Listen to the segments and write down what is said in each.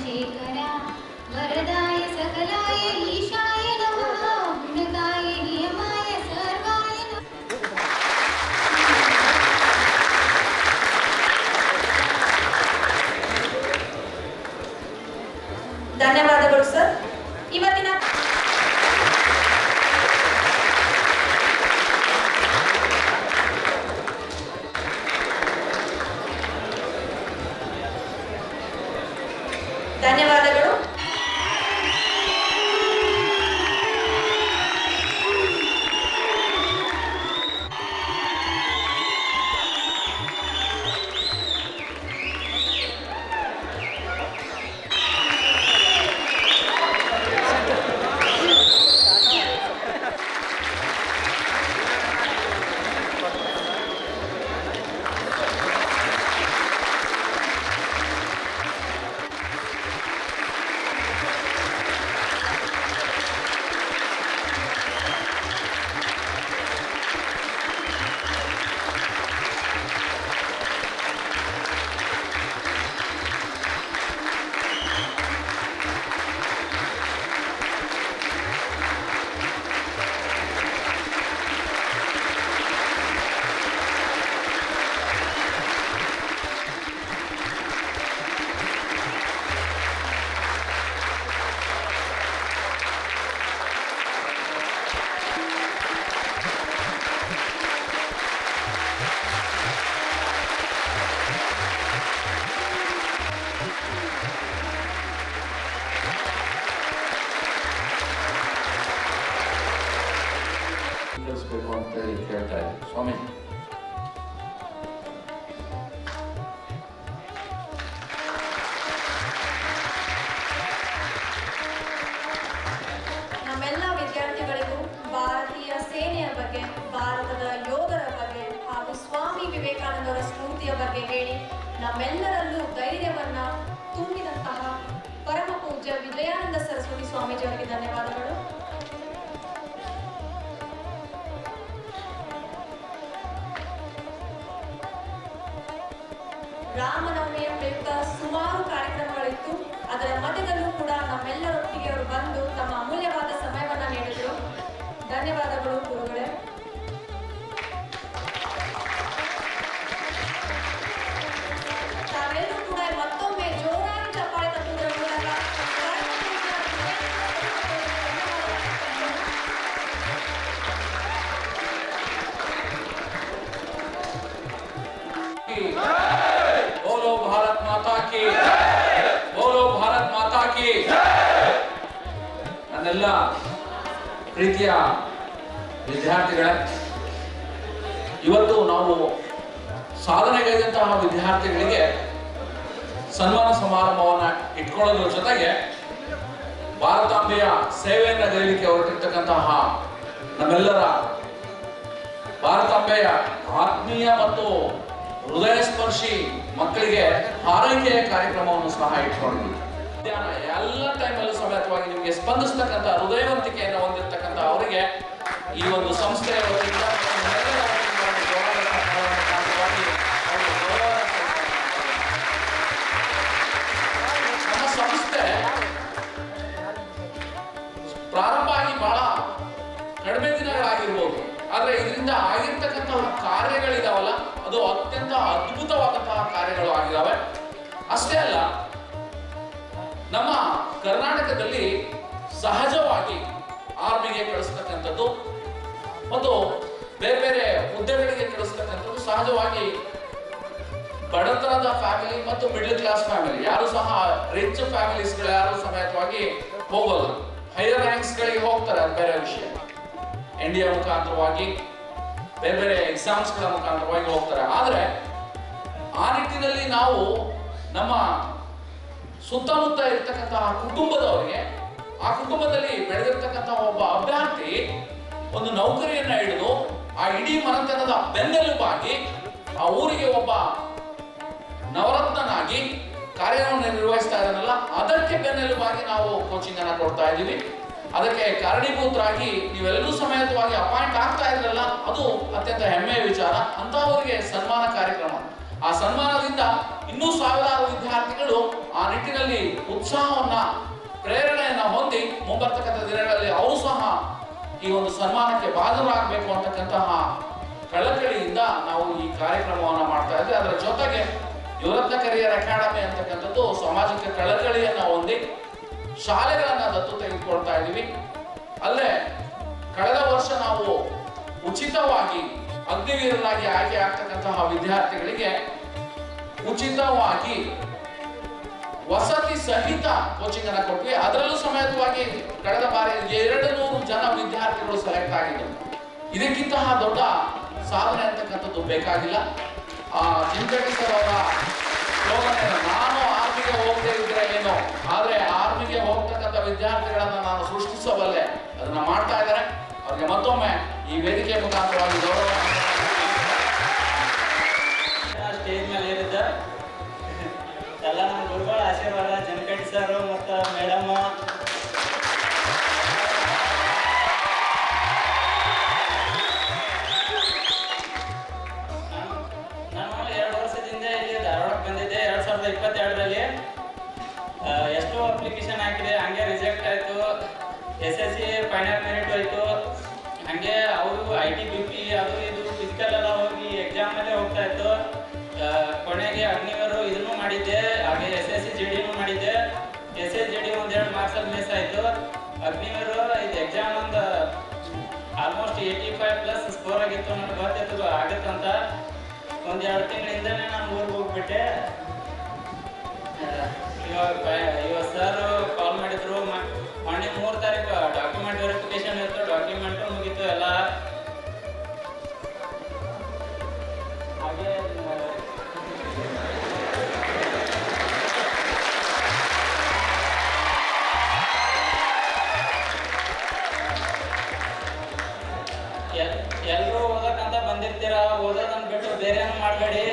शेखर वरदाय सकलाय ईशाय नमः गुणकाय नियमाय सर्वाय ಧನ್ಯವಾದಗಳು ಸರ್. ಇವತ್ತಿನ ಧನ್ಯವಾದಗಳು. ಅಂತ ಹೇಳಿ ಕೇಳ್ತಾ ಇದ್ದೀನಿ. ಸ್ವಾಮಿ ನಮ್ಮೆಲ್ಲ ವಿದ್ಯಾರ್ಥಿಗಳಿಗೂ ಭಾರತೀಯ ಸೇನೆಯ ಬಗ್ಗೆ, ಭಾರತದ ಯೋಧರ ಬಗ್ಗೆ ಹಾಗೂ ಸ್ವಾಮಿ ವಿವೇಕಾನಂದರ ಸ್ಫೂರ್ತಿಯ ಬಗ್ಗೆ ಹೇಳಿ ನಮ್ಮೆಲ್ಲರಲ್ಲೂ ಧೈರ್ಯವನ್ನ ತುಂಬಿದಂತಹ ಪರಮ ಪೂಜ್ಯ ವಿಜಯಾನಂದ ಸರಸ್ವತಿ ಸ್ವಾಮೀಜಿ ಅವರಿಗೆ ಧನ್ಯವಾದಗಳು. ರಾಮನವಮಿಯ ಪ್ರಯುಕ್ತ ಸುಮಾರು ಕಾರ್ಯಕ್ರಮಗಳಿತ್ತು. ಅದರ ಮಧ್ಯದಲ್ಲೂ ಕೂಡ ನಮ್ಮೆಲ್ಲರೊಟ್ಟಿಗೆ ಅವರು ಬಂದು ತಮ್ಮ ಅಮೂಲ್ಯವಾದ ಸಮಯವನ್ನ ನೀಡಿದ್ರು. ಧನ್ಯವಾದಗಳು ಗುರುಗಳೇ. ತಾವೆಲ್ಲರೂ ಕೂಡ ಮತ್ತೊಮ್ಮೆ ಜೋರಾಗಿ ಚಪ್ಪಾಳೆ ತಟ್ಟುವುದರ ಮೂಲಕ बोलो भारत माता की, बोलो भारत माता की. ನನ್ನೆಲ್ಲ ಪ್ರೀತಿಯ ವಿದ್ಯಾರ್ಥಿಗಳೇ, ಇವತ್ತು ನಾವು ಸಾಧನೆಗೈದಂತಹ ವಿದ್ಯಾರ್ಥಿಗಳಿಗೆ ಸನ್ಮಾನ ಸಮಾರಂಭವನ್ನು ಇಟ್ಕೊಳ್ಳೋದ್ರ ಜೊತೆಗೆ ಭಾರತಾಂಬೆಯ ಸೇವೆಯನ್ನು ಗೈಲಿಕ್ಕೆ ಹೊರಟಿರ್ತಕ್ಕಂತಹ ನಮ್ಮೆಲ್ಲರ ಭಾರತಾಂಬೆಯ ಆತ್ಮೀಯ ಮತ್ತು ಹೃದಯ ಸ್ಪರ್ಶಿ ಮಕ್ಕಳಿಗೆ ಹಾರೈಕೆಯ ಕಾರ್ಯಕ್ರಮವನ್ನು ಸಹ ಇಟ್ಕೊಂಡಿದ್ವಿ. ಎಲ್ಲ ಟೈಮಲ್ಲೂ ಸಮೇತವಾಗಿ ನಿಮಗೆ ಸ್ಪಂದಿಸ್ತಕ್ಕಂಥ ಹೃದಯವಂತಿಕೆಯನ್ನು ಹೊಂದಿರತಕ್ಕಂಥ ಅವರಿಗೆ ಈ ಒಂದು ಸಂಸ್ಥೆಯ ವತಿಯಿಂದ ನಮ್ಮ ಸಂಸ್ಥೆ ಪ್ರಾರಂಭ ಆಗಿ ಬಹಳ ಕಡಿಮೆ ದಿನಗಳಾಗಿರ್ಬೋದು, ಆದ್ರೆ ಇದರಿಂದ ಆಗಿರ್ತಕ್ಕಂತಹ ಕಾರ್ಯಗಳಿದಾವಲ್ಲ ಅದು ಅತ್ಯಂತ ಅದ್ಭುತವಾದಂತಹ ಕಾರ್ಯಗಳು ಆಗಿದ್ದಾವೆ. ಅಷ್ಟೇ ಅಲ್ಲ, ನಮ್ಮ ಕರ್ನಾಟಕದಲ್ಲಿ ಸಹಜವಾಗಿ ಆರ್ಮಿಗೆ ಕಳಿಸ್ತಕ್ಕಂಥದ್ದು ಮತ್ತು ಬೇರೆ ಬೇರೆ ಹುದ್ದೆಗಳಿಗೆ ಕಳಿಸ್ತಕ್ಕಂಥದ್ದು ಸಹಜವಾಗಿ ಬಡತನದ ಫ್ಯಾಮಿಲಿ ಮತ್ತು ಮಿಡ್ಲ್ ಕ್ಲಾಸ್ ಫ್ಯಾಮಿಲಿ, ಯಾರು ಸಹ ರಿಚ್ ಫ್ಯಾಮಿಲೀಸ್ಗಳು ಯಾರು ಸಮೇತವಾಗಿ ಹೋಗೋಲ್ಲ. ಹೈಯರ್ ರ್ಯಾಂಕ್ಸ್ಗಳಿಗೆ ಹೋಗ್ತಾರೆ, ಅದು ಬೇರೆ ವಿಷಯ. NDA ಮುಖಾಂತರವಾಗಿ ಬೇರೆ ಬೇರೆ ಎಕ್ಸಾಮ್ಸ್ಗಳ ಮುಖಾಂತರವಾಗಿ ಹೋಗ್ತಾರೆ. ಆದರೆ ಆ ನಿಟ್ಟಿನಲ್ಲಿ ನಾವು ನಮ್ಮ ಸುತ್ತಮುತ್ತ ಇರ್ತಕ್ಕಂತಹ ಕುಟುಂಬದವರಿಗೆ, ಆ ಕುಟುಂಬದಲ್ಲಿ ಬೆಳೆದಿರ್ತಕ್ಕಂತಹ ಒಬ್ಬ ಅಭ್ಯರ್ಥಿ ಒಂದು ನೌಕರಿಯನ್ನ ಹಿಡಿದು ಆ ಇಡೀ ಮನೆತನದ ಬೆನ್ನೆಲುಬಾಗಿ ಆ ಊರಿಗೆ ಒಬ್ಬ ನವರತ್ನನಾಗಿ ಕಾರ್ಯವನ್ನು ನಿರ್ವಹಿಸ್ತಾ ಇದ್ದಾನಲ್ಲ, ಅದಕ್ಕೆ ಬೆನ್ನೆಲುಬಾಗಿ ನಾವು ಕೋಚಿಂಗ್ ಅನ್ನ ಕೊಡ್ತಾ ಇದ್ದೀವಿ. ಅದಕ್ಕೆ ಕಾರಣೀಭೂತರಾಗಿ ನೀವೆಲ್ಲರೂ ಸಮೇತವಾಗಿ ಅಪಾಯಿಂಟ್ ಆಗ್ತಾ ಇದ್ರಲ್ಲ, ಅದು ಅತ್ಯಂತ ಹೆಮ್ಮೆಯ ವಿಚಾರ. ಅಂತಹವರಿಗೆ ಸನ್ಮಾನ ಕಾರ್ಯಕ್ರಮ, ಆ ಸನ್ಮಾನದಿಂದ ಇನ್ನೂ ಸಾವಿರಾರು ವಿದ್ಯಾರ್ಥಿಗಳು ಆ ನಿಟ್ಟಿನಲ್ಲಿ ಉತ್ಸಾಹವನ್ನ, ಪ್ರೇರಣೆಯನ್ನ ಹೊಂದಿ ಮುಂಬರ್ತಕ್ಕಂಥ ದಿನಗಳಲ್ಲಿ ಅವರು ಸಹ ಈ ಒಂದು ಸನ್ಮಾನಕ್ಕೆ ಭಾಜನರಾಗಬೇಕು ಅಂತಕ್ಕಂತಹ ಕಳಕಳಿಯಿಂದ ನಾವು ಈ ಕಾರ್ಯಕ್ರಮವನ್ನು ಮಾಡ್ತಾ ಇದ್ದೇವೆ. ಅದರ ಜೊತೆಗೆ ಯುವರತ್ನ ಕರಿಯರ್ ಅಕಾಡೆಮಿ ಅಂತಕ್ಕಂಥದ್ದು ಸಾಮಾಜಿಕ ಕಳಕಳಿಯನ್ನ ಹೊಂದಿ ಶಾಲೆಗಳನ್ನ ದತ್ತು ತೆಗೆದುಕೊಳ್ತಾ ಇದ್ದೀವಿ. ಅಲ್ಲೇ ಕಳೆದ ವರ್ಷ ನಾವು ಉಚಿತವಾಗಿ ಅಗ್ನಿವೀರರಾಗಿ ಆಯ್ಕೆ ಆಗ್ತಕ್ಕಂತಹ ವಿದ್ಯಾರ್ಥಿಗಳಿಗೆ ಉಚಿತವಾಗಿ ವಸತಿ ಸಹಿತ ಕೋಚಿಂಗ್ ಅನ್ನ ಕೊಟ್ವಿ. ಅದರಲ್ಲೂ ಸಮೇತವಾಗಿ ಕಳೆದ ಬಾರಿ 200 ಜನ ವಿದ್ಯಾರ್ಥಿಗಳು ಸೆಲೆಕ್ಟ್ ಆಗಿದ್ದರು. ಇದಕ್ಕಿಂತಹ ದೊಡ್ಡ ಸಾಧನೆ ಅಂತಕ್ಕಂಥದ್ದು ಬೇಕಾಗಿಲ್ಲ. ಚಿಂತಕಿ ಸರ್ ಅವರ ಸ್ಲೋಗನ್ ಏನು, ನಾನು ಆರ್ಮಿಗೆ ಹೋಗದೆ ಇದ್ರೆ ಏನು, ಆದ್ರೆ ಆರ್ಮಿಗೆ ಹೋಗ್ತಕ್ಕಂಥ ವಿದ್ಯಾರ್ಥಿಗಳನ್ನ ನಾನು ಸೃಷ್ಟಿಸಬಲ್ಲೆ, ಅದನ್ನ ಮಾಡ್ತಾ ಇದ್ದಾರೆ. ಅವ್ರಿಗೆ ಮತ್ತೊಮ್ಮೆ ಈ ವೇದಿಕೆ ಮುಖಾಂತರವಾಗಿ ಗೌರವ. ಸ್ಟೇಜ್ ಮೇಲೆ ಏರಿದ್ದ ಎಲ್ಲ ನಮ್ಮ ಗುರುಗಳ ಆಶೀರ್ವಾದ, ಜನಕಟ್ಟಿ ಸರ್ ಮತ್ತು ಮೇಡಮ್. ನಾನು 2 ವರ್ಷದಿಂದ ಇಲ್ಲಿ ಧಾರವಾಡಕ್ಕೆ ಬಂದಿದ್ದೆ. 2022ರಲ್ಲಿ ಎಷ್ಟೋ ಅಪ್ಲಿಕೇಶನ್ ಹಾಕಿದೆ, ಹಂಗೆ ರಿಜೆಕ್ಟ್ ಆಯಿತು. SSC ಫೈನಲ್ ಮೆರಿಟ್ ಹೋಯಿತು. ಹಾಗೆ ಅವರು ITBP ಅದು ಇದು ಫಿಸಿಕಲ್ ಎಲ್ಲ ಹೋಗಿ ಎಕ್ಸಾಮಲ್ಲೇ ಹೋಗ್ತಾ ಇತ್ತು. ಕೊನೆಗೆ ಅಗ್ನಿವೀರು ಇದನ್ನು ಮಾಡಿದ್ದೆ, ಹಾಗೆ SSC JD ಮಾಡಿದ್ದೆ. SSC JD 1-2 ಮಾರ್ಕ್ಸಲ್ಲಿ ಮಿಸ್ ಆಯಿತು. ಅಗ್ನಿವೀರು ಇದು ಎಕ್ಸಾಮ್ ಒಂದು ಆಲ್ಮೋಸ್ಟ್ 85+ ಸ್ಕೋರ್ ಆಗಿತ್ತು. ನನಗೆ ಗೊತ್ತಿತ್ತು ಆಗುತ್ತಂತ. 1-2 ತಿಂಗಳಿಂದನೇ ನಾನು ಊರಿಗೆ ಹೋಗ್ಬಿಟ್ಟೆ. ಇವಾಗ ಸರ್ ಕಾಲ್ ಮಾಡಿದ್ರು, ಮೊನ್ನೆ 3 ತಾರೀಕು ಡಾಕ್ಯುಮೆಂಟ್ ವೆರಿಫಿಕೇಶನ್ ಇತ್ತು, ಡಾಕ್ಯುಮೆಂಟು ಮುಗೀತು ಎಲ್ಲ. ಹಾಗೆ ಎಲ್ಲರೂ ಓದಕ್ಕಂತ ಬಂದಿರ್ತೀರ, ಓದೋದನ್ನ ಬಿಟ್ಟು ಬೇರೆ ಏನು ಮಾಡಬೇಡಿ.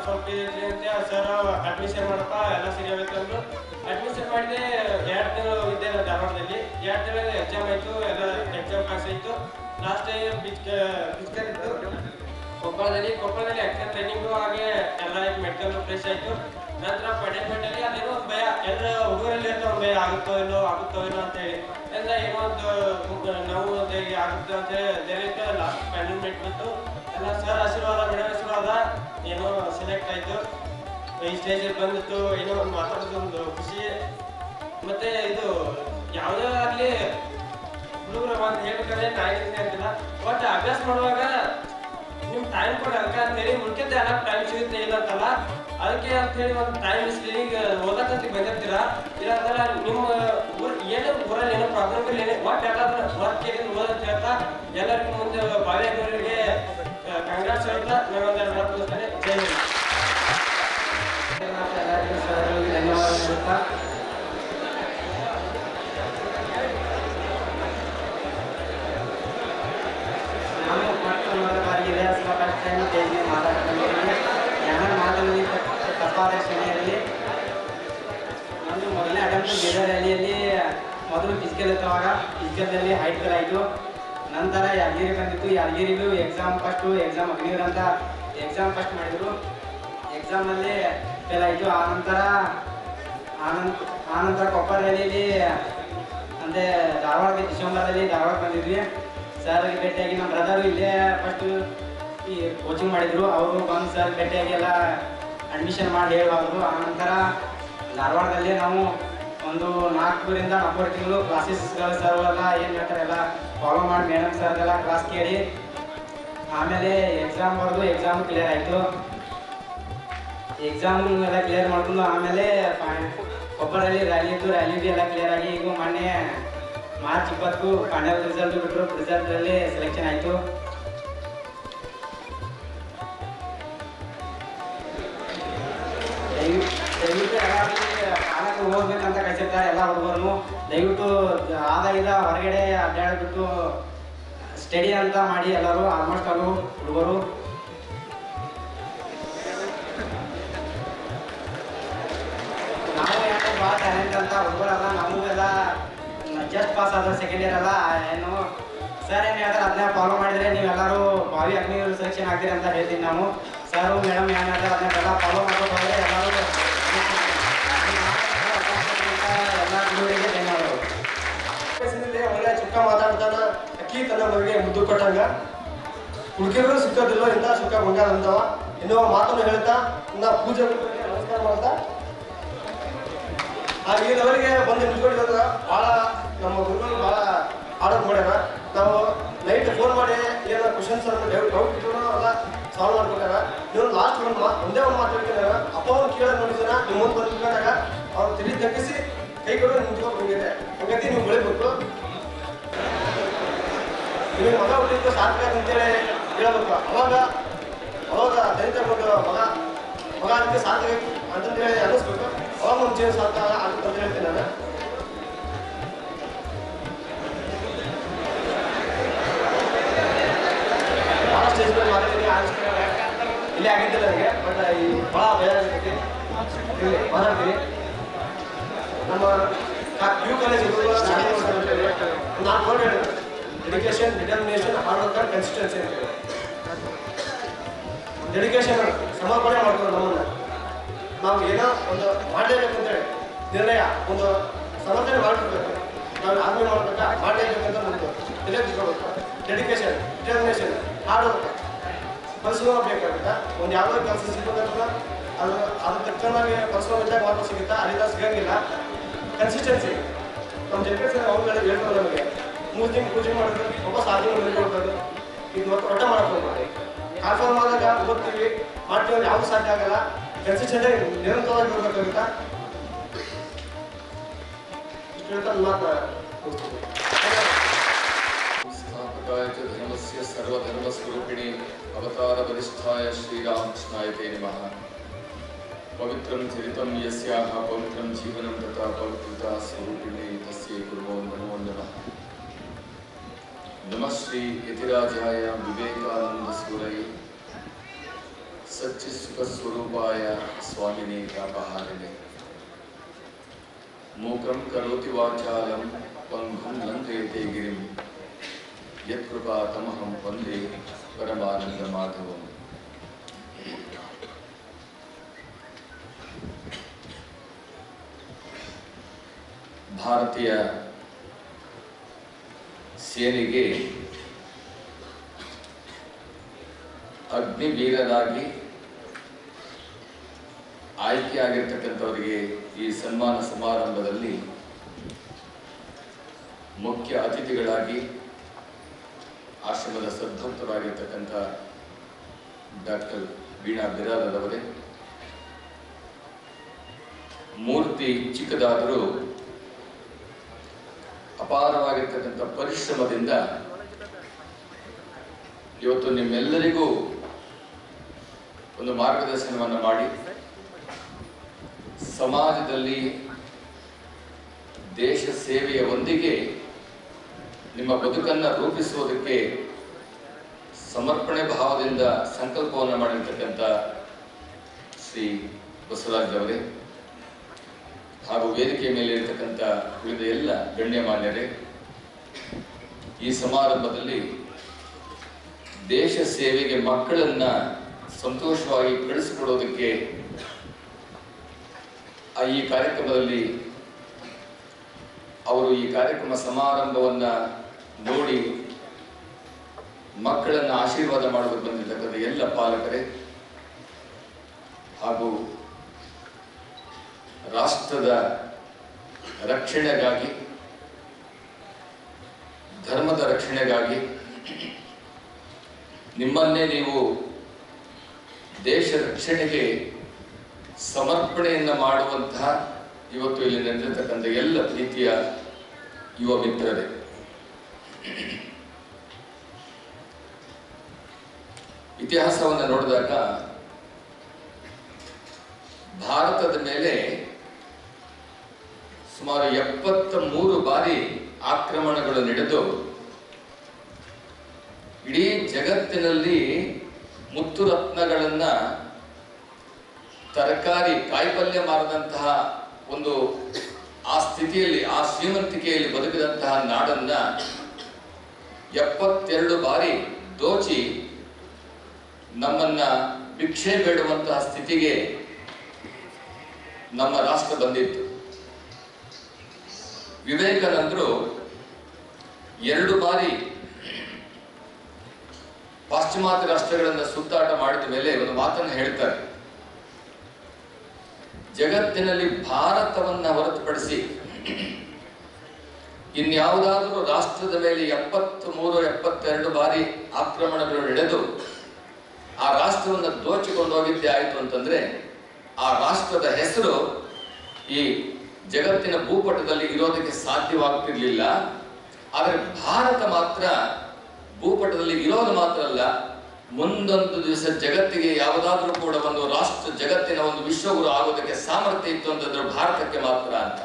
ಸ್ವಲ್ಪ ಇದೈತಿ ಅಂತ ಸರ್ ಅಡ್ಮಿಷನ್ ಮಾಡಪ್ಪ ಎಲ್ಲ ಸರಿ ಆಗೈತೆ ಅಂದ್ರು. ಅಡ್ಮಿಷನ್ ಮಾಡಿದೆ. 2 ತಿಂಗಳು ಇದ್ದೆ ಧಾರವಾಡದಲ್ಲಿ. 2 ತಿಂಗಳ ಎಕ್ಸಾಮ್ ಆಯಿತು, ಎಲ್ಲ ಎಕ್ಸಾಮ್ ಪಾಸ್ ಆಯಿತು. ಲಾಸ್ಟ್ ಫಿಸಿಕಲ್ ಇತ್ತು ಕೊಪ್ಪಳದಲ್ಲಿ ಆ್ಯಕ್ಚುಲ್ ಟ್ರೈನಿಂಗು ಹಾಗೆ ಎಲ್ಲ ಮೆಡಿಕಲ್ ಫ್ರೆಶ್ ಆಯಿತು. ನಂತರ ಮ್ಯಾನೇಜ್ಮೆಂಟಲ್ಲಿ ಅದೇನೋ ಒಂದು ಭಯ, ಎಲ್ಲ ಹುಡುಗರಲ್ಲಿ ಇರ್ತಾವೆ ಒಂದು ಭಯ, ಆಗುತ್ತೋ ಇಲ್ಲೋ ಅಂತೇಳಿ ಎಲ್ಲ ಏನೋ ಒಂದು ನೋವು ಆಗುತ್ತೆ ಅಂತೇಳಿ ಧೈರ್ಯಕ್ಕೆ ಲಾಸ್ಟ್ ಮ್ಯಾನೇಜ್ಮೆಂಟ್ ಬಂತು. ಎಲ್ಲ ಸರ್ ಆಶೀರ್ವಾದ, ಮೇಡಮ್ ಆಶೀರ್ವಾದ ಏನೋ ಸೆಲೆಕ್ಟ್ ಆಯಿತು. ಈ ಸ್ಟೇಜಲ್ಲಿ ಬಂದಿತ್ತು, ಏನೋ ಒಂದು ಮಾತಾಡೋದೊಂದು ಖುಷಿ. ಮತ್ತು ಇದು ಯಾವುದೇ ಆಗಲಿ ಹುಡುಗರು ಒಂದು ಹೇಳ್ಬೇಕಾದ್ರೆ ನಾಯಿಗೆ ಅಂತಿಲ್ಲ, ಬಟ್ ಅಭ್ಯಾಸ ಮಾಡುವಾಗ ನಿಮ್ಮ ಟೈಮ್ ಕೊಡಿ. ಅದಕ್ಕೆ ಅಂತೇಳಿ ಮುಖ್ಯತೆ ಎಲ್ಲ ಟೈಮ್ ಸಿಗುತ್ತೆ ಇಲ್ಲ ಅಂತಲ್ಲ, ಅದಕ್ಕೆ ಅಂತೇಳಿ ಒಂದು ಟೈಮ್ ಸ್ಕ್ರೀನಿಗೆ ಓದಕ್ಕಂತ ಬಂದಿರ್ತೀರ. ಇಲ್ಲಾಂದ್ರೆ ನಿಮ್ಮ ಏನೋ ಊರಲ್ಲಿ ಏನೋ ಪ್ರಾಬ್ಲಮ್ ಏನೇ ಒಟ್ಟು ಎಲ್ಲಾದ್ರೂ ವರ್ಕ್ ಏನೇನು ಓದಂತ ಹೇಳ್ತಾ ಎಲ್ಲರಿಗೂ ಮುಂದೆ ಬಾಲ್ಯವರಿಗೆ ಕಾಂಗ್ರೆಸ್ ಹೇಳ್ತಾ ನಾವೊಂದೆರಡು ಮಾತು ಮುಗಿಸ್ತೇನೆ. ಜೈ ಹಿಂದ್. ಎಲ್ಲರಿಗೂ ಸರ್ ಧನ್ಯವಾದ ಹೇಳ್ತಾ ನಾನು ಮೊದಲ ಬಾರಿಗೆ ಫಸ್ಟ್ ಟೈಮ್ ಸ್ಟೇಜ್ಗೆ ಮಾತಾಡ್ಕೊಂಡಿದ್ದೀನಿ. ಯಾರು ಮಾತಾಡೋದು ತಪ್ಪಾದ ಕ್ಷಣೆಯಲ್ಲಿ ನಾನು ಮೊದಲನೇ ಅಟೆಂಪ್ಟ್ ಬೀದರ್ ರ್ಯಾಲಿಯಲ್ಲಿ ಮೊದಲು ಫಿಸಿಕಲ್ ಇತ್ತವಾಗ ಫಿಸಿಕಲ್ದಲ್ಲಿ ಹೈಟ್ ಆಯಿತು. ನಂತರ ಯಾದಗಿರಿ ಬಂದಿತ್ತು. ಯಾದಗಿರಿಗೂ ಎಕ್ಸಾಮ್ ಅಗ್ನಿವೀರ್ ಅಂತ ಎಕ್ಸಾಮ್ ಫಸ್ಟ್ ಮಾಡಿದರು. ಎಕ್ಸಾಮಲ್ಲಿ ಫೇಲ್ ಆಯಿತು. ಆನಂತರ ಕೊಪ್ಪಳ ರ್ಯಾಲಿಯಲ್ಲಿ ಅಂದರೆ ಡಿಸೆಂಬರ್ದಲ್ಲಿ ಧಾರವಾಡ ಬಂದಿದ್ವಿ. ಸರ್ಗೆ ಭೇಟಿಯಾಗಿ ನಮ್ಮ ಬ್ರದರು ಇಲ್ಲೇ ಫಸ್ಟು ಈ ಕೋಚಿಂಗ್ ಮಾಡಿದರು. ಅವರು ಬಂದು ಸರ್ ಭೇಟಿಯಾಗಿ ಎಲ್ಲ ಅಡ್ಮಿಷನ್ ಮಾಡಿ ಹೇಳುವಾದರು. ಆನಂತರ ಧಾರವಾಡದಲ್ಲಿ ನಾವು ಒಂದು 4ರಿಂದ 4 ತಿಂಗಳು ಕ್ಲಾಸಸ್ಗಳು ಸರ್ ಎಲ್ಲ ಏನು ಹೇಳ್ತಾರೆ ಎಲ್ಲ ಫಾಲೋ ಮಾಡಿ ಮೇಡಮ್ ಸರ್ದೆಲ್ಲ ಕ್ಲಾಸ್ ಕೇಳಿ ಆಮೇಲೆ ಎಕ್ಸಾಮ್ ಬರೆದು ಎಕ್ಸಾಮ್ ಕ್ಲಿಯರ್ ಆಯಿತು. ಎಕ್ಸಾಮ್ ಎಲ್ಲ ಕ್ಲಿಯರ್ ಮಾಡ್ಕೊಂಡು ಆಮೇಲೆ ಕೊಪ್ಪಳದಲ್ಲಿ ರ್ಯಾಲಿ ಇತ್ತು. ರ್ಯಾಲಿಗೆ ಎಲ್ಲ ಕ್ಲಿಯರ್ ಆಗಿ ಈಗ ಮೊನ್ನೆ ಮಾರ್ಚ್ 20 ಫೈನಲ್ ರಿಸಲ್ಟ್ ಬಿಟ್ಟರು. ರಿಸಲ್ಟಲ್ಲಿ ಸೆಲೆಕ್ಷನ್ ಆಯಿತು. ದಯವಿಟ್ಟು ಕಾಲಕ್ಕೆ ಹೋಗ್ಬೇಕಂತ ಕಳಿಸಿರ್ತಾರೆ ಎಲ್ಲ ಹುಡುಗರು. ದಯವಿಟ್ಟು ಆದಾಯದ ಹೊರಗಡೆ ಅಡ್ಡಾಡ್ಬಿಟ್ಟು ಸ್ಟಡಿ ಅಂತ ಮಾಡಿ ಎಲ್ಲರೂ ಆಲ್ಮೋಸ್ಟ್ ಅವರು ಹುಡುಗರು. ನಾವು ಯಾಕೆ ಭಾಳ ಟ್ಯಾಲೆಂಟ್ ಅಂತ ಹುಡುಗರಲ್ಲ, ನಮಗೆಲ್ಲ ಜಸ್ಟ್ ಪಾಸ್ ಆದ್ರೆ ಸೆಕೆಂಡ್ ಇಯರ್ ಅಲ್ಲ ಏನು ಸರ್ ಏನು ಹೇಳ್ತಾರೆ ಅದನ್ನ ಫಾಲೋ ಮಾಡಿದರೆ ನೀವೆಲ್ಲರೂ ಬಾವಿ ಅಗ್ನಿವೀರ್ ಸೆಲೆಕ್ಷನ್ ಆಗ್ತೀರಿ ಅಂತ ಹೇಳ್ತೀನಿ. ನಾವು ಸರು ಮೇಡಮ್ ಏನು ಹೇಳ್ತಾರೆ ಅದನ್ನೆಲ್ಲ ಫಾಲೋ ಮಾಡೋದು ಹೋದರೆ ಎಲ್ಲರೂ ಎಲ್ಲ ಹುಡುಗರಿಗೆ ಧನ್ಯವಾದಗಳು. ಒಳ್ಳೆ ಸುಖ ಮಾತಾಡ್ತಾನ ಅಕ್ಕಿ ತನ್ನ ಮಗಳಿಗೆ ಮುದ್ದು ಕೊಟ್ಟಂಗ ಹುಡುಗಿರು ಸಿಕ್ಕೋದಿಲ್ಲ ಇಂಥ ಸುಖ ಬಂಗಾರ ಅಂತವ. ಇನ್ನೂ ಮಾತನ್ನು ಹೇಳ್ತಾ ಇನ್ನು ಪೂಜೆ ನಮಸ್ಕಾರ ಮಾಡ್ತಾ ಹಾಗೆ ಅವರಿಗೆ ಬಂದು ನಿಂತ್ಕೊಂಡಿರೋದು ಭಾಳ ನಮ್ಮ ಗುರುಗಳು ಭಾಳ ಆರ್ಡರ್ ಮಾಡ್ಯಾರ. ನಾವು ನೈಟ್ ಫೋನ್ ಮಾಡಿ ಏನೋ ಕ್ವಶನ್ಸ್ ಡೌಟ್ ಇದ್ರು ಎಲ್ಲ ಸಾಲ್ವ್ ಮಾಡ್ಕೊಟ್ಟಾರ. ನೀವು ಲಾಸ್ಟ್ ಒಂದೇ ಒಂದು ಮಾತು ಹೇಳ್ತಿದ್ದಾರೆ, ಅಪ್ಪ ಅವ್ರು ಕೇಳೋದು ನೋಡಿದ್ರೆ ನಿಮ್ಮ ಮುಂದೆ ಬಂದು ನಿಂತ್ಕೊಂಡಾಗ ಅವ್ರು ತಿಳಿ ತಗ್ಗಿಸಿ ಕೈ ಕೊಡೋದು ನಿಂತ್ಕೊಂಡು ಹೋಗಿದೆ. ಹಂಗತಿ ನೀವು ಬೆಳಿಬೇಕು. ನಿಮಗೆ ಮಗ ಹುಟ್ಟಿದ್ದು ಸಾರ್ಥಕ ಅಂತೇಳಿ ಹೇಳ್ಬೇಕು. ಅವಾಗ ದಲಿತ ಮಗ ಅದಕ್ಕೆ ಸಾರ್ಥಕ ಅಂತಂದೇಳಿ ಅನ್ನಿಸ್ಬೇಕು. ಅವಾಗ ನಮ್ಮ ಜೀವನ ಸಾರ್ಥಕ ಆಗುತ್ತೆ ಅಂತ ಹೇಳ್ತೀನಿ ನಾನು. ಭಾಳ ಸ್ಟೇಜ್ ಮೇಲೆ ಮಾತಾಡ್ತೀನಿ, ಇಲ್ಲೇ ಆಗಿದ್ದಿಲ್ಲ ನನಗೆ, ಬಟ್ ಈ ಭಾಳ ಭಯ ಆಗ್ತೈತಿ. ಇಲ್ಲಿ ಮಾತಾಡ್ತೀನಿ. ನಮ್ಮ PU ಕಾಲೇಜ್ ನಾನು ಬೋರ್ಡ್ ಹೇಳಿದೆ, dedication, determination, hard work and consistency ಅಂತ ಹೇಳಿ. ಡೆಡಿಕೇಶನ್ ಸಮರ್ಪಣೆ ಮಾಡ್ತಾರೆ ನಮ್ಮನ್ನು. ನಾವು ಏನೋ ಒಂದು ಮಾಡಲೇಬೇಕಂತೇಳಿ ನಿರ್ಣಯ ಒಂದು ಸಮರ್ಥನೆ ಮಾಡಿರ್ಬೇಕು. ನಾವು ಆರ್ಮಿ ಮಾಡ್ಬೇಕಾ ಮಾಡಲೇಬೇಕಂತ ನಮ್ಮದು ತಲೆ ತಿಳ್ಕೊಬೇಕು. ಡೆಡಿಕೇಶನ್, ಡಿಟರ್ಮಿನೇಷನ್, ಹಾರ್ಡ್ ವರ್ಕ್, ಪರಿಶ್ರಮ ಬೇಕಾಗುತ್ತೆ. ಒಂದು ಯಾವುದೋ ಕೆಲಸ ಸಿಗಬೇಕಂತ ಅದ್ರ ತಕ್ಕನಾಗಿ ಪರಿಶ್ರಮ ಇದ್ದಾಗ ಮಾತ್ರ ಸಿಗುತ್ತಾ, ಅಲ್ಲಿಂದ ಸಿಗಂಗಿಲ್ಲ. ಕನ್ಸಿಸ್ಟೆನ್ಸಿ ನಮ್ಮ ಜನರೇಷನ್ ಅವುಗಳು ಹೇಳ್ತಾರೆ ನಮಗೆ 3 ತಿಂಗಳು ಪೂಜೆ ಮಾಡೋದು, ವಾಪಸ್ 6 ತಿಂಗಳು ಹೇಳ್ಕೊಡ್ಬೋದು. ಇದು ಒಟ್ಟ ಮಾಡ್ಕೊಂಡು ಕಾನ್ಫರ್ಮ್ ಆದಾಗ ಓದ್ತೀವಿ ಮಾಡ್ತೀವಿ, ಯಾವುದು ಸಾಧ್ಯ ಆಗಲ್ಲ. ಕನ್ಸಿಸ್ಟೆಂಟಾಗಿ ನಿರಂತರವಾಗಿ ಹೋಗ್ಬೇಕಾಗುತ್ತಾ. ಇಷ್ಟು ಹೇಳ್ತಾ ಮಾತ್ರ ಸ್ಥಾಪಕಾಯ ಚ ಧರ್ಮಸ್ಯ ಸರ್ವಧರ್ಮಸ್ವರೂಪಿಣಿ ಅವತಾರ ವರಿಷ್ಠಾಯ ಶ್ರೀರಾಮಕೃಷ್ಣಾಯ ತೇ ನಮಃ. ಪವಿತ್ರಂ ಚರಿತಂ ಯಸ್ಯಾಹ ಪವಿತ್ರಂ ಜೀವನಂ ತಥಾ ಪವಿತ್ರತಾ ಸ್ವರೂಪಿಣಿ ತಸ್ಯೈ ಕುರ್ಮೋ ನಮೋ ನಮಃ. ನಮಃ ಶ್ರೀ ಯತಿರಾಜಾಯ ವಿವೇಕಾನಂದ ಸೂರೈ ಸಚ್ಚ सच्चित्सुखस्वरूपाय स्वामिने तापहारिणे मूकं करोति वाचालं पंगुं लङ्घयते गिरिं यत्कृपातमहं वन्दे परमानन्दमाधवम्। ಭಾರತೀಯ ಸೇನೆಗೆ ಅಗ್ನಿವೀರರಾಗಿ ಆಯ್ಕೆಯಾಗಿರ್ತಕ್ಕಂಥವರಿಗೆ ಈ ಸನ್ಮಾನ ಸಮಾರಂಭದಲ್ಲಿ ಮುಖ್ಯ ಅತಿಥಿಗಳಾಗಿ ಆಶ್ರಮದ ಸದ್ಭಕ್ತರಾಗಿರ್ತಕ್ಕಂಥ ಡಾಕ್ಟರ್ ವೀಣಾ ಬಿರಾದರ್ ಅವರೇ, ಮೂರ್ತಿ ಚಿಕ್ಕದಾದರೂ ಅಪಾರವಾಗಿರ್ತಕ್ಕಂಥ ಪರಿಶ್ರಮದಿಂದ ಇವತ್ತು ನಿಮ್ಮೆಲ್ಲರಿಗೂ ಒಂದು ಮಾರ್ಗದರ್ಶನವನ್ನು ಮಾಡಿ ಸಮಾಜದಲ್ಲಿ ದೇಶ ಸೇವೆಯ ಒಂದಿಗೆ ನಿಮ್ಮ ಬದುಕನ್ನು ರೂಪಿಸುವುದಕ್ಕೆ ಸಮರ್ಪಣೆ ಭಾವದಿಂದ ಸಂಕಲ್ಪವನ್ನು ಮಾಡಿರ್ತಕ್ಕಂಥ ಶ್ರೀ ಬಸವರಾಜ್ ಅವರೇ ಹಾಗೂ ವೇದಿಕೆ ಮೇಲೆ ಇರತಕ್ಕಂಥ ಉಳಿದ ಎಲ್ಲ ಗಣ್ಯಮಾನ್ಯರೇ, ಈ ಸಮಾರಂಭದಲ್ಲಿ ದೇಶ ಸೇವೆಗೆ ಮಕ್ಕಳನ್ನ ಸಂತೋಷವಾಗಿ ಕಳಿಸಿಕೊಡೋದಕ್ಕೆ ಈ ಕಾರ್ಯಕ್ರಮದಲ್ಲಿ ಅವರು ಈ ಕಾರ್ಯಕ್ರಮ ಸಮಾರಂಭವನ್ನು ನೋಡಿ ಮಕ್ಕಳನ್ನು ಆಶೀರ್ವಾದ ಮಾಡೋದಕ್ಕೆ ಬಂದಿರತಕ್ಕಂಥ ಎಲ್ಲ ಪಾಲಕರೇ ಹಾಗೂ ರಾಷ್ಟ್ರದ ರಕ್ಷಣೆಗಾಗಿ, ಧರ್ಮದ ರಕ್ಷಣೆಗಾಗಿ ನಿಮ್ಮನ್ನೇ ನೀವು ದೇಶ ರಕ್ಷಣೆಗೆ ಸಮರ್ಪಣೆಯನ್ನು ಮಾಡುವಂತಹ ಇವತ್ತು ಇಲ್ಲಿ ನಡೆದಿರ್ತಕ್ಕಂಥ ಎಲ್ಲ ಪ್ರೀತಿಯ ಯುವ ಮಿತ್ರರೇ, ಇತಿಹಾಸವನ್ನು ನೋಡಿದಾಗ ಭಾರತದ ಮೇಲೆ ಸುಮಾರು 73 ಬಾರಿ ಆಕ್ರಮಣಗಳು ನಡೆದು ಇಡೀ ಜಗತ್ತಿನಲ್ಲಿ ಮುತ್ತು ರತ್ನಗಳನ್ನ ತರಕಾರಿ ಕಾಯಿಪಲ್ಯ ಮಾರದಂತಹ ಒಂದು ಆ ಸ್ಥಿತಿಯಲ್ಲಿ, ಆ ಶ್ರೀಮಂತಿಕೆಯಲ್ಲಿ ಬದುಕಿದಂತಹ ನಾಡನ್ನ 72 ಬಾರಿ ದೋಚಿ ನಮ್ಮನ್ನ ಭಿಕ್ಷೆ ಬೇಡುವಂತಹ ಸ್ಥಿತಿಗೆ ನಮ್ಮ ರಾಷ್ಟ್ರ ಬಂದಿತ್ತು. ವಿವೇಕಾನಂದರು 2 ಬಾರಿ ಪಾಶ್ಚಿಮಾತ್ಯ ರಾಷ್ಟ್ರಗಳನ್ನು ಸುತ್ತಾಟ ಮಾಡಿದ ಮೇಲೆ ಒಂದು ಮಾತನ್ನು ಹೇಳ್ತಾರೆ, ಜಗತ್ತಿನಲ್ಲಿ ಭಾರತವನ್ನ ಹೊರತುಪಡಿಸಿ ಇನ್ಯಾವುದಾದರೂ ರಾಷ್ಟ್ರದ ಮೇಲೆ 73-72 ಬಾರಿ ಆಕ್ರಮಣಗಳು ನಡೆದು ಆ ರಾಷ್ಟ್ರವನ್ನು ದೋಚಿಕೊಂಡು ಹೋಗಿದ್ದೇ ಆಯಿತು ಅಂತಂದ್ರೆ ಆ ರಾಷ್ಟ್ರದ ಹೆಸರು ಈ ಜಗತ್ತಿನ ಭೂಪಟದಲ್ಲಿ ಇರೋದಕ್ಕೆ ಸಾಧ್ಯವಾಗ್ತಿರ್ಲಿಲ್ಲ. ಆದರೆ ಭಾರತ ಮಾತ್ರ ಭೂಪಟದಲ್ಲಿ ಇರೋದು ಮಾತ್ರ ಅಲ್ಲ, ಮುಂದೊಂದು ದಿವಸ ಜಗತ್ತಿಗೆ ಯಾವುದಾದ್ರೂ ಕೂಡ ಒಂದು ರಾಷ್ಟ್ರ ಜಗತ್ತಿನ ಒಂದು ವಿಶ್ವಗುರು ಆಗೋದಕ್ಕೆ ಸಾಮರ್ಥ್ಯ ಇತ್ತು ಅಂತಂದ್ರೆ ಭಾರತಕ್ಕೆ ಮಾತ್ರ ಅಂತ.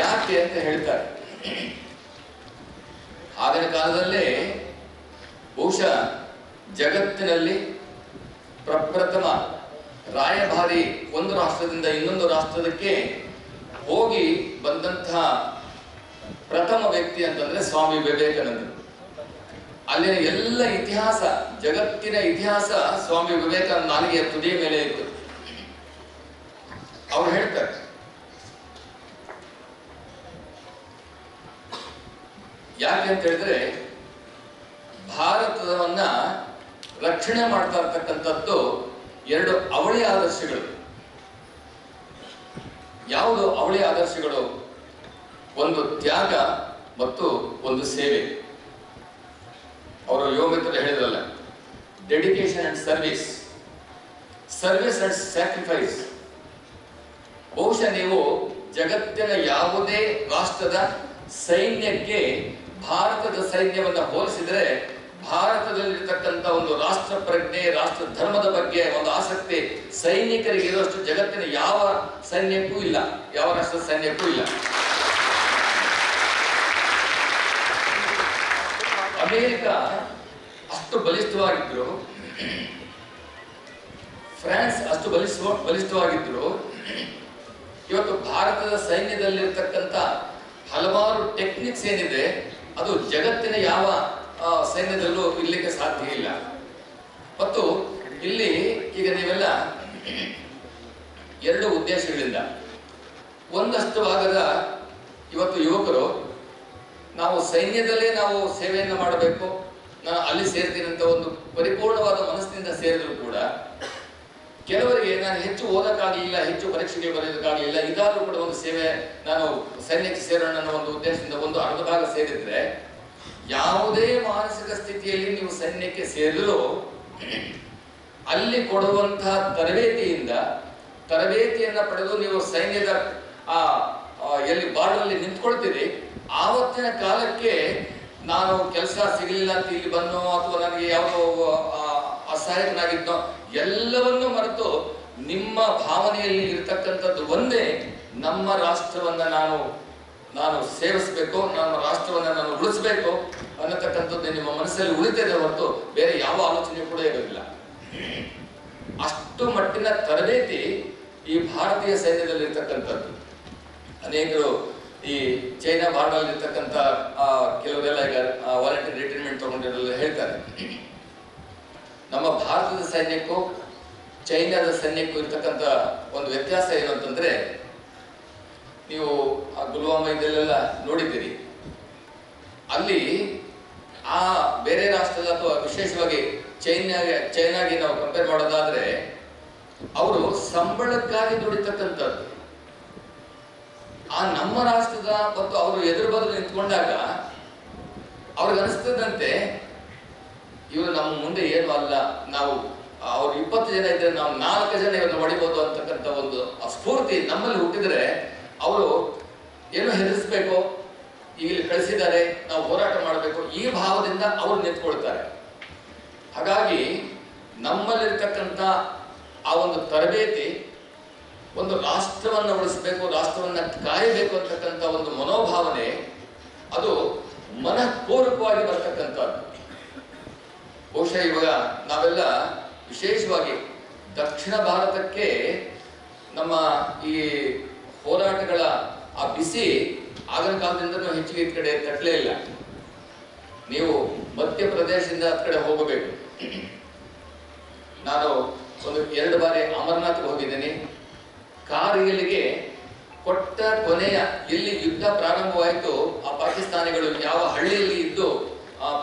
ಯಾಕೆ ಅಂತ ಹೇಳ್ತಾರೆ, ಆಗಿನ ಕಾಲದಲ್ಲೇ ಬಹುಶಃ ಜಗತ್ತಿನಲ್ಲಿ ಪ್ರಪ್ರಥಮ ರಾಯಭಾರಿ ಒಂದು ರಾಷ್ಟ್ರದಿಂದ ಇನ್ನೊಂದು ರಾಷ್ಟ್ರಕ್ಕೆ ಹೋಗಿ ಬಂದಂತಹ ಪ್ರಥಮ ವ್ಯಕ್ತಿ ಅಂತಂದ್ರೆ ಸ್ವಾಮಿ ವಿವೇಕಾನಂದರು. ಅಲ್ಲಿನ ಎಲ್ಲ ಇತಿಹಾಸ, ಜಗತ್ತಿನ ಇತಿಹಾಸ ಸ್ವಾಮಿ ವಿವೇಕಾನಂದ ನಾಲಿಗೆಯ ತುದಿಯ ಮೇಲೆ ಇತ್ತು. ಅವ್ರು ಹೇಳ್ತಾರೆ, ಯಾಕೆ ಅಂತ ಹೇಳಿದ್ರೆ ಭಾರತವನ್ನ ರಕ್ಷಣೆ ಮಾಡ್ತಾ ಇರ್ತಕ್ಕಂಥದ್ದು 2 ಅವಳಿ ಆದರ್ಶಗಳು. ಯಾವುದು ಅವಳಿ ಆದರ್ಶಗಳು? ಒಂದು ತ್ಯಾಗ ಮತ್ತು ಒಂದು ಸೇವೆ. ಅವರು ಯುವ ಮಿತ್ರರು ಹೇಳಿದ್ರಲ್ಲ, dedication and service, service and sacrifice. ಬಹುಶಃ ನೀವು ಜಗತ್ತಿನ ಯಾವುದೇ ರಾಷ್ಟ್ರದ ಸೈನ್ಯಕ್ಕೆ ಭಾರತದ ಸೈನ್ಯವನ್ನು ಹೋಲಿಸಿದರೆ ಭಾರತದಲ್ಲಿರ್ತಕ್ಕಂಥ ಒಂದು ರಾಷ್ಟ್ರ ಪ್ರಜ್ಞೆ, ರಾಷ್ಟ್ರ ಧರ್ಮದ ಬಗ್ಗೆ ಒಂದು ಆಸಕ್ತಿ ಸೈನಿಕರಿಗೆ ಇರುವಷ್ಟು ಜಗತ್ತಿನ ಯಾವ ಸೈನ್ಯಕ್ಕೂ ಇಲ್ಲ, ಯಾವ ರಾಷ್ಟ್ರದ ಸೈನ್ಯಕ್ಕೂ ಇಲ್ಲ. ಅಮೆರಿಕ ಅಷ್ಟು ಬಲಿಷ್ಠವಾಗಿದ್ರು, ಫ್ರಾನ್ಸ್ ಅಷ್ಟು ಬಲಿಷ್ಠವಾಗಿದ್ರು. ಇವತ್ತು ಭಾರತದ ಸೈನ್ಯದಲ್ಲಿರ್ತಕ್ಕಂಥ ಹಲವಾರು ಟೆಕ್ನಿಕ್ಸ್ ಏನಿದೆ ಅದು ಜಗತ್ತಿನ ಯಾವ ಸೈನ್ಯದಲ್ಲೂ ಇರ್ಲಿಕ್ಕೆ ಸಾಧ್ಯ ಇಲ್ಲ. ಮತ್ತು ಇಲ್ಲಿ ಈಗ ನೀವೆಲ್ಲ ಎರಡು ಉದ್ದೇಶಗಳಿಂದ, ಒಂದಷ್ಟು ಭಾಗದ ಇವತ್ತು ಯುವಕರು ನಾವು ಸೈನ್ಯದಲ್ಲೇ ನಾವು ಸೇವೆಯನ್ನು ಮಾಡಬೇಕು, ನಾನು ಅಲ್ಲಿ ಸೇರ್ತೀನಿ ಅಂತ ಒಂದು ಪರಿಪೂರ್ಣವಾದ ಮನಸ್ಸಿನಿಂದ ಸೇರಿದ್ರು ಕೂಡ ಕೆಲವರಿಗೆ ನಾನು ಹೆಚ್ಚು ಓದಕ್ಕಾಗಲಿಲ್ಲ, ಹೆಚ್ಚು ಪರೀಕ್ಷೆಗೆ ಬರೆಯೋದಕ್ಕಾಗಲಿಲ್ಲ, ಇದಾದ್ರೂ ಕೂಡ ಒಂದು ಸೇವೆ ನಾನು ಸೈನ್ಯಕ್ಕೆ ಸೇರೋಣ ಅನ್ನೋ ಒಂದು ಉದ್ದೇಶದಿಂದ ಒಂದು ಅರ್ಧ ಭಾಗ ಸೇರಿದ್ರೆ, ಯಾವುದೇ ಮಾನಸಿಕ ಸ್ಥಿತಿಯಲ್ಲಿ ನೀವು ಸೈನ್ಯಕ್ಕೆ ಸೇರಿದ್ರು ಅಲ್ಲಿ ಕೊಡುವಂತಹ ತರಬೇತಿಯನ್ನ ಪಡೆದು ನೀವು ಸೈನ್ಯದ ಎಲ್ಲಿ ಬಾರ್ಡರಲ್ಲಿ ನಿಂತ್ಕೊಳ್ತೀರಿ, ಆವತ್ತಿನ ಕಾಲಕ್ಕೆ ನಾನು ಕೆಲಸ ಸಿಗಲಿಲ್ಲ ಅಂತ ಇಲ್ಲಿ ಬಂದೋ ಅಥವಾ ನನಗೆ ಯಾವುದೋ ಅಸಹಾಯಕನಾಗಿದ್ದೋ ಎಲ್ಲವನ್ನೂ ಮರೆತು ನಿಮ್ಮ ಭಾವನೆಯಲ್ಲಿ ಇರತಕ್ಕಂಥದ್ದು ಒಂದೇ, ನಮ್ಮ ರಾಷ್ಟ್ರವನ್ನ ನಾನು ಸೇವಿಸಬೇಕು, ನಮ್ಮ ರಾಷ್ಟ್ರವನ್ನ ನಾನು ಉಳಿಸಬೇಕು ಅನ್ನತಕ್ಕಂಥದ್ದು ನಿಮ್ಮ ಮನಸ್ಸಲ್ಲಿ ಉಳಿತದೆ ಹೊರತು ಬೇರೆ ಯಾವ ಆಲೋಚನೆ ಕೂಡ ಇರೋದಿಲ್ಲ. ಅಷ್ಟು ಮಟ್ಟಿನ ತರಬೇತಿ ಈ ಭಾರತೀಯ ಸೈನ್ಯದಲ್ಲಿ ಇರ್ತಕ್ಕಂಥದ್ದು. ಅನೇಕರು ಈ ಚೈನಾ ಬಾರ್ಡರ್ ಇರ್ತಕ್ಕಂಥ ಕೆಲವರೆಲ್ಲ ಈಗ ವಾಲಂಟಿಯರ್ ರಿಟೈರ್ಮೆಂಟ್ ತಗೊಂಡಿರೋದು ಹೇಳ್ತಾರೆ, ನಮ್ಮ ಭಾರತದ ಸೈನ್ಯಕ್ಕೂ ಚೈನಾದ ಸೈನ್ಯಕ್ಕೂ ಇರ್ತಕ್ಕಂಥ ಒಂದು ವ್ಯತ್ಯಾಸ ಏನು ಅಂತಂದ್ರೆ, ನೀವು ಆ ಪುಲ್ವಾಮಾ ಇದೆಲ್ಲ ನೋಡಿದ್ದೀರಿ, ಅಲ್ಲಿ ಆ ಬೇರೆ ರಾಷ್ಟ್ರದ ಅಥವಾ ವಿಶೇಷವಾಗಿ ಚೈನಾಗೆ ನಾವು ಕಂಪೇರ್ ಮಾಡೋದಾದ್ರೆ ಅವರು ಸಂಬಳಕ್ಕಾಗಿ ದುಡಿತಕ್ಕಂಥದ್ದು. ಆ ನಮ್ಮ ರಾಷ್ಟ್ರದ ಮತ್ತು ಅವರು ಎದುರು ಬದಲು ನಿಂತ್ಕೊಂಡಾಗ ಅವ್ರಿಗೆ ಅನಿಸ್ತದಂತೆ ಇವರು ನಮ್ಮ ಮುಂದೆ ಏನು ಅಲ್ಲ, ನಾವು ಅವ್ರು 20 ಜನ ಇದ್ರೆ ನಾವು 4 ಜನ ಇವ್ರನ್ನ ಹೊಡಿಬೋದು ಅಂತಕ್ಕಂಥ ಒಂದು ಸ್ಫೂರ್ತಿ ನಮ್ಮಲ್ಲಿ ಹುಟ್ಟಿದ್ರೆ ಅವರು ಏನು ಹೆದರಿಸ್ಬೇಕು, ಈಗ ಇಲ್ಲಿ ಕಳಿಸಿದ್ದಾರೆ ನಾವು ಹೋರಾಟ ಮಾಡಬೇಕು, ಈ ಭಾವದಿಂದ ಅವ್ರು ನಿಂತ್ಕೊಳ್ತಾರೆ. ಹಾಗಾಗಿ ನಮ್ಮಲ್ಲಿರ್ತಕ್ಕಂಥ ಆ ಒಂದು ತರಬೇತಿ ಒಂದು ರಾಷ್ಟ್ರವನ್ನು ಉಳಿಸಬೇಕು, ರಾಷ್ಟ್ರವನ್ನು ಕಾಯಬೇಕು ಅಂತಕ್ಕಂಥ ಒಂದು ಮನೋಭಾವನೆ ಅದು ಮನಪೂರ್ವಕವಾಗಿ ಬರ್ತಕ್ಕಂಥದ್ದು. ಬಹುಶಃ ಇವಾಗ ನಾವೆಲ್ಲ ವಿಶೇಷವಾಗಿ ದಕ್ಷಿಣ ಭಾರತಕ್ಕೆ ನಮ್ಮ ಈ ಹೋರಾಟಗಳ ಆ ಬಿಸಿ ಆಗಿನ ಕಾಲದಿಂದನೂ ಹೆಚ್ಚಿಗೆ ಈ ಕಡೆ ತಟ್ಟಲೇ ಇಲ್ಲ. ನೀವು ಮಧ್ಯಪ್ರದೇಶದಿಂದ ಆ ಕಡೆ ಹೋಗಬೇಕು. ನಾನು 2 ಬಾರಿ ಅಮರನಾಥ್ಗೆ ಹೋಗಿದ್ದೀನಿ. ಕಾರ್ಗಿಲ್ಗೆ ಕೊಟ್ಟ ಕೊನೆಯ ಎಲ್ಲಿ ಯುದ್ಧ ಪ್ರಾರಂಭವಾಯಿತು, ಆ ಪಾಕಿಸ್ತಾನಿಗಳು ಯಾವ ಹಳ್ಳಿಯಲ್ಲಿ ಇದ್ದು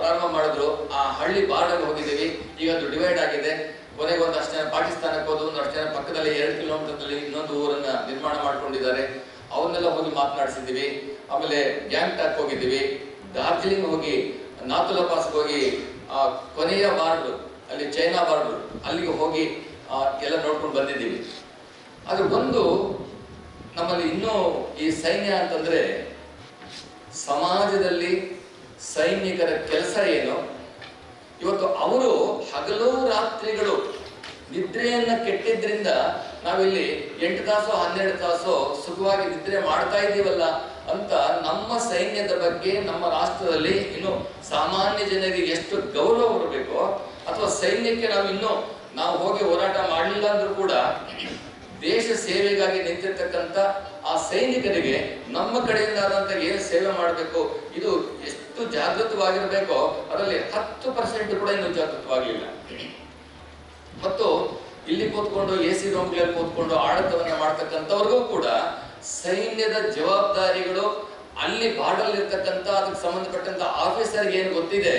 ಪ್ರಾರಂಭ ಮಾಡಿದ್ರು, ಆ ಹಳ್ಳಿ ಬಾರ್ಡರ್ ಹೋಗಿದ್ದೀವಿ. ಈಗ ಅದು ಡಿವೈಡ್ ಆಗಿದೆ. ಕೊನೆಗೆ ಒಂದಷ್ಟು ಜನ ಪಾಕಿಸ್ತಾನಕ್ಕೆ ಹೋದ, ಒಂದಷ್ಟು ಜನ ಪಕ್ಕದಲ್ಲಿ 2 ಕಿಲೋಮೀಟರ್ದಲ್ಲಿ ಇನ್ನೊಂದು ಊರನ್ನ ನಿರ್ಮಾಣ ಮಾಡ್ಕೊಂಡಿದ್ದಾರೆ. ಅವನ್ನೆಲ್ಲ ಹೋಗಿ ಮಾತನಾಡಿಸಿದ್ದೀವಿ. ಆಮೇಲೆ ಗ್ಯಾಂಗ್ಟಾಕ್ ಹೋಗಿದ್ದೀವಿ, ಡಾರ್ಜಿಲಿಂಗ್ ಹೋಗಿ, ನಾಥುಲಾ ಪಾಸ್ಗೆ ಹೋಗಿ, ಕೊನೆಯ ಬಾರ್ಡರ್ ಅಲ್ಲಿ ಚೈನಾ ಬಾರ್ಡರ್ ಅಲ್ಲಿಗೆ ಹೋಗಿ ಎಲ್ಲ ನೋಡ್ಕೊಂಡು ಬಂದಿದ್ದೀವಿ. ಅದು ಒಂದು ನಮ್ಮಲ್ಲಿ ಇನ್ನೂ ಈ ಸೈನ್ಯ ಅಂತಂದ್ರೆ ಸಮಾಜದಲ್ಲಿ ಸೈನಿಕರ ಕೆಲಸ ಏನು, ಇವತ್ತು ಅವರು ಹಗಲು ರಾತ್ರಿಗಳು ನಿದ್ರೆಯನ್ನ ಕೆಟ್ಟಿದ್ರಿಂದ ನಾವಿಲ್ಲಿ 8 ತಾಸು 12 ತಾಸು ಸುಖವಾಗಿ ನಿದ್ರೆ ಮಾಡ್ತಾ ಇದ್ದೀವಲ್ಲ ಅಂತ ನಮ್ಮ ಸೈನ್ಯದ ಬಗ್ಗೆ ನಮ್ಮ ರಾಷ್ಟ್ರದಲ್ಲಿ ಇನ್ನು ಸಾಮಾನ್ಯ ಜನರಿಗೆ ಎಷ್ಟು ಗೌರವ ಬರಬೇಕೋ, ಅಥವಾ ಸೈನ್ಯಕ್ಕೆ ನಾವು ಹೋಗಿ ಹೋರಾಟ ಮಾಡಲಿಲ್ಲ ಅಂದ್ರೂ ಕೂಡ ದೇಶ ಸೇವೆಗಾಗಿ ನಿಂತಿರ್ತಕ್ಕಂಥ ಆ ಸೈನಿಕರಿಗೆ ನಮ್ಮ ಕಡೆಯಿಂದ ಆದಂತ ಏನು ಸೇವೆ ಮಾಡಬೇಕು, ಇದು ಎಷ್ಟು ಜಾಗೃತವಾಗಿರಬೇಕೋ ಅದರಲ್ಲಿ 10% ಕೂಡ ಇನ್ನೂ ಜಾಗೃತವಾಗಿಲ್ಲ. ಮತ್ತು ಇಲ್ಲಿ ಕೂತ್ಕೊಂಡು AC ರೂಮ್ಗಳಲ್ಲಿ ಕೂತ್ಕೊಂಡು ಆಡಳಿತವನ್ನ ಮಾಡ್ತಕ್ಕಂಥವ್ರಿಗೂ ಕೂಡ ಸೈನ್ಯದ ಜವಾಬ್ದಾರಿಗಳು ಅಲ್ಲಿ ಬಾರ್ಡರ್ ಇರ್ತಕ್ಕಂಥ ಅದಕ್ಕೆ ಸಂಬಂಧಪಟ್ಟಂತ ಆಫೀಸರ್ಗೆ ಏನು ಗೊತ್ತಿದೆ,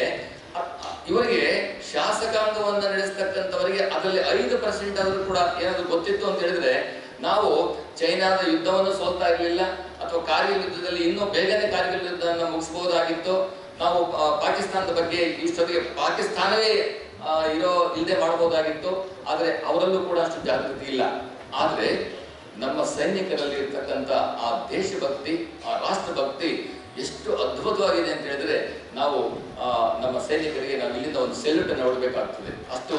ಇವರಿಗೆ ಶಾಸಕಾಂಗವನ್ನ ನಡೆಸ್ತಕ್ಕಂಥವರಿಗೆ ಅದರಲ್ಲಿ 5% ಆದ್ರೂ ಕೂಡ ಏನಾದ್ರು ಗೊತ್ತಿತ್ತು ಅಂತ ಹೇಳಿದ್ರೆ ನಾವು ಚೈನಾದ ಯುದ್ಧವನ್ನು ಸೋಲ್ತಾ ಇರಲಿಲ್ಲ, ಅಥವಾ ಕಾರ್ಗಿಲ್ ಯುದ್ಧದಲ್ಲಿ ಇನ್ನೂ ಬೇಗನೆ ಕಾರ್ಗಿಲ್ ಯುದ್ಧವನ್ನು ಮುಗಿಸಬಹುದಾಗಿತ್ತು. ನಾವು ಪಾಕಿಸ್ತಾನದ ಬಗ್ಗೆ ಇಷ್ಟೊತ್ತಿಗೆ ಪಾಕಿಸ್ತಾನವೇ ಇಲ್ಲದೆ ಮಾಡಬಹುದಾಗಿತ್ತು. ಆದ್ರೆ ಅವರಲ್ಲೂ ಕೂಡ ಅಷ್ಟು ಜಾಗೃತಿ ಇಲ್ಲ. ಆದ್ರೆ ನಮ್ಮ ಸೈನಿಕರಲ್ಲಿ ಇರ್ತಕ್ಕಂಥ ಆ ದೇಶಭಕ್ತಿ, ಆ ರಾಷ್ಟ್ರಭಕ್ತಿ ಎಷ್ಟು ಅದ್ಭುತವಾಗಿದೆ ಅಂತ ಹೇಳಿದ್ರೆ ನಾವು ನಮ್ಮ ಸೈನಿಕರಿಗೆ ನಾವು ಇಲ್ಲಿಂದ ಒಂದು ಸೆಲ್ಯೂಟ್ ಅನ್ನು ಹೊಡಬೇಕಾಗ್ತದೆ. ಅಷ್ಟು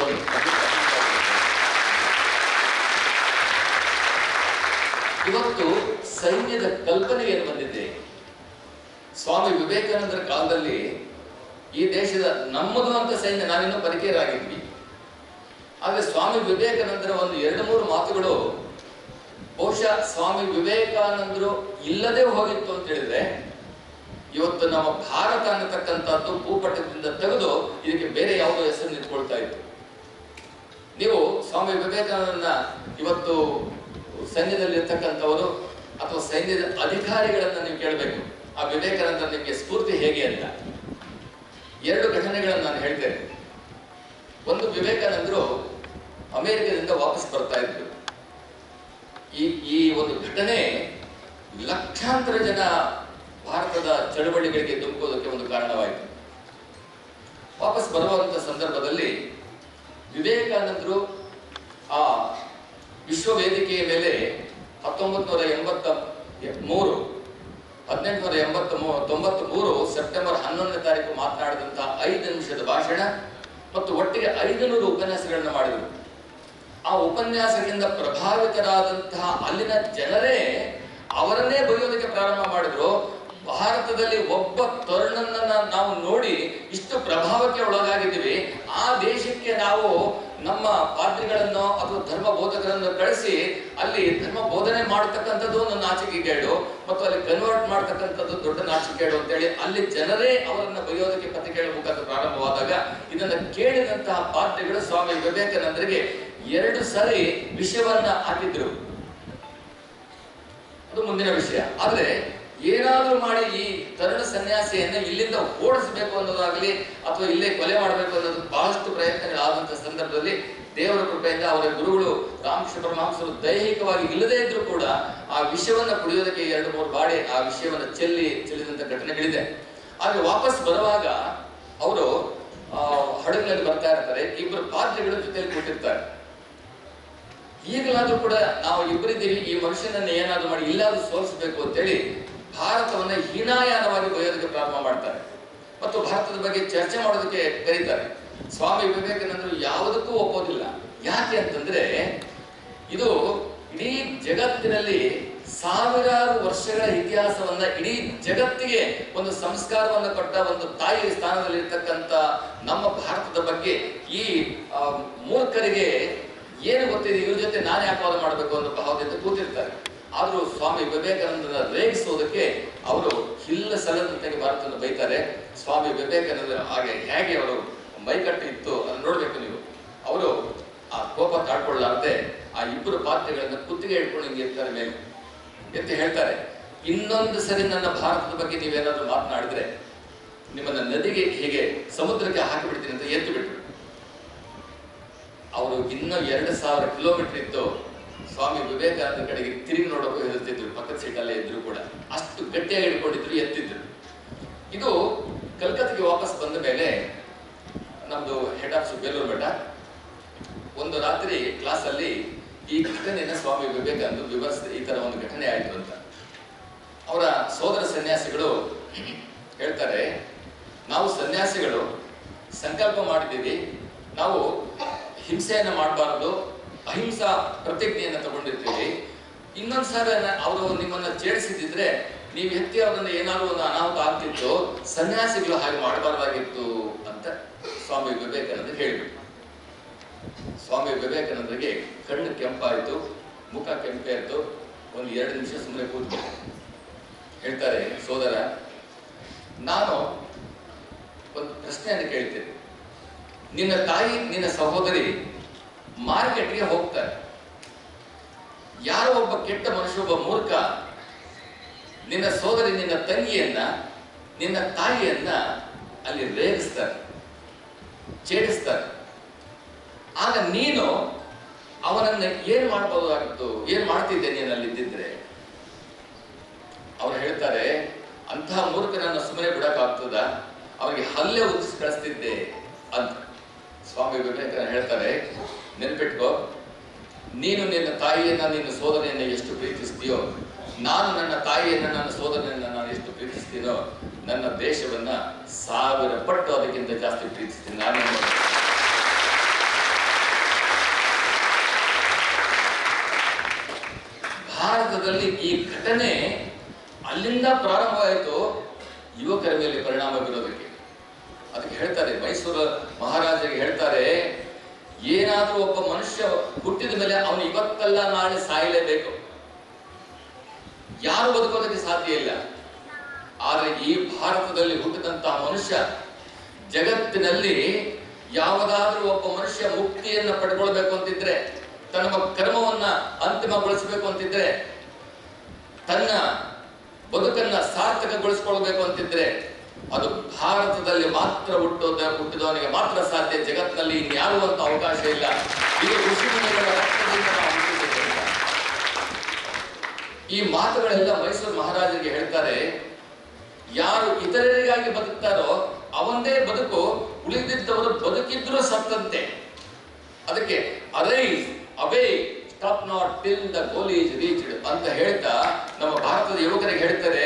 ಇವತ್ತು ಸೈನ್ಯದ ಕಲ್ಪನೆ ಏನು ಬಂದಿದೆ, ಸ್ವಾಮಿ ವಿವೇಕಾನಂದರ ಕಾಲದಲ್ಲಿ ಈ ದೇಶದ ನಮ್ಮದು ಅಂತ ಸೈನ್ಯ ನಾವಿನ್ನೂ ಪರಿಚಯರಾಗಿದ್ವಿ. ಆದರೆ ಸ್ವಾಮಿ ವಿವೇಕಾನಂದರ ಒಂದು 2-3 ಮಾತುಗಳು ಬಹುಶಃ ಸ್ವಾಮಿ ವಿವೇಕಾನಂದರು ಇಲ್ಲದೆ ಹೋಗಿತ್ತು ಅಂತ ಹೇಳಿದ್ರೆ ಇವತ್ತು ನಮ್ಮ ಭಾರತ ಅನ್ನತಕ್ಕಂಥದ್ದು ಭೂಪಟದಿಂದ ತೆಗೆದು ಇದಕ್ಕೆ ಬೇರೆ ಯಾವುದೋ ಹೆಸರು ನಿಂತ್ಕೊಳ್ತಾ ಇತ್ತು. ನೀವು ಸ್ವಾಮಿ ವಿವೇಕಾನಂದನ ಇವತ್ತು ಸೈನ್ಯದಲ್ಲಿರ್ತಕ್ಕಂಥವರು ಅಥವಾ ಸೈನ್ಯದ ಅಧಿಕಾರಿಗಳನ್ನ ನೀವು ಕೇಳಬೇಕು, ಆ ವಿವೇಕಾನಂದ ನಿಮಗೆ ಸ್ಫೂರ್ತಿ ಹೇಗೆ ಅಂತ. 2 ಘಟನೆಗಳನ್ನು ನಾನು ಹೇಳ್ತೇನೆ. ಒಂದು, ವಿವೇಕಾನಂದರು ಅಮೆರಿಕದಿಂದ ವಾಪಸ್ ಬರ್ತಾ ಇದ್ರು. ಈ ಒಂದು ಘಟನೆ ಲಕ್ಷಾಂತರ ಜನ ಭಾರತದ ಚಳವಳಿಗಳಿಗೆ ಧುಮುಕೋದಕ್ಕೆ ಒಂದು ಕಾರಣವಾಯಿತು. ವಾಪಸ್ ಬರುವಂತ ಸಂದರ್ಭದಲ್ಲಿ ವಿವೇಕಾನಂದರು ಆ ವಿಶ್ವ ವೇದಿಕೆಯ ಮೇಲೆ 1893 ಸೆಪ್ಟೆಂಬರ್ 11ನೇ ತಾರೀಕು ಮಾತನಾಡಿದಂತಹ 5 ನಿಮಿಷದ ಭಾಷಣ ಮತ್ತು ಒಟ್ಟಿಗೆ 500 ಉಪನ್ಯಾಸಗಳನ್ನು ಮಾಡಿದರು. ಆ ಉಪನ್ಯಾಸಗಳಿಂದ ಪ್ರಭಾವಿತರಾದಂತಹ ಅಲ್ಲಿನ ಜನರೇ ಅವರನ್ನೇ ಬರೆಯೋದಕ್ಕೆ ಪ್ರಾರಂಭ ಮಾಡಿದ್ರು. ಭಾರತದಲ್ಲಿ ಒಬ್ಬ ತರುಣನನ್ನ ನಾವು ನೋಡಿ ಇಷ್ಟು ಪ್ರಭಾವಕ್ಕೆ ಒಳಗಾಗಿದ್ದೀವಿ, ಆ ದೇಶಕ್ಕೆ ನಾವು ನಮ್ಮ ಪಾದ್ರಿಗಳನ್ನು ಅಥವಾ ಧರ್ಮ ಬೋಧಕರನ್ನು ಕಳಿಸಿ ಅಲ್ಲಿ ಧರ್ಮ ಬೋಧನೆ ಮಾಡತಕ್ಕಂಥದ್ದು ಒಂದು ನಾಚಿಕೆಗೇಡು ಮತ್ತು ಅಲ್ಲಿ ಕನ್ವರ್ಟ್ ಮಾಡ್ತಕ್ಕಂಥದ್ದು ದೊಡ್ಡ ನಾಚಿಕೆಗೇಡು ಅಂತೇಳಿ ಅಲ್ಲಿ ಜನರೇ ಅವರನ್ನ ಬರೆಯೋದಕ್ಕೆ ಪತ್ರಿಕೆಗಳ ಮುಖಾಂತರ ಪ್ರಾರಂಭವಾದಾಗ ಇದನ್ನ ಕೇಳಿದಂತಹ ಪಾದ್ರಿಗಳು ಸ್ವಾಮಿ ವಿವೇಕಾನಂದರಿಗೆ 2 ಸಾರಿ ವಿಷಯವನ್ನ ಹಾಕಿದ್ರು. ಅದು ಮುಂದಿನ ವಿಷಯ. ಆದ್ರೆ ಏನಾದ್ರೂ ಮಾಡಿ ಈ ತರುಣ ಸನ್ಯಾಸಿಯನ್ನ ಇಲ್ಲಿಂದ ಓಡಿಸಬೇಕು ಅನ್ನೋದಾಗ್ಲಿ ಅಥವಾ ಇಲ್ಲೇ ಕೊಲೆ ಮಾಡಬೇಕು ಅನ್ನೋದು ಬಹಳಷ್ಟು ಪ್ರಯತ್ನಗಳಾದಂತ ಸಂದರ್ಭದಲ್ಲಿ ದೇವರ ಕೃಪೆಯಿಂದ ಅವರ ಗುರುಗಳು ರಾಮಕೃಷ್ಣ ಪರಮಹಂಸರು ದೈಹಿಕವಾಗಿ ಇಲ್ಲದೇ ಇದ್ರೂ ಕೂಡ ಆ ವಿಷಯವನ್ನ ಕುಡಿಯೋದಕ್ಕೆ 2-3 ಬಾರಿ ಆ ವಿಷಯವನ್ನ ಚೆಲ್ಲಿದಂತ ಘಟನೆಗಳಿದೆ. ಆದ್ರೆ ವಾಪಸ್ ಬರುವಾಗ ಅವರು ಹಡಗಿನಲ್ಲಿ ಬರ್ತಾ ಇರ್ತಾರೆ. 2 ಪಾದ್ರಿಗಳ ಜೊತೆಲಿ ಕೂತಿರ್ತಾರೆ. ಈಗಲಾದ್ರೂ ಕೂಡ ನಾವು ಇಬ್ಬರಿದ್ದೀವಿ, ಈ ಮನುಷ್ಯನನ್ನ ಏನಾದ್ರೂ ಮಾಡಿ ಇಲ್ಲಾದ್ರೂ ಸೋಲಿಸಬೇಕು ಅಂತೇಳಿ ಭಾರತವನ್ನ ಹೀನಾಯಾನವಾಗಿ ಬರೆಯೋದಕ್ಕೆ ಪ್ರಾರಂಭ ಮಾಡ್ತಾರೆ ಮತ್ತು ಭಾರತದ ಬಗ್ಗೆ ಚರ್ಚೆ ಮಾಡೋದಕ್ಕೆ ಕರೀತಾರೆ. ಸ್ವಾಮಿ ವಿವೇಕಾನಂದರು ಯಾವುದಕ್ಕೂ ಒಪ್ಪೋದಿಲ್ಲ. ಯಾಕೆ ಅಂತಂದ್ರೆ ಇದು ಇಡೀ ಜಗತ್ತಿನಲ್ಲಿ ಸಾವಿರಾರು ವರ್ಷಗಳ ಇತಿಹಾಸವನ್ನ ಇಡೀ ಜಗತ್ತಿಗೆ ಒಂದು ಸಂಸ್ಕಾರವನ್ನು ಕೊಟ್ಟ ಒಂದು ತಾಯಿ ಸ್ಥಾನದಲ್ಲಿ ಇರ್ತಕ್ಕಂಥ ನಮ್ಮ ಭಾರತದ ಬಗ್ಗೆ ಈ ಮೂರ್ಖರಿಗೆ ಏನು ಗೊತ್ತಿದೆ, ಇವ್ರ ಜೊತೆ ನಾನು ಯಾಕೆ ವಾದ ಮಾಡಬೇಕು ಅನ್ನೋ ಭಾವದಿಂದ ಕೂತಿರ್ತಾರೆ. ಆದ್ರೂ ಸ್ವಾಮಿ ವಿವೇಕಾನಂದನ ರೇಗಿಸೋದಕ್ಕೆ ಅವರು ಇಲ್ಲ ಸಲ್ಲದಂತೆಗೆ ಭಾರತವನ್ನು ಬೈತಾರೆ. ಸ್ವಾಮಿ ವಿವೇಕಾನಂದ ಹೇಗೆ ಅವರು ಮೈಕಟ್ಟು ಇತ್ತು ಅದನ್ನ ನೋಡ್ಬೇಕು ನೀವು. ಅವರು ಆ ಕೋಪ ತಾಡ್ಕೊಳ್ಳಾರ್ದೆ ಆ 2 ಪಾತ್ರೆಗಳನ್ನ ಕುತ್ತಿಗೆ ಹಿಡ್ಕೊಂಡು ಹಿಂಗೆ ಇರ್ತಾರೆ ಮೇಲೆ ಎತ್ತಿ ಹೇಳ್ತಾರೆ, ಇನ್ನೊಂದು ಸರಿ ನನ್ನ ಭಾರತದ ಬಗ್ಗೆ ನೀವೇನಾದ್ರೂ ಮಾತನಾಡಿದ್ರೆ ನಿಮ್ಮನ್ನ ನದಿಗೆ ಹೀಗೆ ಸಮುದ್ರಕ್ಕೆ ಹಾಕಿಬಿಡ್ತೀನಿ ಅಂತ ಎತ್ತು ಬಿಟ್ರು. ಅವರು ಇನ್ನೂ 2000 ಕಿಲೋಮೀಟರ್ ಇತ್ತು. ಸ್ವಾಮಿ ವಿವೇಕಾನಂದ ಕಡೆಗೆ ತಿರುಗಿ ನೋಡೋಕೆ ಹೆದರ್ತಿದ್ರು, ಪಕ್ಕದ ಸೀಟಲ್ಲೇ ಇದ್ರು ಕೂಡ ಅಷ್ಟು ಗಟ್ಟಿಯಾಗಿ ಹಿಡ್ಕೊಂಡಿದ್ರು, ಎತ್ತಿದ್ರು. ಇದು ಕಲ್ಕತ್ತೆಗೆ ವಾಪಸ್ ಬಂದ ಮೇಲೆ ನಮ್ದು ಹೆಡ್ ಆಫೀಸ್ ಬೇಲೂರು ಮಠ ಒಂದು ರಾತ್ರಿ ಕ್ಲಾಸ್ ಅಲ್ಲಿ ಈ ಘಟನೆಯನ್ನ ಸ್ವಾಮಿ ವಿವೇಕಾನಂದ ವಿವರಿಸಿದ, ಈ ತರ ಒಂದು ಘಟನೆ ಆಯ್ತು ಅಂತ. ಅವರ ಸೋದರ ಸನ್ಯಾಸಿಗಳು ಹೇಳ್ತಾರೆ, ನಾವು ಸನ್ಯಾಸಿಗಳು ಸಂಕಲ್ಪ ಮಾಡಿದ್ದೀವಿ, ನಾವು ಹಿಂಸೆಯನ್ನ ಮಾಡಬಾರದು, ಅಹಿಂಸಾ ಪ್ರತಿಜ್ಞೆಯನ್ನು ತಗೊಂಡಿರ್ತೀವಿ. ಇನ್ನೊಂದು ಸಾರಿ ಅವರು ನಿಮ್ಮನ್ನ ಚೇಡಿಸಿದ್ರೆ ನೀವು ಎತ್ತಿ ಅವರನ್ನ ಏನಾದ್ರು ಒಂದು ಅನಾಹುತ ಆಗ್ತಿತ್ತು, ಸನ್ಯಾಸಿಗಳು ಹಾಗೆ ಮಾಡಬಾರ್ದಾಗಿತ್ತು ಅಂತ ಸ್ವಾಮಿ ವಿವೇಕಾನಂದ ಹೇಳಿಬಿಟ್ಟು. ಸ್ವಾಮಿ ವಿವೇಕಾನಂದರಿಗೆ ಕಣ್ಣು ಕೆಂಪಾಯಿತು, ಮುಖ ಕೆಂಪಾಯಿತು. ಒಂದು 2 ನಿಮಿಷ ಸುಮ್ಮನೆ ಕೂತು ಹೇಳ್ತಾರೆ, ಸೋದರ, ನಾನು ಒಂದು ಪ್ರಶ್ನೆಯನ್ನು ಕೇಳ್ತೇನೆ. ನಿನ್ನ ತಾಯಿ ನಿನ್ನ ಸಹೋದರಿ ಮಾರ್ಕೆಟ್ಗೆ ಹೋಗ್ತಾರೆ. ಯಾರೋ ಒಬ್ಬ ಕೆಟ್ಟ ಮನುಷ್ಯ, ಒಬ್ಬ ಮೂರ್ಖ ನಿನ್ನ ಸೋದರಿ ನಿನ್ನ ತಂಗಿಯನ್ನ ನಿನ್ನ ತಾಯಿಯನ್ನ ಅಲ್ಲಿ ರೇಗಿಸ್ತಾರೆ, ಛೇಡಿಸ್ತಾರೆ. ಆಗ ನೀನು ಅವನನ್ನ ಏನ್ ಮಾಡಬಹುದಾಗಿತ್ತು, ಏನ್ ಮಾಡ್ತಿದ್ದೆ ನೀನು ಅಲ್ಲಿದ್ದಿದ್ರೆ? ಅವ್ರು ಹೇಳ್ತಾರೆ, ಅಂತಹ ಮೂರ್ಖನನ್ನ ಸುಮ್ಮನೆ ಬಿಡಕ್ಕಾಗ್ತದ, ಅವರಿಗೆ ಹಲ್ಲೆ ಉದಿಸಿ ಕಳಿಸ್ತಿದ್ದೆ ಅಂತ. ಸ್ವಾಮಿ ವಿವೇಕಾನಂದ ಹೇಳ್ತಾರೆ, ನೆನ್ಪಿಟ್ಕೋ, ನೀನು ನಿನ್ನ ತಾಯಿಯನ್ನ ನಿನ್ನ ಸೋದರಿಯನ್ನ ಎಷ್ಟು ಪ್ರೀತಿಸ್ತೀಯೋ, ನಾನು ನನ್ನ ತಾಯಿಯನ್ನ ನನ್ನ ಸೋದರಿಯನ್ನ ನಾನು ಎಷ್ಟು ಪ್ರೀತಿಸ್ತೀನೋ, ನನ್ನ ದೇಶವನ್ನ 1000 ಪಟ್ಟು ಅದಕ್ಕಿಂತ ಜಾಸ್ತಿ ಪ್ರೀತಿಸ್ತೀನಿ ನಾನು. ಭಾರತದಲ್ಲಿ ಈ ಘಟನೆ ಅಲ್ಲಿಂದ ಪ್ರಾರಂಭವಾಯಿತು ಯುವಕರ ಮೇಲೆ ಪರಿಣಾಮ ಬೀರೋದಕ್ಕೆ. ಅದಕ್ಕೆ ಹೇಳ್ತಾರೆ, ಮೈಸೂರು ಮಹಾರಾಜರಿಗೆ ಹೇಳ್ತಾರೆ, ಏನಾದ್ರೂ ಒಬ್ಬ ಮನುಷ್ಯ ಹುಟ್ಟಿದ ಮೇಲೆ ಅವನು ಇವತ್ತಲ್ಲ ನಾಳೆ ಸಾಯಲೇಬೇಕು, ಯಾರು ಬದುಕೋದಕ್ಕೆ ಸಾಧ್ಯ ಇಲ್ಲ. ಆದರೆ ಈ ಭಾರತದಲ್ಲಿ ಹುಟ್ಟಿದಂತಹ ಮನುಷ್ಯ ಜಗತ್ತಿನಲ್ಲಿ ಯಾವುದಾದ್ರೂ ಒಬ್ಬ ಮನುಷ್ಯ ಮುಕ್ತಿಯನ್ನ ಪಡ್ಕೊಳ್ಬೇಕು ಅಂತಿದ್ರೆ, ತನ್ನ ಕರ್ಮವನ್ನ ಅಂತಿಮಗೊಳಿಸಬೇಕು ಅಂತಿದ್ರೆ, ತನ್ನ ಬದುಕನ್ನ ಸಾರ್ಥಕಗೊಳಿಸಿಕೊಳ್ಬೇಕು ಅಂತಿದ್ರೆ ಅದು ಭಾರತದಲ್ಲಿ ಮಾತ್ರ ಹುಟ್ಟಿದವನಿಗೆ ಮಾತ್ರ ಸಾಧ್ಯ. ಜಗತ್ತಿನಲ್ಲಿ ಇನ್ಯಾರೂ ಅಂತ ಅವಕಾಶ ಇಲ್ಲ. ಇದು ಋಷಿಮುನಿಗಳ ರಕ್ತದಿಂದ ನಾವು ಹುಟ್ಟಿದ್ದೇವೆ. ಈ ಮಾತುಗಳೆಲ್ಲ ಮೈಸೂರು ಮಹಾರಾಜರಿಗೆ ಹೇಳ್ತಾರೆ. ಯಾರು ಇತರರಿಗಾಗಿ ಬದುಕ್ತಾರೋ ಅವಂದೇ ಬದುಕು, ಉಳಿದಿದ್ದವರು ಬದುಕಿದ್ರು ಸತ್ತಂತೆ. ಅದಕ್ಕೆ arise awake stop not till the goal is reached ಅಂತ ಹೇಳ್ತಾ ನಮ್ಮ ಭಾರತದ ಯುವಕರಿಗೆ ಹೇಳ್ತಾರೆ,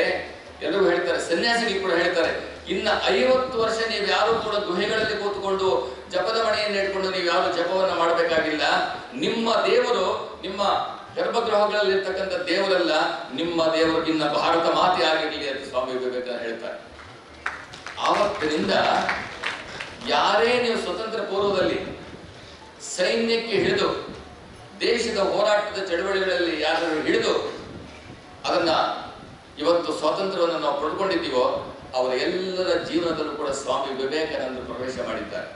ಎಲ್ಲರೂ ಹೇಳ್ತಾರೆ, ಸನ್ಯಾಸಿಗಳಿಗೆ ಕೂಡ ಹೇಳ್ತಾರೆ, ಇನ್ನ 50 ವರ್ಷ ನೀವು ಯಾರು ಕೂಡ ಗುಹೆಗಳಲ್ಲಿ ಕೂತ್ಕೊಂಡು ಜಪದ ಮಣೆಯನ್ನು ಹಿಡ್ಕೊಂಡು ನೀವು ಯಾರು ಜಪವನ್ನ ಮಾಡಬೇಕಾಗಿಲ್ಲ. ನಿಮ್ಮ ದೇವರು ನಿಮ್ಮ ಗರ್ಭಗೃಹಗಳಲ್ಲಿ ಇರ್ತಕ್ಕಂಥ ದೇವರಲ್ಲ, ನಿಮ್ಮ ದೇವರು ಇನ್ನ ಭಾರತ ಮಾತೆ ಆಗಿರಲಿ ಅಂತ ಸ್ವಾಮಿ ವಿವೇಕಾನಂದ ಹೇಳ್ತಾರೆ. ಆವತ್ತಿನಿಂದ ಯಾರೇ ನೀವು ಸ್ವತಂತ್ರ ಪೂರ್ವದಲ್ಲಿ ಸೈನ್ಯಕ್ಕೆ ಹಿಡಿದು ದೇಶದ ಹೋರಾಟದ ಚಳವಳಿಗಳಲ್ಲಿ ಯಾರು ಹಿಡಿದು ಅದನ್ನ ಇವತ್ತು ಸ್ವಾತಂತ್ರ್ಯವನ್ನು ನಾವು ಪಡ್ಕೊಂಡಿದ್ದೀವೋ ಅವರ ಎಲ್ಲರ ಜೀವನದಲ್ಲೂ ಕೂಡ ಸ್ವಾಮಿ ವಿವೇಕಾನಂದರು ಪ್ರವೇಶ ಮಾಡಿದ್ದಾರೆ.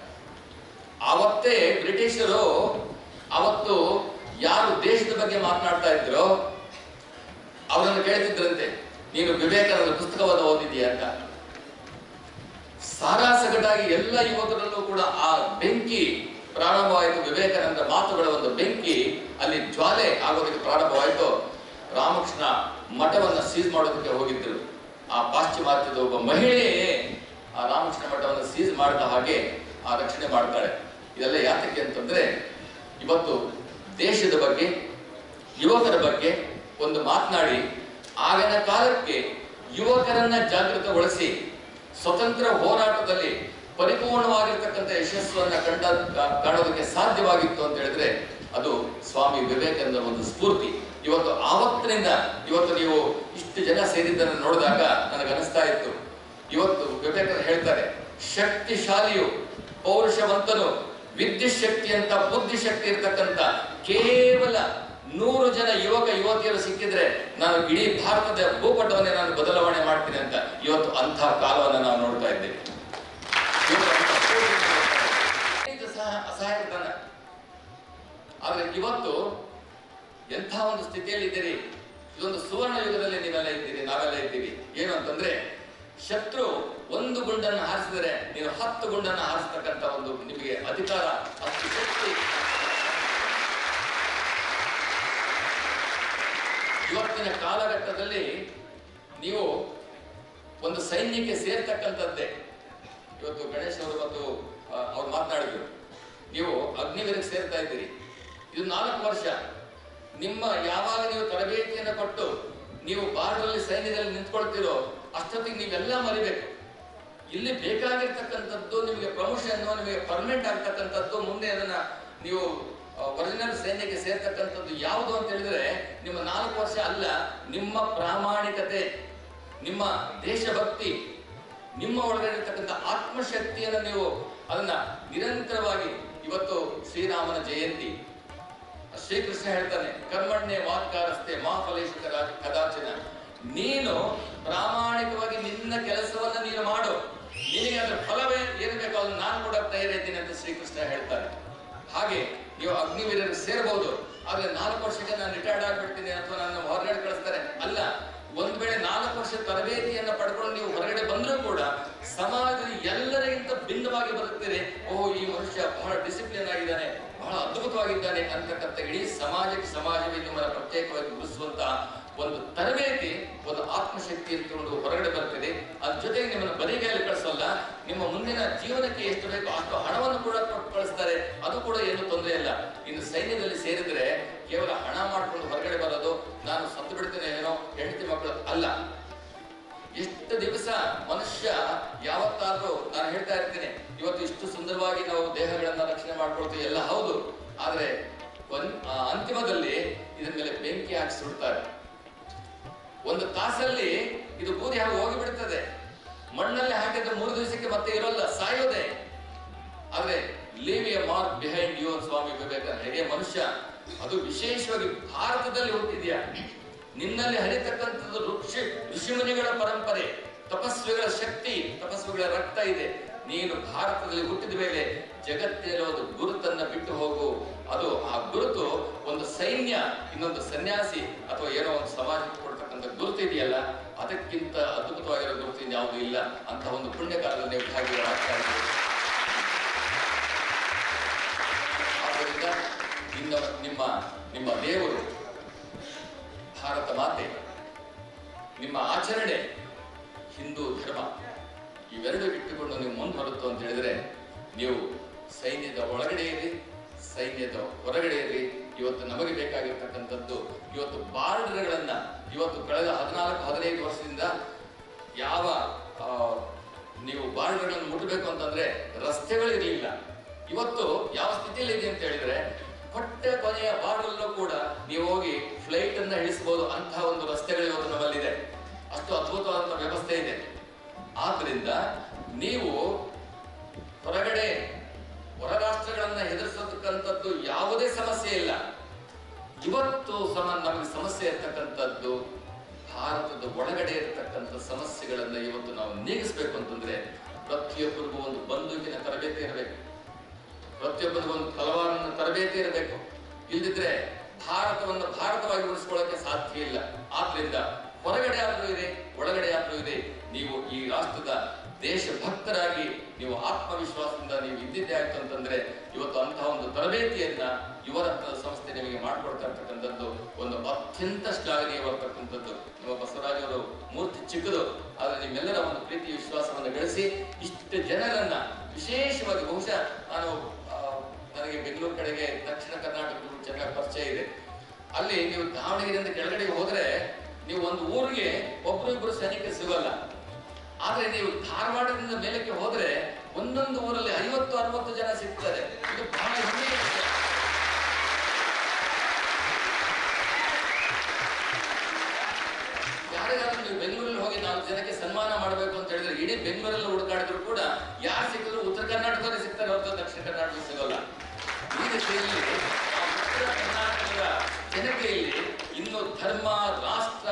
ಆವತ್ತೇ ಬ್ರಿಟಿಷರು ಅವತ್ತು ಯಾರು ದೇಶದ ಬಗ್ಗೆ ಮಾತನಾಡ್ತಾ ಇದ್ರೋ ಅವರನ್ನು ಕೇಳ್ತಿದ್ರಂತೆ, ನೀನು ವಿವೇಕಾನಂದ ಪುಸ್ತಕವನ್ನು ಓದಿದೀಯ ಅಂತ. ಸಾರಾಸಗಟಾಗಿ ಎಲ್ಲ ಯುವಕರಲ್ಲೂ ಕೂಡ ಆ ಬೆಂಕಿ ಪ್ರಾರಂಭವಾಯಿತು. ವಿವೇಕಾನಂದ ಮಾತುಗಳ ಒಂದು ಬೆಂಕಿ ಅಲ್ಲಿ ಜ್ವಾಲೆ ಆಗೋದಕ್ಕೆ ಪ್ರಾರಂಭವಾಯಿತು. ರಾಮಕೃಷ್ಣ ಮಠವನ್ನ ಸೀಸ್ ಮಾಡೋದಕ್ಕೆ ಹೋಗಿದ್ರು. ಆ ಪಾಶ್ಚಿಮಾತ್ಯದ ಒಬ್ಬ ಮಹಿಳೆಯೇ ಆ ರಾಮಕೃಷ್ಣ ಮಠವನ್ನು ಸೀಸ್ ಮಾಡಿದ ಹಾಗೆ ಆ ರಕ್ಷಣೆ ಮಾಡ್ತಾಳೆ. ಇದೆಲ್ಲ ಯಾತಕ್ಕೆ ಅಂತಂದ್ರೆ, ಇವತ್ತು ದೇಶದ ಬಗ್ಗೆ ಯುವಕರ ಬಗ್ಗೆ ಒಂದು ಮಾತನಾಡಿ ಆಗಿನ ಕಾಲಕ್ಕೆ ಯುವಕರನ್ನ ಜಾಗೃತಗೊಳಿಸಿ ಸ್ವತಂತ್ರ ಹೋರಾಟದಲ್ಲಿ ಪರಿಪೂರ್ಣವಾಗಿರ್ತಕ್ಕಂಥ ಯಶಸ್ಸನ್ನ ಕಾಣೋದಕ್ಕೆ ಸಾಧ್ಯವಾಗಿತ್ತು ಅಂತ ಹೇಳಿದ್ರೆ ಅದು ಸ್ವಾಮಿ ವಿವೇಕಾನಂದ ಒಂದು ಸ್ಫೂರ್ತಿ. ಇವತ್ತು ಆವತ್ತಿನಿಂದ ಇವತ್ತು ನೀವು ಇಷ್ಟು ಜನ ಸೇರಿದ್ದನ್ನು ನೋಡಿದಾಗ ನನಗನಿಸ್ತಾ ಇತ್ತು, ಇವತ್ತು ವಿವೇಕಾನಂದ ಹೇಳ್ತಾರೆ, ಶಕ್ತಿಶಾಲಿಯು ಪೌರುಷವಂತನು ವಿದ್ಯುತ್ ಶಕ್ತಿ ಅಂತ ಬುದ್ಧಿಶಕ್ತಿ ಇರ್ತಕ್ಕಂಥ ಕೇವಲ 100 ಜನ ಯುವಕ ಯುವತಿಯರು ಸಿಕ್ಕಿದ್ರೆ ನಾನು ಇಡೀ ಭಾರತದ ಭೂಪಟವನ್ನೇ ನಾನು ಬದಲಾವಣೆ ಮಾಡ್ತೀನಿ ಅಂತ ಇವತ್ತು ಅಂಥ ಕಾಲವನ್ನು ನಾವು ನೋಡ್ತಾ ಇದ್ದೇವೆ. ಅಸಹಾಯಕತನ. ಆದ್ರೆ ಇವತ್ತು ಎಂಥ ಒಂದು ಸ್ಥಿತಿಯಲ್ಲಿ ಇದ್ದೀರಿ, ಇದೊಂದು ಸುವರ್ಣ ಯುಗದಲ್ಲಿ ನೀವೆಲ್ಲ ಇದ್ದೀರಿ, ನಾವೆಲ್ಲ ಇದ್ದೀವಿ. ಏನು ಅಂತಂದ್ರೆ, ಶತ್ರು 1 ಗುಂಡನ್ನು ಹಾರಿಸಿದರೆ ನೀವು 10 ಗುಂಡನ್ನು ಹಾರಿಸ್ತಕ್ಕಂಥ ಒಂದು ನಿಮಗೆ ಅಧಿಕಾರ, ಅಷ್ಟು ಶಕ್ತಿ ಇವತ್ತಿನ ಕಾಲಘಟ್ಟದಲ್ಲಿ ನೀವು ಒಂದು ಸೈನ್ಯಕ್ಕೆ ಸೇರ್ತಕ್ಕಂಥದ್ದೇ. ಇವತ್ತು ಗಣೇಶ್ ಅವರು ಮತ್ತು ಅವ್ರು ಮಾತನಾಡಿದ್ರು, ನೀವು ಅಗ್ನಿವೀರಕ್ಕೆ ಸೇರ್ತಾ ಇದ್ದೀರಿ, ಇದು 4 ವರ್ಷ. ನಿಮ್ಮ ಯಾವಾಗ ನೀವು ತರಬೇತಿಯನ್ನು ಕೊಟ್ಟು ನೀವು ಬಾರ್ಡರಲ್ಲಿ ಸೈನ್ಯದಲ್ಲಿ ನಿಂತ್ಕೊಳ್ತೀರೋ ಅಷ್ಟೊತ್ತಿಗೆ ನೀವೆಲ್ಲ ಮರಿಬೇಕು. ಇಲ್ಲಿ ಬೇಕಾಗಿರ್ತಕ್ಕಂಥದ್ದು ನಿಮಗೆ ಪ್ರಮೋಷನ್, ನಿಮಗೆ ಪರ್ಮನೆಂಟ್ ಆಗ್ತಕ್ಕಂಥದ್ದು, ಮುಂದೆ ಅದನ್ನ ನೀವು ಒರಿಜಿನಲ್ ಸೈನ್ಯಕ್ಕೆ ಸೇರ್ತಕ್ಕಂಥದ್ದು ಯಾವುದು ಅಂತ ಹೇಳಿದ್ರೆ ನಿಮ್ಮ 4 ವರ್ಷ ಅಲ್ಲ, ನಿಮ್ಮ ಪ್ರಾಮಾಣಿಕತೆ, ನಿಮ್ಮ ದೇಶಭಕ್ತಿ, ನಿಮ್ಮ ಒಳಗಡೆ ಇರತಕ್ಕಂಥ ಆತ್ಮಶಕ್ತಿಯನ್ನು ನೀವು ಅದನ್ನ ನಿರಂತರವಾಗಿ. ಇವತ್ತು ಶ್ರೀರಾಮನ ಜಯಂತಿ, ಶ್ರೀಕೃಷ್ಣ ಹೇಳ್ತಾನೆ, ಕರ್ಮಣ್ಯೆ ವಾಕ್ಕಾರಸ್ತೆ ಮಾ ಫಲೇಶು ಕದಾಚನ. ನೀನು ಪ್ರಾಮಾಣಿಕವಾಗಿ ನಿನ್ನ ಕೆಲಸವನ್ನ ನೀನು ಮಾಡು, ನಿನಗೆ ಅದರ ಫಲವೇ ಏನು ಬೇಕೋ ಅದನ್ನು ನಾನು ಕೂಡ ತಯಾರಿದ್ದೀನಿ ಅಂತ ಶ್ರೀಕೃಷ್ಣ ಹೇಳ್ತಾನೆ. ಹಾಗೆ ನೀವು ಅಗ್ನಿವೀರರಿಗೆ ಸೇರಬಹುದು, ಆದ್ರೆ 4 ವರ್ಷಕ್ಕೆ ನಾನು ರಿಟೈರ್ಡ್ ಆಗ್ಬಿಡ್ತೀನಿ ಅಥವಾ ನನ್ನ ಹೊರಗಡೆ ಕಳಿಸ್ತಾರೆ ಅಲ್ಲ. ಒಂದ್ ವೇಳೆ 4 ವರ್ಷ ತರಬೇತಿಯನ್ನ ಪಡ್ಕೊಂಡು ನೀವು ಹೊರಗಡೆ ಬಂದರೂ ಕೂಡ ಸಮಾಜದಲ್ಲಿ ಎಲ್ಲರಿಗಿಂತ ಭಿನ್ನವಾಗಿ ಬದುಕ್ತೀರಿ. ಓಹೋ, ಈ ಮನುಷ್ಯ ಬಹಳ ಡಿಸಿಪ್ಲಿನ್ ಆಗಿದ್ದಾನೆ, ಬಹಳ ಅದ್ಭುತವಾಗಿದ್ದಾನೆ ಅಂತಕ್ಕಂಥ ಇಡೀ ಸಮಾಜವೇ ನಿಮ್ಮನ್ನ ಪ್ರತ್ಯೇಕವಾಗಿ ಗುರುತಿಸುವಂತ ಒಂದು ತರಬೇತಿ, ಒಂದು ಆತ್ಮಶಕ್ತಿಯನ್ನು ತಗೊಂಡು ಹೊರಗಡೆ ಬರ್ತೀರಿ. ಅದ್ರ ಜೊತೆಗೆ ನಿಮ್ಮನ್ನು ಬರಿಗೈಯಲ್ಲಿ ಕಳಿಸೋಲ್ಲ, ನಿಮ್ಮ ಮುಂದಿನ ಜೀವನಕ್ಕೆ ಎಷ್ಟು ಬೇಕೋ ಅಷ್ಟು ಹಣವನ್ನು ಕೂಡ ಕೊಟ್ಟು ಕಳಿಸ್ತಾರೆ, ಅದು ಕೂಡ ಏನು ತೊಂದರೆ ಇಲ್ಲ. ಇನ್ನು ಸೈನ್ಯದಲ್ಲಿ ಸೇರಿದ್ರೆ ಕೇವಲ ಹಣ ಮಾಡ್ಕೊಂಡು ಹೊರಗಡೆ ಬರೋದು, ನಾನು ಸತ್ತು ಬಿಡ್ತೇನೆ ಏನೋ ಹೆಂಡತಿ ಮಕ್ಕಳು ಅಲ್ಲ. ಎಷ್ಟು ದಿವಸ ಮನುಷ್ಯ ಯಾವತ್ತಾದ್ರೂ, ನಾನು ಹೇಳ್ತಾ ಇರ್ತೀನಿ, ಇವತ್ತು ಇಷ್ಟು ಸುಂದರವಾಗಿ ನಾವು ದೇಹಗಳನ್ನ ರಕ್ಷಣೆ ಮಾಡ್ಕೊಳ್ತೀವಿ ಎಲ್ಲ ಹೌದು, ಆದ್ರೆ ಅಂತಿಮದಲ್ಲಿ ಇದ್ರ ಮೇಲೆ ಬೆಂಕಿ ಹಾಕಿ ಸುಡ್ತಾರೆ. 1 ತಾಸಲ್ಲಿ ಇದು ಬೂದಿ ಹಾಗೆ ಹೋಗಿಬಿಡ್ತದೆ. ಮಣ್ಣಲ್ಲಿ ಹಾಕಿದ್ರೆ 3 ದಿವಸಕ್ಕೆ ಮತ್ತೆ ಇರೋಲ್ಲ, ಸಾಯೋದೆ. ಆದ್ರೆ leave a mark behind you ಅಂತ ಸ್ವಾಮಿ ವಿವೇಕಾನಂದ. ಹೇಗೆ ಮನುಷ್ಯ ಅದು ವಿಶೇಷವಾಗಿ ಭಾರತದಲ್ಲಿ ಹುಟ್ಟಿದ್ಯಾ, ನಿನ್ನಲ್ಲಿ ಹರಿತಕ್ಕಂಥದ್ದು ಋಷಿಮುನಿಗಳ ಪರಂಪರೆ, ತಪಸ್ವಿಗಳ ಶಕ್ತಿ, ತಪಸ್ವಿಗಳ ರಕ್ತ ಇದೆ. ನೀನು ಭಾರತದಲ್ಲಿ ಹುಟ್ಟಿದ ಮೇಲೆ ಜಗತ್ತಿನಲ್ಲಿ ಒಂದು ಗುರುತನ್ನ ಬಿಟ್ಟು ಹೋಗು. ಅದು ಆ ಗುರುತು ಒಂದು ಸೈನ್ಯ, ಇನ್ನೊಂದು ಸನ್ಯಾಸಿ ಅಥವಾ ಏನೋ ಒಂದು ಸಮಾಜಕ್ಕೆ ಕೊಡ್ತಕ್ಕಂಥ ಗುರುತು ಇದೆಯಲ್ಲ, ಅದಕ್ಕಿಂತ ಅದ್ಭುತವಾಗಿರೋ ಗುರುತು ಯಾವುದೂ ಇಲ್ಲ. ಅಂತ ಒಂದು ಪುಣ್ಯ ಕಾಲದಲ್ಲಿ ನೀವು ಭಾಗಿಯಾಗ್ತಾ ಇದ್ದೀರಿ. ಆದ್ದರಿಂದ ನಿಮ್ಮ ದೇವರು ಭಾರತ ಮಾತೆ, ನಿಮ್ಮ ಆಚರಣೆ ಹಿಂದೂ ಧರ್ಮ, ಇವೆರಡು ಇಟ್ಟುಕೊಂಡು ನೀವು ಮುಂದುವರುತ್ತು ಅಂತ ಹೇಳಿದ್ರೆ ನೀವು ಸೈನ್ಯದ ಒಳಗಡೆ ಇರಿ, ಸೈನ್ಯದ ಹೊರಗಡೆ ಇರಿ. ಇವತ್ತು ನಮಗೆ ಬೇಕಾಗಿರ್ತಕ್ಕಂಥದ್ದು ಇವತ್ತು ಬಾರ್ಡರ್ಗಳನ್ನ, ಇವತ್ತು ಕಳೆದ 14-15 ವರ್ಷದಿಂದ ಯಾವ ನೀವು ಬಾರ್ಡರ್ಗಳನ್ನು ಮುಟ್ಟಬೇಕು ಅಂತಂದ್ರೆ ರಸ್ತೆಗಳಿರಲಿಲ್ಲ. ಇವತ್ತು ಯಾವ ಸ್ಥಿತಿಯಲ್ಲಿ ಇದೆ ಅಂತ ಹೇಳಿದ್ರೆ ಹೊಟ್ಟೆ ಕೊನೆಯ ಬಾರ್ಡರ್ಲ್ಲೂ ಕೂಡ ನೀವು ಹೋಗಿ ಫ್ಲೈಟ್ ಅನ್ನ ಇಳಿಸಬಹುದು ಅಂತಹ ಒಂದು ರಸ್ತೆಗಳು ಇವತ್ತು ನಮ್ಮಲ್ಲಿದೆ. ಅಷ್ಟು ಅದ್ಭುತವಾದಂತಹ ವ್ಯವಸ್ಥೆ ಇದೆ. ಆದ್ರಿಂದ ನೀವು ಹೊರಗಡೆ ಹೊರ ರಾಷ್ಟ್ರಗಳನ್ನ ಎದುರಿಸತಕ್ಕಂಥದ್ದು ಯಾವುದೇ ಸಮಸ್ಯೆ ಇಲ್ಲ. ಇವತ್ತು ನಮಗೆ ಸಮಸ್ಯೆ ಇರ್ತಕ್ಕಂಥದ್ದು ಭಾರತದ ಒಳಗಡೆ ಇರತಕ್ಕಂಥ ಸಮಸ್ಯೆಗಳನ್ನ ಇವತ್ತು ನಾವು ನೀಗಿಸ್ಬೇಕು ಅಂತಂದ್ರೆ ಪ್ರತಿಯೊಬ್ಬರಿಗೂ ಒಂದು ಬಂದೂಕಿನ ತರಬೇತಿ ಇರಬೇಕು, ಪ್ರತಿಯೊಬ್ಬರಿಗೂ ಒಂದು ತಲವಾರಿನ ತರಬೇತಿ ಇರಬೇಕು. ಇಲ್ದಿದ್ರೆ ಭಾರತವನ್ನು ಭಾರತವಾಗಿ ಉಳಿಸ್ಕೊಳ್ಳೋಕೆ ಸಾಧ್ಯ ಇಲ್ಲ. ಆದ್ರಿಂದ ಹೊರಗಡೆ ಆದ್ರೂ ಇದೆ, ಒಳಗಡೆ ಆದ್ರೂ ಇದೆ, ನೀವು ಈ ರಾಷ್ಟ್ರದ ದೇಶಭಕ್ತರಾಗಿ ನೀವು ಆತ್ಮವಿಶ್ವಾಸದಿಂದ ನೀವು ಇದ್ದಿದ್ದೇ ಆಯ್ತು ಅಂತಂದ್ರೆ ಇವತ್ತು ಅಂತಹ ಒಂದು ತರಬೇತಿಯನ್ನ ಯುವರತ್ನದ ಸಂಸ್ಥೆ ನಿಮಗೆ ಮಾಡಿಕೊಡ್ತಾ ಇರ್ತಕ್ಕಂಥದ್ದು ಒಂದು ಅತ್ಯಂತ ಶ್ಲಾಘನೀಯವಾಗಿರ್ತಕ್ಕಂಥದ್ದು. ನಿಮ್ಮ ಬಸವರಾಜ್ ಅವರು ಮೂರ್ತಿ ಚಿಕ್ಕದು, ಆದ್ರೆ ನಿಮ್ಮೆಲ್ಲರ ಒಂದು ಪ್ರೀತಿ ವಿಶ್ವಾಸವನ್ನು ಗಳಿಸಿ ಇಷ್ಟು ಜನರನ್ನ ವಿಶೇಷವಾಗಿ, ಬಹುಶಃ ನನಗೆ ಬೆಂಗಳೂರು ಕಡೆಗೆ ದಕ್ಷಿಣ ಕರ್ನಾಟಕ ಚೆನ್ನಾಗಿ ಪರಿಚಯ ಇದೆ. ಅಲ್ಲಿ ನೀವು ದಾವಣಗೆರೆಯಿಂದ ಕೆಳಗಡೆಗೆ ಹೋದ್ರೆ ನೀವು ಒಂದು ಊರಿಗೆ ಒಬ್ರು ಸೈನಿಕರು ಸಿಗಲ್ಲ. ಆದ್ರೆ ನೀವು ಧಾರವಾಡದಿಂದ ಮೇಲಕ್ಕೆ ಹೋದ್ರೆ ಒಂದೊಂದು ಊರಲ್ಲಿ 50-60 ಜನ ಸಿಗ್ತಾರೆ. ಇದು ಬಹಳ ಹೆಮ್ಮೆಯ ವಿಷಯ. ಯಾರಿಗಾದ್ರೂ ನೀವು ಬೆಂಗಳೂರಲ್ಲಿ ಹೋಗಿ 4 ಜನಕ್ಕೆ ಸನ್ಮಾನ ಮಾಡಬೇಕು ಅಂತ ಹೇಳಿದ್ರೆ ಇಡೀ ಬೆಂಗಳೂರಲ್ಲಿ ಹುಡುಕಾಡಿದ್ರು ಕೂಡ ಯಾರು ಸಿಕ್ಕಿದ್ರು ಉತ್ತರ ಕರ್ನಾಟಕದಲ್ಲಿ ಸಿಗ್ತಾರೆ ಹೊರತು ದಕ್ಷಿಣ ಕರ್ನಾಟಕದಲ್ಲಿ ಸಿಗೋಲ್ಲ. ಈ ರೀತಿಯಲ್ಲಿ ಉತ್ತರ ಕರ್ನಾಟಕದ ಜನತೆಯಲ್ಲಿ ಇನ್ನು ಧರ್ಮ, ರಾಷ್ಟ್ರ,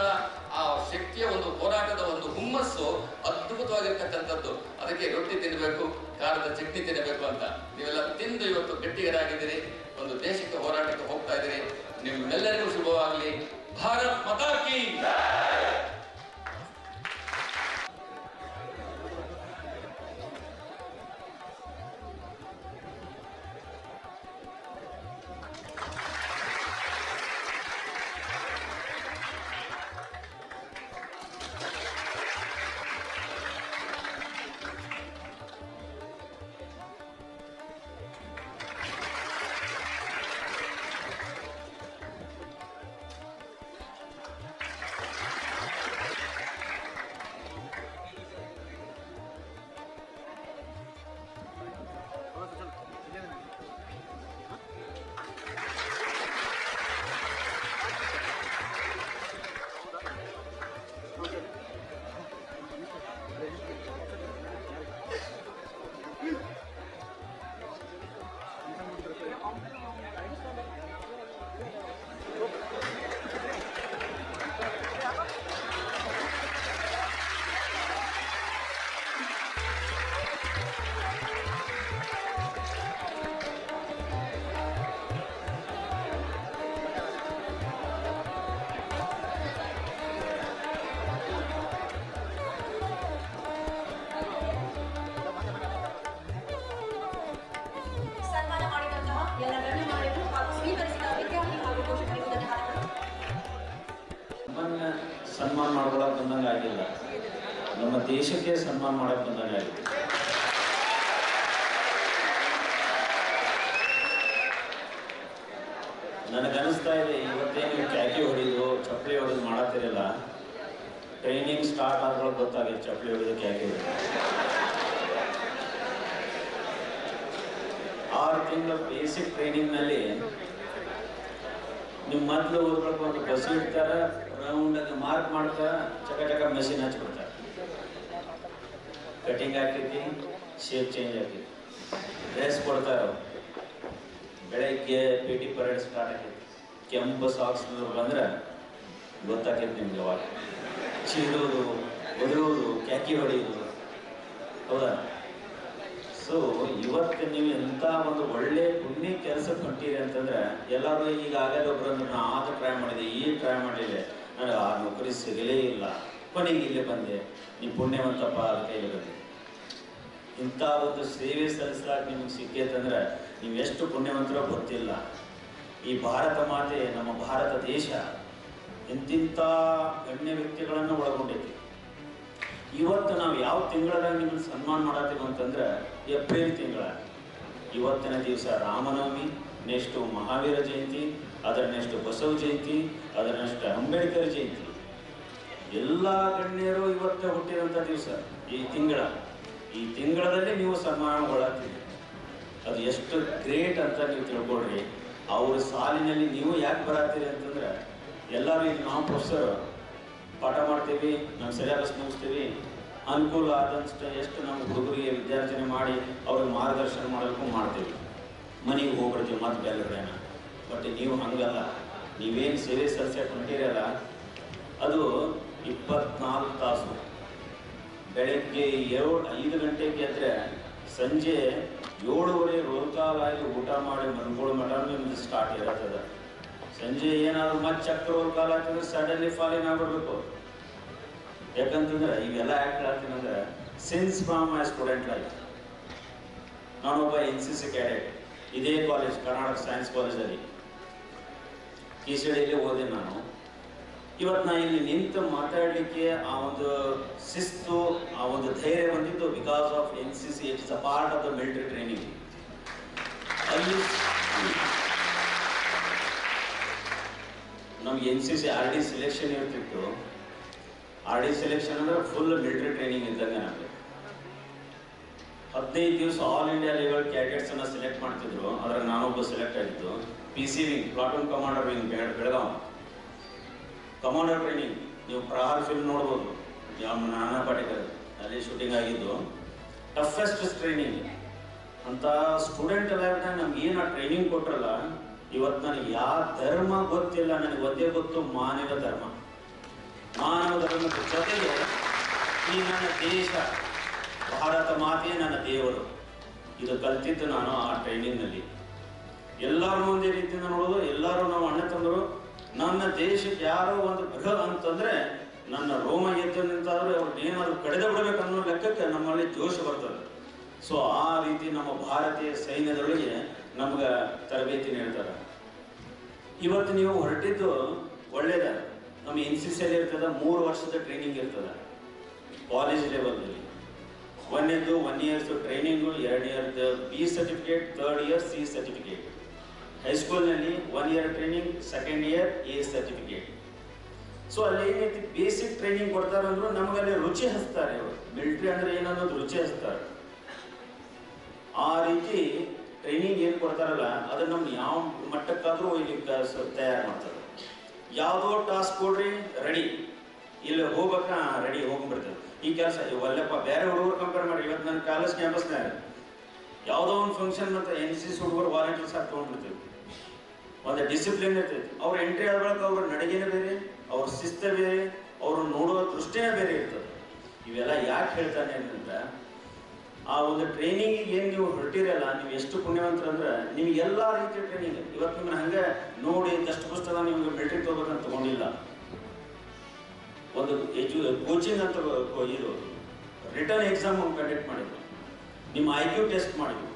ಆ ಶಕ್ತಿಯ ಒಂದು ಹೋರಾಟದ ಒಂದು ಹುಮ್ಮಸ್ಸು ಅದ್ಭುತವಾಗಿರ್ತಕ್ಕಂಥದ್ದು. ಅದಕ್ಕೆ ರೊಟ್ಟಿ ತಿನ್ನಬೇಕು, ಖಾರದ ಚಟ್ನಿ ತಿನ್ನಬೇಕು ಅಂತ ನೀವೆಲ್ಲ ತಿಂದು ಇವತ್ತು ಗಟ್ಟಿಗರಾಗಿದ್ದೀರಿ, ಒಂದು ದೇಶಕ್ಕೆ ಹೋರಾಟಕ್ಕೆ ಹೋಗ್ತಾ ಇದ್ದೀರಿ. ನಿಮ್ಮೆಲ್ಲರಿಗೂ ಶುಭವಾಗಲಿ. ಭಾರತ್ ಮಾತಾ ಕೀ ಜೈ. ಸನ್ಮಾನ ಮಾಡ್ಕೊಳಕ್ ಬಂದಂಗೆ ಆಗಿಲ್ಲ, ನಮ್ಮ ದೇಶಕ್ಕೆ ಸನ್ಮಾನ ಮಾಡಕ್ ಬಂದಂಗೆ ಆಗಿದೆ. ನನಗನ್ನಿಸ್ತಾ ಇದೆ ಇವತ್ತೇ ನೀವು ಕ್ಯಾಕಿ ಹೊಡಿದು ಚಪ್ಪಲಿ ಹೊಡೆದು ಮಾಡತ್ತಿರಲ್ಲ, ಟ್ರೈನಿಂಗ್ ಸ್ಟಾರ್ಟ್ ಆದ್ರೊಳಗೆ ಗೊತ್ತಾಗಿದೆ ಚಪ್ಪಲಿ ಹೊಡೆದು ಕ್ಯಾಕಿ ಹೊಡೆದು. 6 ತಿಂಗಳ ಬೇಸಿಕ್ ಟ್ರೈನಿಂಗ್ನಲ್ಲಿ ನಿಮ್ಮ ಮೊದಲು ಓದ್ಬೇಕು ಅಂತ ಬಸ್ ಇಡ್ತಾರೆ, ರೌಂಡಾಗಿ ಮಾರ್ಕ್ ಮಾಡ್ತಾರೆ, ಚಕ ಚಕ ಮೆಷಿನ್ ಹಚ್ಬಿಡ್ತಾರೆ. ಕಟಿಂಗ್ ಆಗ್ತೈತಿ, ಶೇಪ್ ಚೇಂಜ್ ಆಗ್ತೈತಿ, ಡ್ರೆಸ್ ಕೊಡ್ತಾರೆ. ಬೆಳಗ್ಗೆ ಪಿ ಟಿ ಪರೇಡ್ ಸ್ಟಾರ್ಟ್ ಆಗೈತಿ. ಕೆಂಪು ಸಾಕ್ಸ್ ಬಂದ್ರೆ ಗೊತ್ತಾಕೈತಿ ನಿಮ್ಗೆ ಅವಾಗ. ಚೀರೋದು, ಒದರೋದು, ಕ್ಯಾಕಿ ಹೊಡೆಯೋದು, ಹೌದಾ? ಸೊ ಇವತ್ತು ನೀವು ಎಂಥ ಒಂದು ಒಳ್ಳೆ ಪುಣ್ಯ ಕೆಲಸಕ್ಕೆ ಹೊಂಟಿರಿ ಅಂತಂದ್ರೆ ಎಲ್ಲರೂ ಈಗ ಆಗಲ್ಲ ಒಬ್ಬರನ್ನು ನಾನು ಆಗ ಟ್ರೈ ಮಾಡಿದೆ, ಈಗ ಟ್ರೈ ಮಾಡಲಿಲ್ಲ, ನನಗೆ ಆ ನೌಕರಿ ಸಿಗಲೇ ಇಲ್ಲ, ಕೊನೆಗೆ ಇಲ್ಲೇ ಬಂದೆ, ನೀವು ಪುಣ್ಯವಂತಪ್ಪ ಅದ ಕೈಲಿ ಬಂದೆ. ಇಂಥ ಒಂದು ಸೇವೆ ಸಲ್ಲಿಸ್ಲಾಕ ನಿಮಗೆ ಸಿಕ್ಕೈತಂದ್ರೆ ನೀವು ಎಷ್ಟು ಪುಣ್ಯವಂತರೋ ಗೊತ್ತಿಲ್ಲ. ಈ ಭಾರತ ಮಾತೆ, ನಮ್ಮ ಭಾರತ ದೇಶ ಇಂತಿಂಥ ಗಣ್ಯ ವ್ಯಕ್ತಿಗಳನ್ನು ಒಳಗೊಂಡೈತಿ. ಇವತ್ತು ನಾವು ಯಾವ ತಿಂಗಳದಾಗ ನಿಮ್ಮನ್ನು ಸನ್ಮಾನ ಮಾಡತ್ತೀವಿ ಅಂತಂದ್ರೆ ಏಪ್ರಿಲ್ ತಿಂಗಳ. ಇವತ್ತಿನ ದಿವಸ ರಾಮನವಮಿ, ನೆಕ್ಸ್ಟು ಮಹಾವೀರ ಜಯಂತಿ, ಅದರ ನೆಕ್ಸ್ಟ್ ಬಸವ ಜಯಂತಿ, ಅದರ ನೆಕ್ಸ್ಟ್ ಅಂಬೇಡ್ಕರ್ ಜಯಂತಿ. ಎಲ್ಲ ಗಣ್ಯರು ಇವತ್ತೇ ಹುಟ್ಟಿದಂಥ ದಿವಸ ಈ ತಿಂಗಳಲ್ಲಿ ನೀವು ಸನ್ಮಾನಗೊಳ್ಳತ್ತೀರಿ. ಅದು ಎಷ್ಟು ಗ್ರೇಟ್ ಅಂತ ನೀವು ತಿಳ್ಕೊಳ್ರಿ. ಅವ್ರ ಸಾಲಿನಲ್ಲಿ ನೀವು ಯಾಕೆ ಬರತ್ತೀರಿ ಅಂತಂದ್ರೆ ಎಲ್ಲರೂ ಈಗ ನಾವು ಪ್ರೊಫೆಸರ್ ಪಾಠ ಮಾಡ್ತೀವಿ, ನಾವು ಸಿಲೆಬಸ್ ಮುಗಿಸ್ತೀವಿ, ಅನುಕೂಲ ಆದಷ್ಟು ಎಷ್ಟು ನಮ್ಮ ಹುಡುಗರಿಗೆ ವಿದ್ಯಾರ್ಜನೆ ಮಾಡಿ ಅವ್ರಿಗೆ ಮಾರ್ಗದರ್ಶನ ಮಾಡಬೇಕು ಮಾಡ್ತೀವಿ, ಮನೆಗೆ ಹೋಗ್ಬಿಡ್ತೀವಿ ಮತ್ತು ಬೇರೆ. ಬಟ್ ನೀವು ಹಂಗಲ್ಲ. ನೀವೇನು ಸೇವೆ ಸಲ್ಲಿಸಕ್ಕೆ ಹೊಂಟಿರಲ್ಲ ಅದು 24 ತಾಸು. ಬೆಳಗ್ಗೆ 5 ಗಂಟೆಗೆ ಎದ್ದರೆ ಸಂಜೆ 7:30 ರೋಲ್ಕಾಲಾಗಿ ಊಟ ಮಾಡಿ ಮಲ್ಕೊಳ್ಳೋ ಮಟ ನಿಮ್ದು ಸ್ಟಾರ್ಟ್ ಇರತ್ತದ. ಸಂಜೆ ಏನಾದ್ರು ಮತ್ತೆ ಚಕ್ರ ರೋಲ್ಕಾಲ ಆಗ್ತಂದ್ರೆ ಸಡನ್ಲಿ ಫಾಲಿನ್ ಆಗ್ಬಿಡ್ಬೇಕು. ಯಾಕಂತಂದ್ರೆ ಇವೆಲ್ಲ ಯಾಕೆ ಹೇಳ್ತೀನಂದ್ರೆ since from my student life. ನಾನೊಬ್ಬ NCC ಕ್ಯಾಡೆಟ್, ಇದೇ ಕಾಲೇಜ್, ಕರ್ನಾಟಕ ಸೈನ್ಸ್ ಕಾಲೇಜಲ್ಲಿ KCD ಓದಿ ನಾನು. ಇವತ್ತು ನಾನು ಇಲ್ಲಿ ನಿಂತು ಮಾತಾಡಲಿಕ್ಕೆ ಆ ಒಂದು ಶಿಸ್ತು, ಆ ಒಂದು ಧೈರ್ಯ ಬಂದಿದ್ದು because of NCC. It is a part of the military training. ಅಲ್ಲಿ ನಮ್ಗೆ NCC RD ಸೆಲೆಕ್ಷನ್ ಇರ್ತಿತ್ತು. RD ಸೆಲೆಕ್ಷನ್ ಅಂದ್ರೆ ಫುಲ್ ಮಿಲಿಟರಿ ಟ್ರೈನಿಂಗ್ ಇದ್ದಂಗೆ. ನಮಗೆ 15 ದಿವಸ ಆಲ್ ಇಂಡಿಯಾ ಲೆವೆಲ್ ಕ್ಯಾಡೆಟ್ಸನ್ನು ಸೆಲೆಕ್ಟ್ ಮಾಡ್ತಿದ್ರು. ಅದ್ರಾಗ ನಾನೊಬ್ಬ ಸೆಲೆಕ್ಟ್ ಆಗಿದ್ದು. PC wing, platoon commander wing, Belagavi commander training. ನೀವು ಪ್ರಹಾರ್ ಫಿಲ್ಮ್ ನೋಡ್ಬೋದು, ನಾನಾ ಪಾಟೇಕರ್ ಅಲ್ಲಿ ಶೂಟಿಂಗ್ ಆಗಿದ್ದು. ಟಫೆಸ್ಟ್ ಟ್ರೈನಿಂಗ್ ಅಂತ ಸ್ಟೂಡೆಂಟ್ ಲೈಫ್ನಾಗ ನಮ್ಗೆ ಏನು ಟ್ರೈನಿಂಗ್ ಕೊಟ್ರಲ್ಲ, ಇವತ್ತು ನನಗೆ ಯಾವ ಧರ್ಮ ಗೊತ್ತಿಲ್ಲ, ನನಗೆ ಒಂದೇ ಗೊತ್ತು, ಮಾನವ ಧರ್ಮ. ಮಾನವ ಧರ್ಮದ ಜೊತೆಗೆ ಈ ನನ್ನ ದೇಶ, ಭಾರತ ಮಾತೆ ನನ್ನ ದೇವರು. ಇದು ಕಲ್ತಿದ್ದು ನಾನು ಆ ಟ್ರೈನಿಂಗ್ನಲ್ಲಿ. ಎಲ್ಲರೂ ಒಂದೇ ರೀತಿಯಿಂದ ನೋಡೋದು, ಎಲ್ಲರೂ ನಾವು ಅಣ್ಣ ತಂದರು. ನನ್ನ ದೇಶಕ್ಕೆ ಯಾರೋ ಒಂದು ಗ್ರಹ ಅಂತಂದ್ರೆ ನನ್ನ ರೋಮ ಎದ್ದು ನಿಂತಾದ್ರೆ ಅವ್ರಿಗೆ ಏನಾದ್ರು ಕಡಿದು ಬಿಡಬೇಕು ಅನ್ನೋ ಲೆಕ್ಕಕ್ಕೆ ನಮ್ಮಲ್ಲಿ ಜೋಶ ಬರ್ತದೆ. ಸೊ ಆ ರೀತಿ ನಮ್ಮ ಭಾರತೀಯ ಸೈನ್ಯದೊಳಗೆ ನಮ್ಗೆ ತರಬೇತಿ ನೀಡ್ತಾರೆ. ಇವತ್ತು ನೀವು ಹೊರಟಿದ್ದು ಒಳ್ಳೇದ. ನಮ್ಮ NCCಯಲ್ಲಿ ಇರ್ತದೆ 3 ವರ್ಷದ ಟ್ರೈನಿಂಗ್ ಇರ್ತದೆ ಕಾಲೇಜ್ ಲೆವೆಲ್ನಲ್ಲಿ. 1 ಇಯರ್ಸ್ ಟ್ರೈನಿಂಗು, 2 ಇಯರ್ದ B certificate, 3rd year C certificate. ಹೈಸ್ಕೂಲ್ನಲ್ಲಿ 1 year training, 2nd year A certificate. So ಅಲ್ಲಿ ಏನೈತಿ ಬೇಸಿಕ್ ಟ್ರೈನಿಂಗ್ ಕೊಡ್ತಾರಂದ್ರು ನಮಗಲ್ಲಿ ರುಚಿ ಹಚ್ತಾರೆ. ಅವರು ಮಿಲಿಟ್ರಿ ಅಂದ್ರೆ ಏನನ್ನೋದು ರುಚಿ ಹಚ್ತಾರೆ. ಆ ರೀತಿ ಟ್ರೈನಿಂಗ್ ಏನು ಕೊಡ್ತಾರಲ್ಲ ಅದನ್ನ ನಮ್ಗೆ ಯಾವ ಮಟ್ಟಕ್ಕಾದ್ರೂ ಇಲ್ಲಿ ತಯಾರು ಮಾಡ್ತಾರೆ. ಯಾವುದೋ ಟಾಸ್ಕ್ ಕೊಡ್ರಿ, ರೆಡಿ, ಇಲ್ಲಿ ಹೋಗ್ಬೇಕಾ ರೆಡಿ ಹೋಗ್ಬಿಡ್ತೇವೆ. ಈ ಕೆಲಸ ಒಲ್ಲಪ್ಪ ಬೇರೆ ಹುಡುಗರು ಕಂಪೇರ್ ಮಾಡಿ. ಇವತ್ತು ನನ್ನ ಕಾಲೇಜ್ ಕ್ಯಾಂಪಸ್ನಾಗ ಯಾವುದೋ ಒಂದು ಫಂಕ್ಷನ್ ಮತ್ತು NCC ಹುಡುಗರು ವಾಲಂಟಿಯರ್ಸ್ ಆಗಿ ತೊಗೊಂಡ್ಬಿಡ್ತೀವಿ. ಒಂದು ಡಿಸಿಪ್ಲಿನ್ ಇರ್ತೈತಿ. ಅವ್ರ ಎಂಟ್ರಿ ಆದ ಬಳಿಕ ಅವ್ರ ನಡಿಗೆನೇ ಬೇರೆ, ಅವ್ರ ಶಿಸ್ತ ಬೇರೆ, ಅವ್ರು ನೋಡುವ ದೃಷ್ಟಿನೇ ಬೇರೆ ಇರ್ತದೆ. ಇವೆಲ್ಲ ಯಾಕೆ ಹೇಳ್ತಾನೆ ಅಂತಂದ್ರೆ ಆ ಒಂದು ಟ್ರೈನಿಂಗಿಗೆ ಏನು ನೀವು ಹೊರಟಿರಲ್ಲ, ನೀವು ಎಷ್ಟು ಪುಣ್ಯವಂತರಂದ್ರೆ ನಿಮ್ಗೆ ಎಲ್ಲ ರೀತಿಯ ಟ್ರೈನಿಂಗ್. ಇವತ್ತು ನಿಮ್ಮನ್ನ ಹಂಗೆ ನೋಡಿ ದಷ್ಟು ಪುಸ್ತಕ ನಿಮ್ಗೆ ಮಿಲಿಟರಿ ತಗೋಬೇಕಂತ ತಗೊಂಡಿಲ್ಲ. ಒಂದು ಕೋಚಿಂಗ್ ಅಂತ ಇದು ರಿಟರ್ನ್ ಎಕ್ಸಾಮ್ ಕಂಡಕ್ಟ್ ಮಾಡಿದ್ರು. ನಿಮ್ಮ IQ ಟೆಸ್ಟ್ ಮಾಡಿದ್ರು.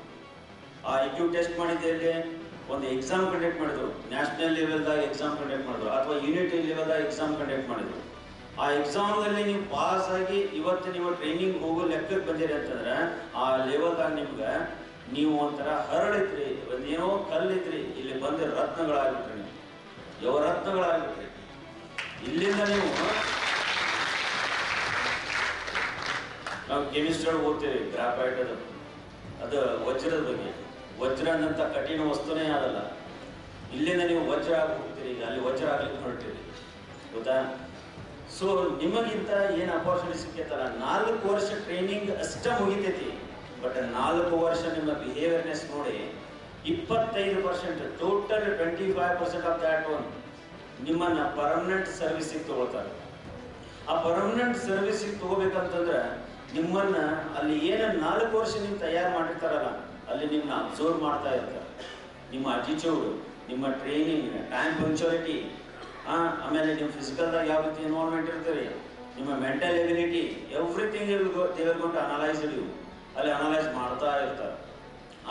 ಆ IQ ಟೆಸ್ಟ್ ಮಾಡಿದ್ದಲ್ಲಿ ಒಂದು ಎಕ್ಸಾಮ್ ಕಂಡಕ್ಟ್ ಮಾಡಿದ್ರು. ನ್ಯಾಷನಲ್ ಲೆವೆಲ್ದಾಗ ಎಕ್ಸಾಮ್ ಕಂಡಕ್ಟ್ ಮಾಡಿದ್ರು, ಅಥವಾ ಯೂನಿಟಿ ಲೆವೆಲ್ದಾಗ ಎಕ್ಸಾಮ್ ಕಂಡಕ್ಟ್ ಮಾಡಿದ್ರು. ಆ ಎಕ್ಸಾಮ್ನಲ್ಲಿ ನೀವು ಪಾಸ್ ಆಗಿ ಇವತ್ತು ನೀವು ಟ್ರೈನಿಂಗ್ ಹೋಗೋ ಲೆಕ್ಕಕ್ಕೆ ಬಂದಿರಿ ಅಂತಂದ್ರೆ ಆ ಲೆವೆಲ್ದಾಗ ನಿಮ್ಗೆ ನೀವು ಒಂಥರ ಹರಳಿದ್ರಿ, ಒಂದೇನೋ ಕಲ್ಲಿದ್ರಿ, ಇಲ್ಲಿ ಬಂದು ರತ್ನಗಳಾಗ್ಬಿಟ್ರಿ. ನೀವು ಯಾವ ರತ್ನಗಳಾಗ್ಬಿಟ್ರಿ. ಇಲ್ಲಿಂದ ನೀವು ನಾವು ಕೆಮಿಸ್ಟ್ರಿ ಓದ್ತೀವಿ ಗ್ರಾಫೈಟ್ ಅದು ವಜ್ರದ ಬಗ್ಗೆ. ವಜ್ರ ಅನ್ನಂಥ ಕಠಿಣ ವಸ್ತುನೇ ಆಗಲ್ಲ. ಇಲ್ಲಿಂದ ನೀವು ವಜ್ರ ಆಗಿ ಹೋಗ್ತೀರಿ, ಈಗ ಅಲ್ಲಿ ವಜ್ರ ಆಗ್ಲಿಕ್ಕೆ ಹೊರಟಿರಿ, ಗೊತ್ತಾ? ಸೊ ನಿಮಗಿಂತ ಏನು ಅಪರ್ಚುನಿಟಿ ಸಿಕ್ಕೈತಲ್ಲ 4 ವರ್ಷ ಟ್ರೈನಿಂಗ್ ಅಷ್ಟೇ ಮುಗಿತೈತಿ. ಬಟ್ 4 ವರ್ಷ ನಿಮ್ಮ ಬಿಹೇವಿಯರ್ನೆಸ್ ನೋಡಿ 25% ಟೋಟಲ್ 25% ಆಫ್ ದ್ಯಾಟ್ ಒನ್ ನಿಮ್ಮನ್ನ ಪರ್ಮನೆಂಟ್ ಸರ್ವಿಸಿಗೆ ತಗೊಳ್ತಾರೆ. ಆ ಪರ್ಮನೆಂಟ್ ಸರ್ವಿಸಿಗೆ ತಗೋಬೇಕಂತಂದ್ರೆ ನಿಮ್ಮನ್ನ ಅಲ್ಲಿ ಏನು 4 ವರ್ಷ ನೀವು ತಯಾರು ಮಾಡಿರ್ತಾರಲ್ಲ ಅಲ್ಲಿ ನಿಮ್ಮನ್ನ ಅಬ್ಸರ್ವ್ ಮಾಡ್ತಾ ಇರ್ತಾರೆ. ನಿಮ್ಮ ಅಟಿಟ್ಯೂಡ್, ನಿಮ್ಮ ಟ್ರೈನಿಂಗ್, ಟೈಮ್ ಪಂಕ್ಚುಯಾಲಿಟಿ, ಆಮೇಲೆ ನಿಮ್ಮ ಫಿಸಿಕಲ್ದಾಗ ಯಾವ ರೀತಿ ಇನ್ವಾಲ್ವ್ಮೆಂಟ್ ಇರ್ತೀರಿ, ನಿಮ್ಮ mental ability, everything they will got to analyse you. ಅಲ್ಲಿ ಅನಲೈಸ್ ಮಾಡ್ತಾ ಇರ್ತಾರೆ.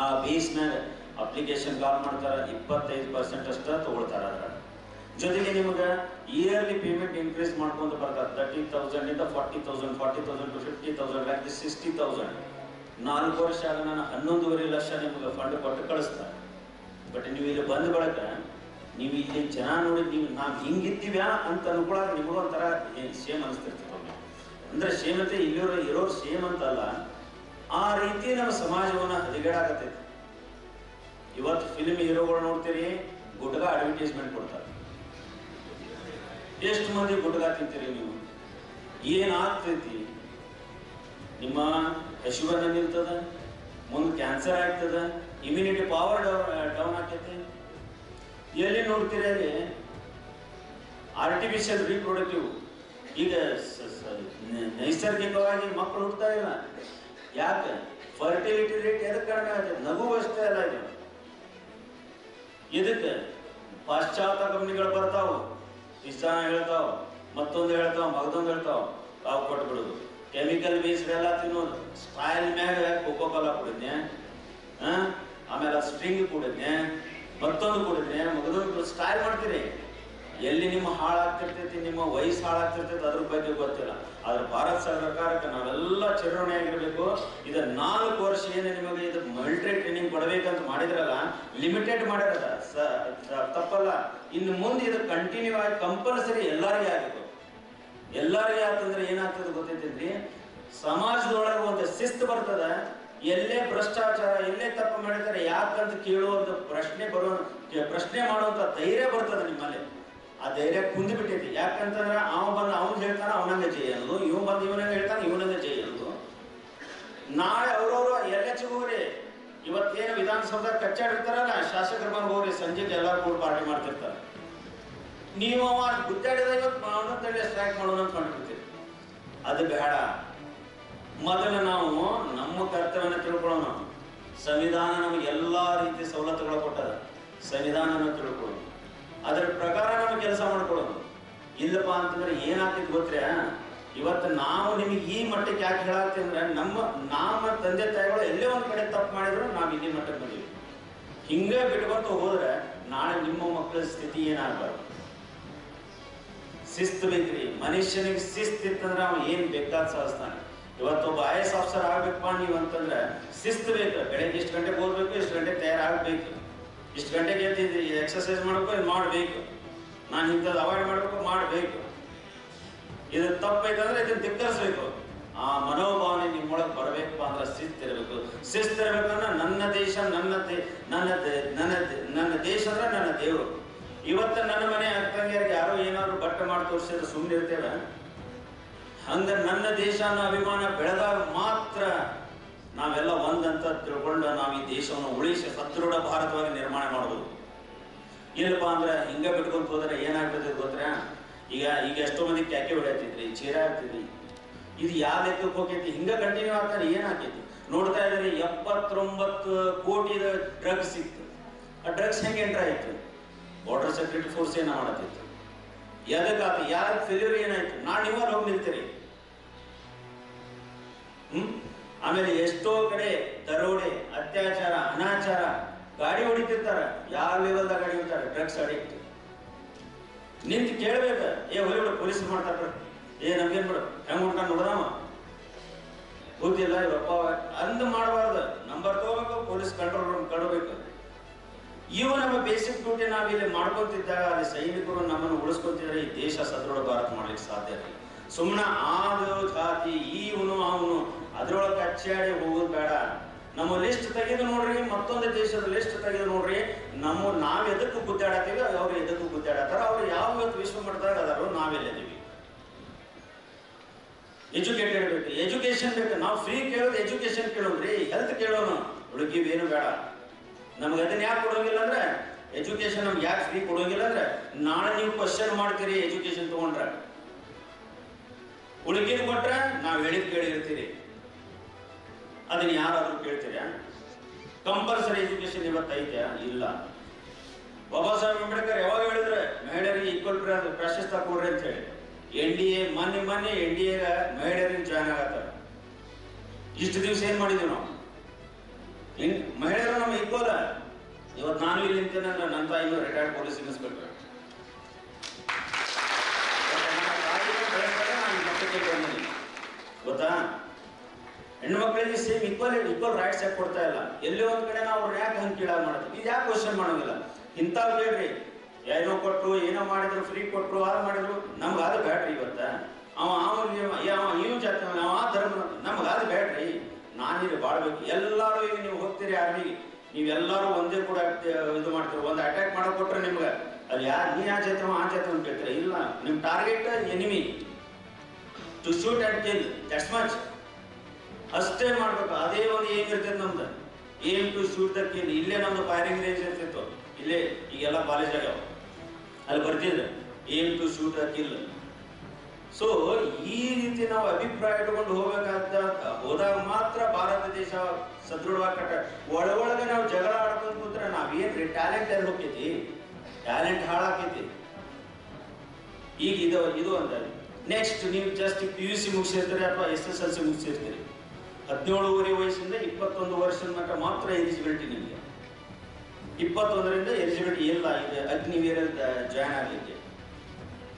ಆ ಬೇಸ್ ಮೇಲೆ ಅಪ್ಲಿಕೇಶನ್ ಕಾಲ್ ಮಾಡ್ತಾರೆ. 25% ಅಷ್ಟೇ ತಗೊಳ್ತಾರೆ. ಅದರ ಜೊತೆಗೆ ನಿಮ್ಗೆ ಇಯರ್ಲಿ ಪೇಮೆಂಟ್ ಇನ್ಕ್ರೀಸ್ ಮಾಡ್ಕೊಂತ ಬರ್ತಾರೆ. 30,000 ಇಂದ 40,000, 40,000 ಟು 50,000, ಲೈಕ್ 60,000. 4 ವರ್ಷ ಆಗ ನಾನು 11.5 ಲಕ್ಷ ನಿಮ್ಗೆ ಫಂಡ್ ಕೊಟ್ಟು ಕಳಿಸ್ತಾರೆ. ಬಟ್ ನೀವು ಇಲ್ಲಿ ಬಂದ ಬಳಿಕ ನೀವು ಇಲ್ಲಿ ಜನ ನೋಡಿ ನಾವು ಹಿಂಗಿದ್ದೀವ್ಯಾ ಅಂತ ಅನ್ಕೊಳಕ್ ನಿಮಗೂ ಒಂಥರ ಸೇಮ್ ಅನಿಸ್ತಿರ್ತದೆ. ಅಂದ್ರೆ ಸೇಮತೆ ಇರೋರು ಸೇಮ್ ಅಂತಲ್ಲ, ಆ ರೀತಿ ನಮ್ಮ ಸಮಾಜವನ್ನ ಹದಗೆಡಾಕತ್ತೈತಿ. ಇವತ್ತು ಫಿಲ್ಮ್ ಹೀರೋಗಳು ನೋಡ್ತೀರಿ, ಗುಟ್ಗ ಅಡ್ವರ್ಟೈಸ್ಮೆಂಟ್ ಕೊಡ್ತಾರೆ. ಎಷ್ಟು ಮಂದಿ ಗುಟ್ಗ ತಿಂತೀರಿ ನೀವು? ಏನಾಗ್ತೈತಿ? ನಿಮ್ಮ ಹಸಿವನ್ನ ನಿಲ್ತದ, ಮುಂದೆ ಕ್ಯಾನ್ಸರ್ ಆಗ್ತದ, ಇಮ್ಯುನಿಟಿ ಪವರ್ ಡೌನ್ ಆಗ್ತೈತಿ. ಎಲ್ಲಿ ನೋಡ್ತೀರಿ ಅಲ್ಲಿ ಆರ್ಟಿಫಿಷಿಯಲ್ ರೀಪ್ರೊಡಕ್ಟಿವ್. ಈಗ ನೈಸರ್ಗಿಕವಾಗಿ ಮಕ್ಕಳು ಹುಡ್ತಾ ಇಲ್ಲ. ಯಾಕೆ? ಫರ್ಟಿಲಿಟಿ ರೇಟ್ ಎದಕ್ಕೆ ಕಡಿಮೆ ಆಗ್ತದೆ? ನಗು ಅಷ್ಟೇ ಅಲ್ಲ ಇದು. ಇದಕ್ಕೆ ಪಾಶ್ಚಾತ್ಯ ಕಂಪ್ನಿಗಳು ಬರ್ತಾವ, ಪಿಜ್ಜಾನ ಹೇಳ್ತಾವ, ಮತ್ತೊಂದು ಹೇಳ್ತಾವ, ಮಗದೊಂದು ಹೇಳ್ತಾವ, ತಾವು ಕೊಟ್ಬಿಡೋದು. ಕೆಮಿಕಲ್ ಬೇಸ್ಡ್ ಎಲ್ಲ ತಿನ್ನೋದು. ಸ್ಟೈಲ್ ಮ್ಯಾಗ ಕೋಕೋ ಕೋಲಾ ಕುಡಿದ್ನೆ, ಆಮೇಲೆ ಸ್ಟ್ರಿಂಗ್ ಕುಡಿದ್ನೆ, ಮತ್ತೊಂದು ಕುಡಿದ್ನೆ, ಮಗದೊಂದು ಸ್ಟೈಲ್ ಮಾಡ್ತೀರಿ. ಎಲ್ಲಿ ನಿಮ್ಮ ಹಾಳಾಗ್ತಿರ್ತೈತಿ, ನಿಮ್ಮ ವಯಸ್ಸು ಹಾಳಾಗ್ತಿರ್ತೈತಿ ಅದ್ರ ಬಗ್ಗೆ ಗೊತ್ತಿಲ್ಲ. ಆದ್ರೆ ಭಾರತ ಸರ್ಕಾರಕ್ಕೆ ನಾವೆಲ್ಲ ಚಿರಋಣಿಯಾಗಿರ್ಬೇಕು. ಇದು 4 ವರ್ಷ ಏನು ನಿಮಗೆ ಇದು ಮಿಲಿಟರಿ ಟ್ರೈನಿಂಗ್ ಕೊಡಬೇಕಂತ ಮಾಡಿದ್ರಲ್ಲ, ಲಿಮಿಟೆಡ್ ಮಾಡಿರದ ತಪ್ಪಲ್ಲ. ಇನ್ನು ಮುಂದೆ ಇದು ಕಂಟಿನ್ಯೂ ಆಗಿ ಕಂಪಲ್ಸರಿ ಎಲ್ಲರಿಗೆ ಆಗಬೇಕು. ಎಲ್ಲರಿಗೆ ಆತಂದ್ರೆ ಏನಾಗ್ತದೆ ಗೊತ್ತೈತಿ? ಸಮಾಜದೊಳಗೆ ಒಂದು ಶಿಸ್ತು ಬರ್ತದ. ಎಲ್ಲೇ ಭ್ರಷ್ಟಾಚಾರ, ಎಲ್ಲೇ ತಪ್ಪು ಮಾಡಿದ್ದಾರೆ ಯಾಕಂತ ಕೇಳುವಂತ ಪ್ರಶ್ನೆ ಮಾಡುವಂತ ಧೈರ್ಯ ಬರ್ತದೆ ನಿಮ್ಮಲ್ಲಿ. ಆ ಧೈರ್ಯ ಕುಂದಿಬಿಟ್ಟೈತಿ. ಯಾಕಂತಂದ್ರೆ ಅವ್ನು ಹೇಳ್ತಾನೆ ಅವನಂಗೆ ಜೈ ಅನ್ನೋದು, ಇವನಂಗೆ ಹೇಳ್ತಾನೆ ಇವನಂಗೆ ಜೈ ಅನ್ನೋದು. ನಾಳೆ ಅವ್ರವ್ರು ಎಲ್ಲೆಚ್ಚಿಗೆ ಹೋಗ್ರಿ. ಇವತ್ತೇನು ವಿಧಾನಸೌಧ ಕಚ್ಚಾಡಿರ್ತಾರಲ್ಲ, ಶಾಸಕರ ಮನೆಗೆ ಹೋಗ್ರಿ, ಸಂಜೆಗೆ ಎಲ್ಲರೂ ಕೂಡ ಪಾರ್ಟಿ ಮಾಡ್ತಿರ್ತಾರೆ. ನೀವು ಗುದ್ದಾಡಿದ ಇವತ್ತು ಅವನಂತೇಳಿ ಸ್ಟ್ರೈಕ್ ಮಾಡೋಣ ಅಂತ ಮಾಡ್ಬಿಡ್ತೀರಿ. ಅದು ಬೇಡ. ಮೊದಲು ನಾವು ನಮ್ಮ ಕರ್ತವ್ಯನ ತಿಳ್ಕೊಳ್ಳೋಣ. ಸಂವಿಧಾನ ನಮಗೆ ಎಲ್ಲಾ ರೀತಿಯ ಸವಲತ್ತುಗಳು ಕೊಟ್ಟದ. ಸಂವಿಧಾನನ ತಿಳ್ಕೊಳ್ಳೋಣ, ಅದರ ಪ್ರಕಾರ ನಮಗೆ ಕೆಲಸ ಮಾಡ್ಕೊಳ್ಳೋದು. ಇಲ್ಲಪ್ಪ ಅಂತಂದ್ರೆ ಏನಾಗ್ತೈತಿ ಗೊತ್ತೇ? ಇವತ್ತು ನಾವು ನಿಮಗೆ ಈ ಮಟ್ಟಕ್ಕೆ ಯಾಕೆ ಹೇಳಾಗ್ತೀವಿ ಅಂದ್ರೆ ನಮ್ಮ ತಂದೆ ತಾಯಿಗಳು ಎಲ್ಲೇ ಒಂದ್ ಕಡೆ ತಪ್ಪು ಮಾಡಿದ್ರು ನಾವು ಇಲ್ಲಿ ಮಟ್ಟಕ್ಕೆ ಬಂದೀವಿ. ಹಿಂಗೆ ಬಿಟ್ಕೊಂತ ಹೋದ್ರೆ ನಾಳೆ ನಿಮ್ಮ ಮಕ್ಕಳ ಸ್ಥಿತಿ ಏನಾಗಬಾರ್ದು. ಶಿಸ್ತು ಬೇಕ್ರಿ. ಮನುಷ್ಯನಿಗೆ ಶಿಸ್ತು ಇತ್ತಂದ್ರೆ ಅವ್ನು ಏನ್ ಬೇಕಾದ ಸಾಧಿಸ್ತಾನೆ. ಇವತ್ತೊಬ್ಬ IAS ಆಫೀಸರ್ ಆಗ್ಬೇಕಪ್ಪ ನೀವು ಅಂತಂದ್ರೆ ಶಿಸ್ತು ಬೇಕು. ಬೆಳಗ್ಗೆ ಇಷ್ಟು ಗಂಟೆಗೆ ಓದ್ಬೇಕು, ಇಷ್ಟು ಗಂಟೆಗೆ ತಯಾರಾಗಬೇಕು, ಇಷ್ಟು ಗಂಟೆಗೆ ಎದ್ದಿದ್ರಿ ಎಕ್ಸರ್ಸೈಸ್ ಮಾಡಬೇಕು, ಇದು ಮಾಡಬೇಕು, ನಾನು ಇಂಥದ್ದು ಅವಾಯ್ಡ್ ಮಾಡಬೇಕು, ಮಾಡಬೇಕು. ಇದು ತಪ್ಪೈತಂದ್ರೆ ಇದನ್ನ ಧಿಕ್ಕರಿಸ್ಬೇಕು. ಆ ಮನೋಭಾವನೆ ನಿಮ್ಮೊಳಗೆ ಬರಬೇಕಪ್ಪ ಅಂದ್ರೆ ಶಿಸ್ತಿರಬೇಕು. ಶಿಸ್ತಿರ್ಬೇಕಂದ್ರೆ ನನ್ನ ದೇಶ ನನ್ನ ದೇಶ ಅಂದ್ರೆ ನನ್ನ ದೇವರು. ಇವತ್ತು ನನ್ನ ಮನೆ ಅಕ್ಕಂಗಿಯರಿಗೆ ಯಾರೋ ಏನಾದ್ರು ಬಟ್ಟೆ ಮಾಡಿ ತೋರಿಸಿದ್ರೆ ಸುಮ್ಮನೆ ಇರ್ತೇವೆ? ಹಂಗ ನನ್ನ ದೇಶ ಅನ್ನೋ ಅಭಿಮಾನ ಬೆಳೆದಾಗ ಮಾತ್ರ ನಾವೆಲ್ಲ ಒಂದಂತ ತಿಳ್ಕೊಂಡು ನಾವು ಈ ದೇಶವನ್ನು ಉಳಿಸಿ ಸದೃಢ ಭಾರತವಾಗಿ ನಿರ್ಮಾಣ ಮಾಡಬಹುದು. ಇಲ್ಲಪ್ಪ ಅಂದ್ರೆ ಹಿಂಗ ಬಿಟ್ಕೊಂತ ಹೋದ್ರೆ ಏನಾಗ್ತದೆ ಗೊತ್ತಾ? ಈಗ ಎಷ್ಟೋ ಮಂದಿ ಕ್ಯಾಕೆ ಹೊಡೆಯತ್ತಿದ್ರಿ, ಚೀರ ಆಗ್ತಿದ್ರಿ. ಇದು ಯಾವ ಲೆಕ್ಕಕ್ಕೆ ಹೋಗೈತಿ? ಹಿಂಗ ಕಂಟಿನ್ಯೂ ಆಗ್ತಾರೆ ಏನಾಕೈತಿ ನೋಡ್ತಾ ಇದ್ರಿ. 79 ಕೋಟಿ ಡ್ರಗ್ಸ್ ಸಿಕ್ತು. ಆ ಡ್ರಗ್ಸ್ ಹೆಂಗೆ ಎಂಟ್ರ್ ಆಯ್ತು? ಬಾರ್ಡರ್ ಸೆಕ್ಯೂರಿಟಿ ಫೋರ್ಸ್ ಏನ ಮಾಡತ್ತಿತ್ತು? ಎದಕ್ಕಾತ? ಯಾರ ಫೇಲ್ಯೂರ್ ಏನಾಯ್ತು? ನಾಳೆ ಇವಾಗ ಹೋಗಿ ನಿಲ್ತೀರಿ. ಆಮೇಲೆ ಎಷ್ಟೋ ಕಡೆ ದರೋಡೆ, ಅತ್ಯಾಚಾರ, ಅನಾಚಾರ, ಗಾಡಿ ಹೊಡಿತಿರ್ತಾರ. ಯಾವ ಲೆವೆಲ್ದಾಗ ಗಾಡಿ ಹೊಡಿತಾರೆ? Drugs addict. ನಿಂತು ಕೇಳ್ಬೇಕ, ಹೊಲಿಬಿಡ ಪೊಲೀಸ್ ಮಾಡ್ತಾರ, ನಮ್ಗೇನ್ ಬಿಡು ಹೆಂಗ್ ಹುಡ್ಕೊಂಡು ನೋಡದವ ಗೊತ್ತಿಲ್ಲ ಇವಪ್ಪ ಅಂದ್ ಮಾಡಬಾರ್ದು. ನಂಬರ್ ತಗೋಬೇಕು, ಪೊಲೀಸ್ ಕಂಟ್ರೋಲ್ ರೂಮ್ ಕಡಬೇಕು. ಇವು ನಮ್ಮ ಬೇಸಿಕ್ ಡ್ಯೂಟಿ ನಾವಿಲ್ಲಿ ಮಾಡ್ಕೊಂತಿದ್ದಾಗ ಅಲ್ಲಿ ಸೈನಿಕರು ನಮ್ಮನ್ನು ಉಳಿಸ್ಕೊತಿದ್ರೆ ಈ ದೇಶ ಸದೃಢ ಭಾರತ ಮಾಡ್ಲಿಕ್ಕೆ ಸಾಧ್ಯ ಇಲ್ಲ. ಸುಮ್ಮನೆ ಆದು ಜಾತಿ ಇವನು ಅವನು ಅದ್ರೊಳಗೆ ಕಚ್ಚಾಡಿ ಹೋಗೋದು ಬೇಡ. ನಮ್ಮ ಲಿಸ್ಟ್ ತೆಗೆದು ನೋಡ್ರಿ, ಮತ್ತೊಂದು ದೇಶದ ಲಿಸ್ಟ್ ತೆಗೆದು ನೋಡ್ರಿ. ನಾವ್ ಎದಕ್ಕೂ ಗುದ್ದಾಡತ್ತೀವಿ, ಅವ್ರು ಎದಕ್ಕೂ ಗುದ್ದಾಡತ್ತಾರ. ಅವ್ರು ಯಾವ ಇವತ್ತು ವಿಶ್ವ ಮಟ್ಟದಾಗ ಅದಾರೋ ನಾವೆಲ್ಲಿದ್ದೀವಿ? ಎಜುಕೇಟೆಡ್ ಬೇಕು, ಎಜುಕೇಶನ್ ಬೇಕು. ನಾವು ಫ್ರೀ ಕೇಳೋದು ಎಜುಕೇಶನ್ ಕೇಳೋದ್ರಿ, ಹೆಲ್ತ್ ಕೇಳೋನು, ಉಳಿಗಿವೇನು ಬೇಡ. ನಮ್ಗೆ ಅದನ್ನ ಯಾಕೆ ಕೊಡೋಂಗಿಲ್ಲ ಅಂದ್ರೆ ಎಜುಕೇಶನ್ ನಮ್ಗೆ ಯಾಕೆ ಫ್ರೀ ಕೊಡೋಂಗಿಲ್ಲ ಅಂದ್ರೆ ನಾಳೆ ನೀವು ಕ್ವಶನ್ ಮಾಡ್ತೀರಿ ಎಜುಕೇಶನ್ ತಗೊಂಡ್ರೆ. ಉಳಿಗಿದ್ ಕೊಟ್ರೆ ನಾವು ಹೇಳಿದ್ ಕೇಳಿರ್ತೀರಿ, ಅದನ್ನ ಯಾರಾದ್ರೂ ಕೇಳ್ತೀರ? Compulsory education ಇವತ್ತೈತೆ? ಇಲ್ಲ. ಬಾಬಾ ಸಾಹೇಬ್ ಅಂಬೇಡ್ಕರ್ ಯಾವಾಗ ಹೇಳಿದ್ರೆ ಮಹಿಳೆಯರಿಗೆ ಈಕ್ವಲ್ ಪ್ರಾಶಸ್ತ್ಯ ಕೊಡ್ರಿ ಅಂತ ಹೇಳಿ NDA ಮೊನ್ನೆ NDA ಮಹಿಳೆಯರಿಗೆ ಜಾಯ್ನ್ ಆಗತ್ತಾರೆ. ಇಷ್ಟು ದಿವಸ ಏನ್ ಮಾಡಿದ್ವಿ ನಾವು? ಮಹಿಳೆಯರು ನಮ್ಮ ಈಕ್ವಲ್. ಇವತ್ತು ನಾನು ಇಲ್ಲಿ ನಿಂತೇನೆ ಅಂದ್ರೆ ನನ್ನ ತಾಯಿಗೂ ರಿಟೈರ್ಡ್ ಪೊಲೀಸ್ ಇನ್ಸ್ಪೆಕ್ಟರ್. ಗೊತ್ತಾ? ಹೆಣ್ಣು ಮಕ್ಕಳಿಗೆ ಸೇಮ್ ಈಕ್ವಲ್ ರೈಟ್ಸ್ ಯಾಕೆ ಕೊಡ್ತಾ ಇಲ್ಲ? ಎಲ್ಲೇ ಒಂದ್ ಕಡೆ ನಾವು ಅವ್ರು ಯಾಕೆ ಹಂಗೆ ಕೀಳಾಗಿ ಮಾಡೋದು? ಇದು ಯಾಕೆ ಕ್ವಶನ್ ಮಾಡೋಂಗಿಲ್ಲ? ಇಂಥವ್ ಕೇಳ್ರಿ, ಏನೋ ಕೊಟ್ಟರು, ಏನೋ ಮಾಡಿದ್ರು, ಫ್ರೀ ಕೊಟ್ಟರು, ಅದು ಮಾಡಿದ್ರು, ನಮ್ಗೆ ಅದು ಬ್ಯಾಡ್ರಿ. ಇವತ್ತ ಇವ್ ಜಾತಿ, ನಾವು ಆ ಧರ್ಮ, ನಮ್ಗೆ ಅದು ಬ್ಯಾಡ್ರಿ. ನಾನಿಲ್ಲಿ ಬಾಳ್ಬೇಕು. ಎಲ್ಲರೂ ಈಗ ನೀವು ಹೋಗ್ತೀರಿ ಆರ್ಮಿಗೆ, ನೀವೆಲ್ಲರೂ ಒಂದೇ ಕೂಡ ಇದು ಮಾಡ್ತೀರಿ. ಒಂದು ಅಟ್ಯಾಕ್ ಮಾಡಕ್ ಕೊಟ್ರೆ ನಿಮ್ಗೆ ಅಲ್ಲಿ ಯಾರು ನೀ ಆ ಜಾತಿ ಆ ಜಾತಿ ಅಂತ ಕೇಳ್ತೀರ? ಇಲ್ಲ, ನಿಮ್ target enemy to shoot and kill, that's much. ಅಷ್ಟೇ ಮಾಡ್ಬೇಕು. ಅದೇ ಒಂದು ಏಮ್ ಇರ್ತೈತೆ ನಮ್ದು, aim to shoot the kill. ಇಲ್ಲೇ ನಮ್ದು ಫೈರಿಂಗ್ ರೇಂಜ್ ಇರ್ತಿತ್ತು. ಇಲ್ಲೇ ಈಗೆಲ್ಲ ಕಾಲೇಜ್ ಆಗ್ಯಾವ, ಅಲ್ಲಿ ಬರ್ತಿದ್ರು aim to shoot the kill. So ಈ ರೀತಿ ನಾವು ಅಭಿಪ್ರಾಯ ಇಟ್ಕೊಂಡು ಹೋದಾಗ ಮಾತ್ರ ಭಾರತ ದೇಶ ಸದೃಢವಾಗಿ ಕಟ್ಟ. ಒಳಗೆ ನಾವು ಜಗಳ ಆಡ್ಕೊಂಡು ಕೂತ್ರೆ ನಾವೇನ್ರಿ ಟ್ಯಾಲೆಂಟ್ ಎಲ್ಲಿ ಹೋಗ್ತೈತಿ? ಟ್ಯಾಲೆಂಟ್ ಹಾಳಾಕೈತಿ. ಈಗ ಇದು ಅಂತ. ನೆಕ್ಸ್ಟ್ ನೀವು ಜಸ್ಟ್ PUC ಮುಗಿಸಿರ್ತೀರಿ ಅಥವಾ SSLC ಮುಗಿಸಿರ್ತೀರಿ. 17 ವಯಸ್ಸಿಂದ 21 ವರ್ಷದ ಮಟ್ಟ ಮಾತ್ರ ಎಲಿಜಿಬಿಲಿಟಿ ನಿಮಗೆ. 21ರಿಂದ ಎಲಿಜಿಬಿಲಿಟಿ ಇಲ್ಲ. ಇದು ಅಗ್ನಿವೀರ ಜಾಯ್ನ್ ಆಗಲಿಕ್ಕೆ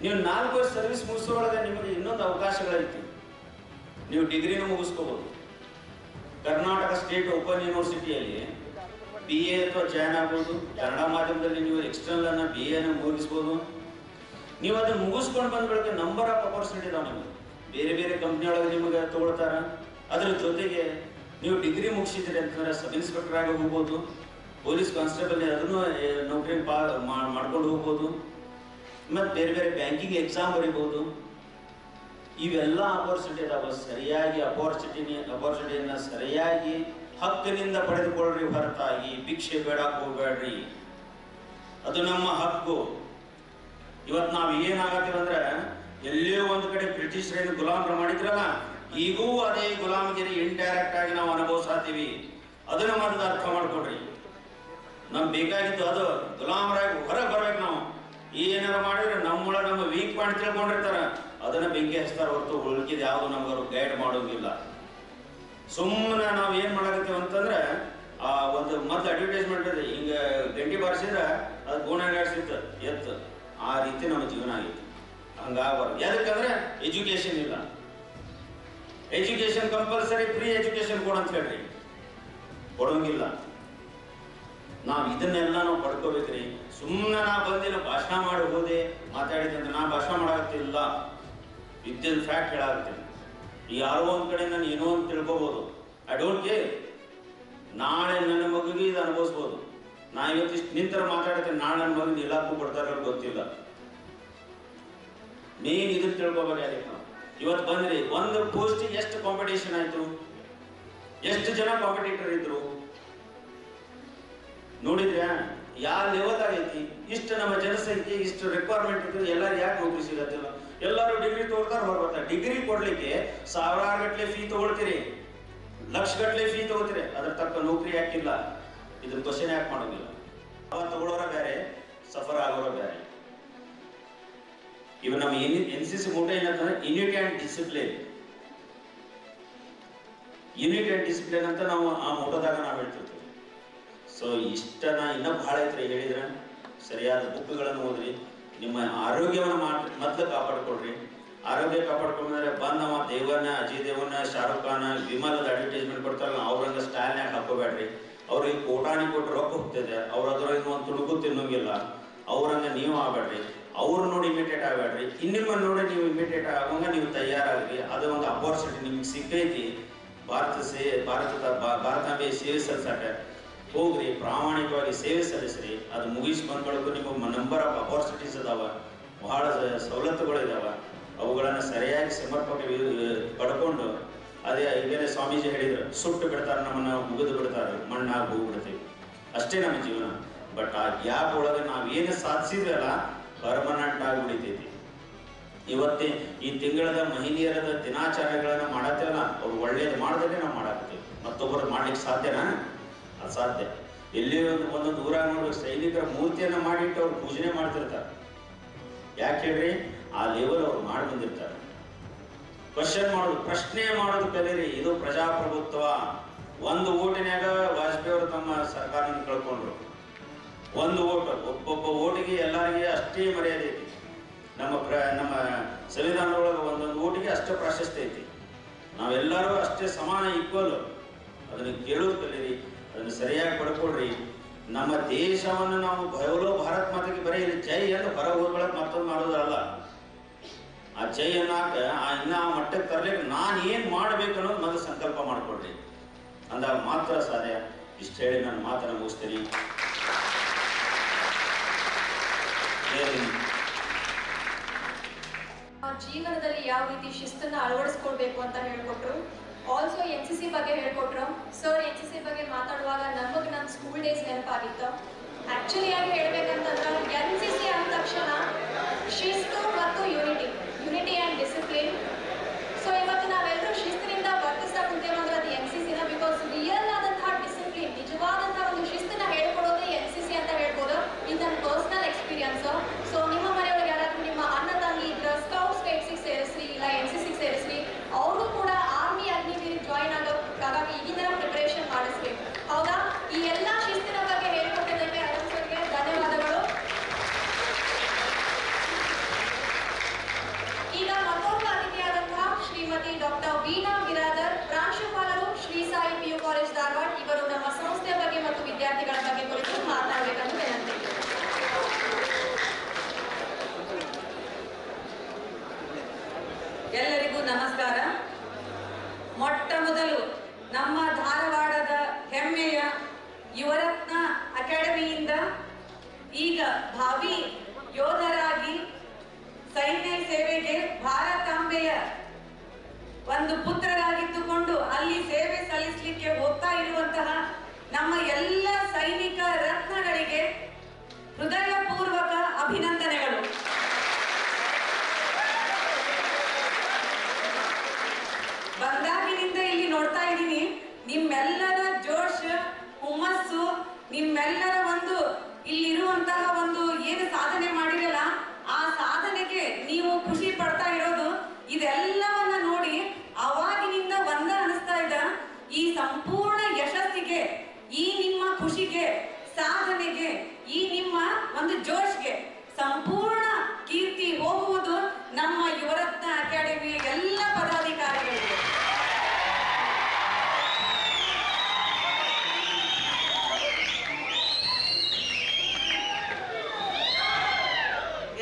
ನೀವು 4 ವರ್ಷ ಸರ್ವಿಸ್ ಮುಗಿಸೋಳಗೆ ನಿಮಗೆ ಇನ್ನೊಂದು ಅವಕಾಶಗಳೈತಿ. ನೀವು ಡಿಗ್ರಿನೂ ಮುಗಿಸ್ಕೋಬಹುದು. ಕರ್ನಾಟಕ ಸ್ಟೇಟ್ ಓಪನ್ ಯೂನಿವರ್ಸಿಟಿಯಲ್ಲಿ BA ಅಥವಾ ಜಾಯ್ನ್ ಆಗ್ಬೋದು. ಕನ್ನಡ ಮಾಧ್ಯಮದಲ್ಲಿ ನೀವು ಎಕ್ಸ್ಟರ್ನಲ್ ಅನ್ನ BA ಮುಗಿಸ್ಬೋದು. ನೀವು ಅದನ್ನ ಮುಗಿಸ್ಕೊಂಡು ಬಂದ ಬಳಿಕ ನಂಬರ್ ಆಫ್ ಅಪರ್ಚುನಿಟಿ ಇದಾವೆ ನಿಮಗೆ. ಬೇರೆ ಬೇರೆ ಕಂಪ್ನಿ ಒಳಗೆ ನಿಮಗೆ ತಗೊಳ್ತಾರ. ಅದ್ರ ಜೊತೆಗೆ ನೀವು ಡಿಗ್ರಿ ಮುಗಿಸಿದ್ರಿ ಅಂತಂದ್ರೆ ಸಬ್ ಇನ್ಸ್ಪೆಕ್ಟರ್ ಆಗಿ ಹೋಗ್ಬೋದು, ಪೊಲೀಸ್ ಕಾನ್ಸ್ಟೇಬಲ್ ಅದನ್ನು ನೌಕರಿ ಮಾಡ್ಕೊಂಡು ಹೋಗ್ಬೋದು, ಮತ್ತು ಬೇರೆ ಬೇರೆ ಬ್ಯಾಂಕಿಂಗ್ ಎಕ್ಸಾಮ್ ಬರೀಬಹುದು. ಇವೆಲ್ಲ ಅಪರ್ಚುನಿಟಿ ಅದಾವ. ಸರಿಯಾಗಿ ಅಪರ್ಚುನಿಟಿಯನ್ನ ಸರಿಯಾಗಿ ಹಕ್ಕಿನಿಂದ ಪಡೆದುಕೊಳ್ಳ್ರಿ ಹೊರತಾಗಿ ಭಿಕ್ಷೆ ಬೇಡಕ್ಕೆ ಹೋಗ್ಬೇಡ್ರಿ. ಅದು ನಮ್ಮ ಹಕ್ಕು. ಇವತ್ತು ನಾವು ಏನಾಗತ್ತೀವಂದ್ರೆ ಎಲ್ಲೇ ಒಂದು ಕಡೆ ಬ್ರಿಟಿಷರೇನು ಗುಲಾಮರು ಮಾಡಿದ್ರಲ್ಲ, ಈಗೂ ಅದೇ ಗುಲಾಮಗಿರಿ ಇಂಡೈರೆಕ್ಟ್ ಆಗಿ ನಾವು ಅನುಭವಿಸ್ತೀವಿ. ಅದನ್ನ ಮೊದಲು ಅರ್ಥ ಮಾಡ್ಕೊಡ್ರಿ. ನಮ್ಗೆ ಬೇಕಾಗಿತ್ತು ಅದು ಗುಲಾಮರಾಗಿ ಹೊರಗೆ ಬರ್ಬೇಕು. ನಾವು ಏನಾರು ಮಾಡಿದ್ರೆ ನಮ್ಮೊಳಗೆ ನಮ್ಮ ವೀಕ್ ಪಾಯಿಂಟ್ ತಿಳ್ಕೊಂಡಿರ್ತಾರ, ಅದನ್ನ ಬೆಂಕಿ ಹಚ್ತಾರ ಹೊರತು ಉಳ್ಕಿದ್ ಯಾವುದು ನಮ್ಗೆ ಗೈಡ್ ಮಾಡೋಂಗಿಲ್ಲ. ಸುಮ್ಮನೆ ನಾವು ಏನ್ ಮಾಡಾಕತ್ತೀವಿ ಅಂತಂದ್ರೆ ಆ ಒಂದು ಮೊದಲು ಅಡ್ವರ್ಟೈಸ್ಮೆಂಟ್ ಇದೆ, ಹಿಂಗ ಗಂಟಿ ಬಾರಿಸಿದ್ರೆ ಅದು ಗೋಣಗಾಡ್ಸಿತ್ತು ಎತ್ತು, ಆ ರೀತಿ ನಮ್ಮ ಜೀವನ ಆಗಿತ್ತು. ಹಂಗಾಗ್ಬಾರ್ದು. ಯಾಕಂದ್ರೆ ಎಜುಕೇಶನ್ ಇಲ್ಲ. ಎಜುಕೇಶನ್ ಕಂಪಲ್ಸರಿ ಫ್ರೀ ಎಜುಕೇಶನ್ ಕೊಡಂತ ಹೇಳ್ರಿ, ಕೊಡೋಂಗಿಲ್ಲ. ನಾವು ಇದನ್ನೆಲ್ಲ ನಾವು ಪಡ್ಕೋಬೇಕ್ರಿ. ಸುಮ್ಮನೆ ನಾ ಬಂದಿಲ್ಲ ಭಾಷಣ ಮಾಡಿ ಹೋದೆ ಮಾತಾಡಿದೆ ಅಂತ ನಾ ಭಾಷಣ ಮಾಡಾಕತ್ತಿಲ್ಲ. ವಿದ್ಯನ್ ಫ್ಯಾಕ್ಟ್ ಹೇಳಾಕತ್ತೀನಿ. ಯಾರೋ ಒಂದ್ ಕಡೆ ನಾನು ಏನೋ ಅಂತ ತಿಳ್ಕೊಬೋದು. I don't care. ನಾಳೆ ನನ್ನ ಮಗುಗೆ ಇದು ಅನುಭವಿಸ್ಬೋದು. ನಾ ಇವತ್ತಿಷ್ಟು ನಿಂತರ ಮಾತಾಡ್ತೇನೆ, ನಾಳೆ ನನ್ನ ಮಗುಗೆ ಎಲ್ಲಕ್ಕೂ ಕೊಡ್ತಾರ ಗೊತ್ತಿಲ್ಲ. ಮೇನ್ ಇದನ್ನ ತಿಳ್ಕೊಬಾರ. ಅದಕ್ಕೆ ನಾವು ಇವತ್ತು ಬಂದ್ರಿ, ಒಂದು ಪೋಸ್ಟಿಗೆ ಎಷ್ಟು ಕಾಂಪಿಟೇಷನ್ ಆಯ್ತು, ಎಷ್ಟು ಜನ ಕಾಂಪಿಟೇಟರ್ ಇದ್ರು ನೋಡಿದ್ರೆ ಯಾವ ಲೆವೆಲ್ ಆಗೈತಿ. ಇಷ್ಟು ನಮ್ಮ ಜನಸಂಖ್ಯೆ, ಇಷ್ಟು ರಿಕ್ವೈರ್ಮೆಂಟ್ ಇರ್ತದೆ, ಎಲ್ಲರೂ ಯಾಕೆ ನೌಕರಿ ಸಿಗತ್ತಿಲ್ಲ? ಎಲ್ಲರೂ ಡಿಗ್ರಿ ತಗೊಳ್ತಾರೆ, ಹೊರಬರ್ತಾರೆ. ಡಿಗ್ರಿ ಕೊಡ್ಲಿಕ್ಕೆ ಸಾವಿರಾರು ಗಟ್ಟಲೆ ಫೀ ತಗೊಳ್ತೀರಿ, ಲಕ್ಷ ಗಟ್ಟಲೆ ಫೀ ತಗೋತೀರಿ, ಅದ್ರ ತಕ್ಕ ನೌಕರಿ ಯಾಕಿಲ್ಲ? ಇದನ್ನ ಕ್ವಶನ್ ಯಾಕೆ ಮಾಡೋದಿಲ್ಲ? ಅವ ತಗೊಳ್ಳೋರ ಬೇರೆ, ಸಫರ್ ಆಗೋರ ಬೇರೆ. ಇವ ನಮ್ಮ NCC ಮೋಟೋ ಏನಂತಂದ್ರೆ unity and discipline. Unity and discipline ಅಂತ ನಾವು ಆ ಮೋಟೋದಾಗ ನಾವು ಹೇಳ್ತಿರ್ತೀವಿ. ಸೊ ಇಷ್ಟನ ಇನ್ನೂ ಬಹಳ ಐತ್ರಿ ಹೇಳಿದ್ರೆ. ಸರಿಯಾದ ಬುಕ್ಗಳನ್ನು ಓದ್ರಿ. ನಿಮ್ಮ ಆರೋಗ್ಯವನ್ನು ಮೊದಲು ಕಾಪಾಡ್ಕೊಳ್ರಿ. ಆರೋಗ್ಯ ಕಾಪಾಡ್ಕೊಂಡ್ರೆ ಬಂದವ ದೇವನ, ಅಜಯ್ ದೇವನ, ಶಾರುಖ್ ಖಾನ್, ವಿಮಲದ ಅಡ್ವರ್ಟೈಸ್ಮೆಂಟ್ ಕೊಡ್ತಾರಲ್ಲ, ಅವ್ರಂಗ ಸ್ಟೈಲ್ನಾಗ ಹಾಕೋಬೇಡ್ರಿ. ಅವ್ರಿಗೆ ಕೋಟಾನಿ ಕೊಟ್ಟು ರೊಕ್ಕ ಹೋಗ್ತಿದೆ, ಅವ್ರ ಅದ್ರಾಗ ಒಂದು ತುಣುಕು ತಿನ್ನೋಂಗಿಲ್ಲ. ಅವ್ರಂಗ ನೀವು ಆಗಬೇಡ್ರಿ. ಅವ್ರು ನೋಡಿ ಇಮಿಟೇಟ್ ಆಗಬೇಡ್ರಿ. ಇನ್ನಿಮ್ಮ ನೋಡಿ ನೀವು ಇಮಿಟೇಟ್ ಆಗೋಂಗ ನೀವು ತಯಾರಾಗ್ರಿ. ಅದು ಒಂದು ಅಪರ್ಚುನಿಟಿ ನಿಮ್ಗೆ ಸಿಕ್ಕೈತಿ. ಭಾರತಾಂಬೆ ಸೇವೆ ಸಲ್ಲಿಸಾಕ ಹೋಗ್ರಿ, ಪ್ರಾಮಾಣಿಕವಾಗಿ ಸೇವೆ ಸಲ್ಲಿಸ್ರಿ. ಅದು ಮುಗಿಸಿ ಬಂದ್ಬಳಕು ನಿಮಗೆ ನಂಬರ್ ಆಫ್ ಅಪರ್ಚುನಿಟೀಸ್ ಅದಾವ, ಬಹಳ ಸವಲತ್ತುಗಳು ಇದಾವ. ಅವುಗಳನ್ನು ಸರಿಯಾಗಿ ಸಮರ್ಪಕ ಪಡ್ಕೊಂಡು ಅದೇ ಈಗಲೇ ಸ್ವಾಮೀಜಿ ಹೇಳಿದ್ರು, ಸುಟ್ಟು ಬಿಡ್ತಾರೆ, ನಮ್ಮನ್ನು ಮುಗಿದು ಬಿಡ್ತಾರೆ, ಮಣ್ಣಾಗಿ ಹೋಗ್ಬಿಡ್ತೀವಿ, ಅಷ್ಟೇ ನಮ್ಮ ಜೀವನ. ಬಟ್ ಆ ಗ್ಯಾಪ್ ಒಳಗೆ ನಾವೇನು ಸಾಧಿಸಿದ್ವಲ್ಲ ಪರ್ಮನೆಂಟ್ ಆಗಿ ಉಳಿತೈತಿ. ಇವತ್ತೇ ಈ ತಿಂಗಳದ ಮಹಿಳೆಯರದ ದಿನಾಚರಣೆಗಳನ್ನು ಮಾಡತ್ತೇವಲ್ಲ, ಅವ್ರು ಒಳ್ಳೇದು ಮಾಡಿದ್ರೆ ನಾವು ಮಾಡಾಕ್ತೀವಿ. ಮತ್ತೊಬ್ಬರು ಮಾಡ್ಲಿಕ್ಕೆ ಸಾಧ್ಯನಾ? ಅಸಾಧ್ಯ. ಎಲ್ಲಿ ಒಂದೊಂದು ಊರಾಗ ನೋಡ್ಬೇಕು, ಸೈನಿಕರ ಮೂರ್ತಿಯನ್ನು ಮಾಡಿಟ್ಟು ಅವ್ರು ಪೂಜನೆ ಮಾಡ್ತಿರ್ತಾರೆ. ಯಾಕೆ ಹೇಳ್ರಿ? ಆ ಲೆವೆಲ್ ಅವ್ರು ಮಾಡಿ ಬಂದಿರ್ತಾರೆ. ಕ್ವಶನ್ ಮಾಡೋದು, ಪ್ರಶ್ನೆ ಮಾಡೋದು ಕಲೀರಿ. ಇದು ಪ್ರಜಾಪ್ರಭುತ್ವ. ಒಂದು ಓಟಿನಾಗ ವಾಜಪೇಯಿ ಅವರು ತಮ್ಮ ಸರ್ಕಾರವನ್ನು ಕಳ್ಕೊಂಡ್ರು. ಒಂದು ಓಟು, ಒಬ್ಬೊಬ್ಬ ಓಟಿಗೆ ಎಲ್ಲರಿಗೆ ಅಷ್ಟೇ ಮರ್ಯಾದೆ ಐತಿ. ನಮ್ಮ ಸಂವಿಧಾನದೊಳಗೆ ಒಂದೊಂದು ಓಟಿಗೆ ಅಷ್ಟೇ ಪ್ರಾಶಸ್ತ್ಯ ಐತಿ. ನಾವೆಲ್ಲರೂ ಅಷ್ಟೇ ಸಮಾನ, ಈಕ್ವಲ್. ಅದನ್ನು ಕೇಳೋದು ಕಲೀರಿ, ಅದನ್ನು ಸರಿಯಾಗಿ ಪಡ್ಕೊಳ್ರಿ. ನಮ್ಮ ದೇಶವನ್ನು ನಾವು ಬಯಲೋ ಭಾರತ್ ಮಾತೆಗೆ ಬರೀ ಜೈ ಅಂತ ಹೊರ ಹೋಗ್ಕೊಳ್ಳೋಕೆ ಮತ್ತೊಂದು ಮಾಡೋದಲ್ಲ. ಆ ಜೈ ಅನ್ನಾಕ ಇನ್ನ ಆ ಮಟ್ಟಕ್ಕೆ ತರಲಿಕ್ಕೆ ನಾನು ಏನು ಮಾಡಬೇಕು ಅನ್ನೋದು ಮೊದಲು ಸಂಕಲ್ಪ ಮಾಡ್ಕೊಳ್ರಿ. ಅಂದಾಗ ಮಾತ್ರ ಸಾಧ್ಯ. ಇಷ್ಟು ಹೇಳಿ ನಾನು ಮಾತನ್ನು ಮುಗಿಸ್ತೀನಿ. ಜೀವನದಲ್ಲಿ ಯಾವ ರೀತಿ ಶಿಸ್ತನ್ನ ಅಳವಡಿಸ್ಕೊಳ್ಬೇಕು ಅಂತ ಹೇಳ್ಕೊಟ್ರು. ಆಲ್ಸೋ NCC ಬಗ್ಗೆ ಹೇಳ್ಕೊಟ್ರು ಸರ್. NCC ಬಗ್ಗೆ ಮಾತಾಡುವಾಗ ನಮಗೆ ನನ್ನ ಸ್ಕೂಲ್ ಡೇಸ್ ನೆನಪಾಗಿತ್ತು. ಆಕ್ಚುಲಿ ಆಗಿ ಹೇಳ್ಬೇಕಂತಂದ್ರೆ NCC ಅಂದ ತಕ್ಷಣ ಶಿಸ್ತು ಮತ್ತು ಯುನಿಟಿ ಆ್ಯಂಡ್ ಡಿಸಿಪ್ಲಿನ್. ಸೊ ಇವತ್ತು ನಾವೆಲ್ಲರೂ ಶಿಸ್ತಿನಿಂದ ವರ್ತಿಸ್ತಾ ಕುಂತೇವೆ ಅಂದ್ರೆ ಅದು NCCನ. ಬಿಕಾಸ್ ರಿಯಲ್ ಆದಂತಹ ಡಿಸಿಪ್ಲಿನ್, ನಿಜವಾದಂತಹ ಒಂದು ಶಿಸ್ತನ್ನ ಹೇಳ್ಕೊಡೋದೇ NCC ಅಂತ ಹೇಳ್ಬೋದು. ಇದು ನನ್ನ ಪರ್ಸನಲ್ ಎಕ್ಸ್ಪೀರಿಯನ್ಸ್. ಸೊ ನಿಮ್ಮ ಮನೆಯೊಳಗೆ ಯಾರಾದ್ರೂ ನಿಮ್ಮ ಅಣ್ಣ ತಂಗಿ ಇದ್ರೆ ಸ್ಕೌಟ್ಸ್ ಗೈಡ್ಸಿಗೆ ಸೇರಿಸ್ರಿ, ಇಲ್ಲ NCC ಸೇರಿಸ್ರಿ. ಅವರು ಕೂಡ ಆರ್ಮಿ ಅಗ್ನಿವೀರಿಗೆ ಜಾಯಿನ್ ಆಗೋಕ್ಕಾಗಿ ಈಗಿನ ಪ್ರಿಪರೇಷನ್ ಮಾಡಿಸ್ರಿ. ಹೌದಾ? ಈ ಎಲ್ಲ ಶಿಸ್ತಿನ ಬಗ್ಗೆ ಹೇಳ್ಕೊಟ್ಟಿದ್ದಕ್ಕೆ ಅರಸರಿಗೆ ಧನ್ಯವಾದಗಳು. ಈಗ ಮತ್ತೊಬ್ಬ ಅತಿಥಿಯಾದಂತಹ ಶ್ರೀಮತಿ ಡಾಕ್ಟರ್ ವೀಣಾ ಬಿರಾದರ್, ಪ್ರಾಂಶುಪಾಲರು ಶ್ರೀ ಸಾಯಿ PU ಕಾಲೇಜ್ ಧಾರವಾಡ. ಇವರು ನಮ್ಮ ಸಂಸ್ಥೆಯ ಬಗ್ಗೆ ಮತ್ತು ವಿದ್ಯಾರ್ಥಿಗಳ ಬಗ್ಗೆ ಕುರಿತು ಮಾತನಾಡಬೇಕೆಂದು ವಿನಂತಿ. ಎಲ್ಲರಿಗೂ ನಮಸ್ಕಾರ. ಮೊಟ್ಟ ಮೊದಲು ನಮ್ಮ ಧಾರವಾಡದ ಹೆಮ್ಮೆಯ ಯುವರತ್ನ ಅಕಾಡೆಮಿಯಿಂದ ಈಗ ಭಾವಿ ಯೋಧರಾಗಿ ಸೈನ್ಯ ಸೇವೆಗೆ ಭಾರತಾಂಬೆಯ ಒಂದು ಪುತ್ರರಾಗಿದ್ದುಕೊಂಡು ಅಲ್ಲಿ ಸೇವೆ ಸಲ್ಲಿಸಲಿಕ್ಕೆ ಹೋಗ್ತಾ ಇರುವಂತಹ ನಮ್ಮ ಎಲ್ಲ ಸೈನಿಕ ರತ್ನಗಳಿಗೆ ಹೃದಯಪೂರ್ವಕ ಅಭಿನಂದನೆಗಳು. ಬಂದಾಗಿನಿಂದ ಇಲ್ಲಿ ನೋಡ್ತಾ ಇದ್ದೀನಿ, ನಿಮ್ಮೆಲ್ಲರ ಜೋಶ್, ಹುಮ್ಮಸ್ಸು, ನಿಮ್ಮೆಲ್ಲರ ಒಂದು ಇಲ್ಲಿರುವಂತಹ ಒಂದು ಏನು ಸಾಧನೆ ಮಾಡಿರಲ್ಲ ಆ ಸಾಧನೆಗೆ ನೀವು ಖುಷಿ ಪಡ್ತಾ ಇರೋದು, ಇದೆಲ್ಲವನ್ನ ನೋಡಿ ಅವಾಗಿನಿಂದ ಒಂದ ಅನಿಸ್ತಾ ಇದ್ದ, ಈ ಸಂಪೂರ್ಣ ಯಶಸ್ಸಿಗೆ, ಈ ನಿಮ್ಮ ಖುಷಿಗೆ, ಸಾಧನೆಗೆ, ಈ ನಿಮ್ಮ ಒಂದು ಜೋಶ್ಗೆ ಸಂಪೂರ್ಣ ಕೀರ್ತಿ ಹೋಗುವುದು ನಮ್ಮ ಯುವರತ್ನ ಅಕಾಡೆಮಿಯ ಎಲ್ಲ ಪದಾಧಿಕಾರಿಗಳಿಗೆ.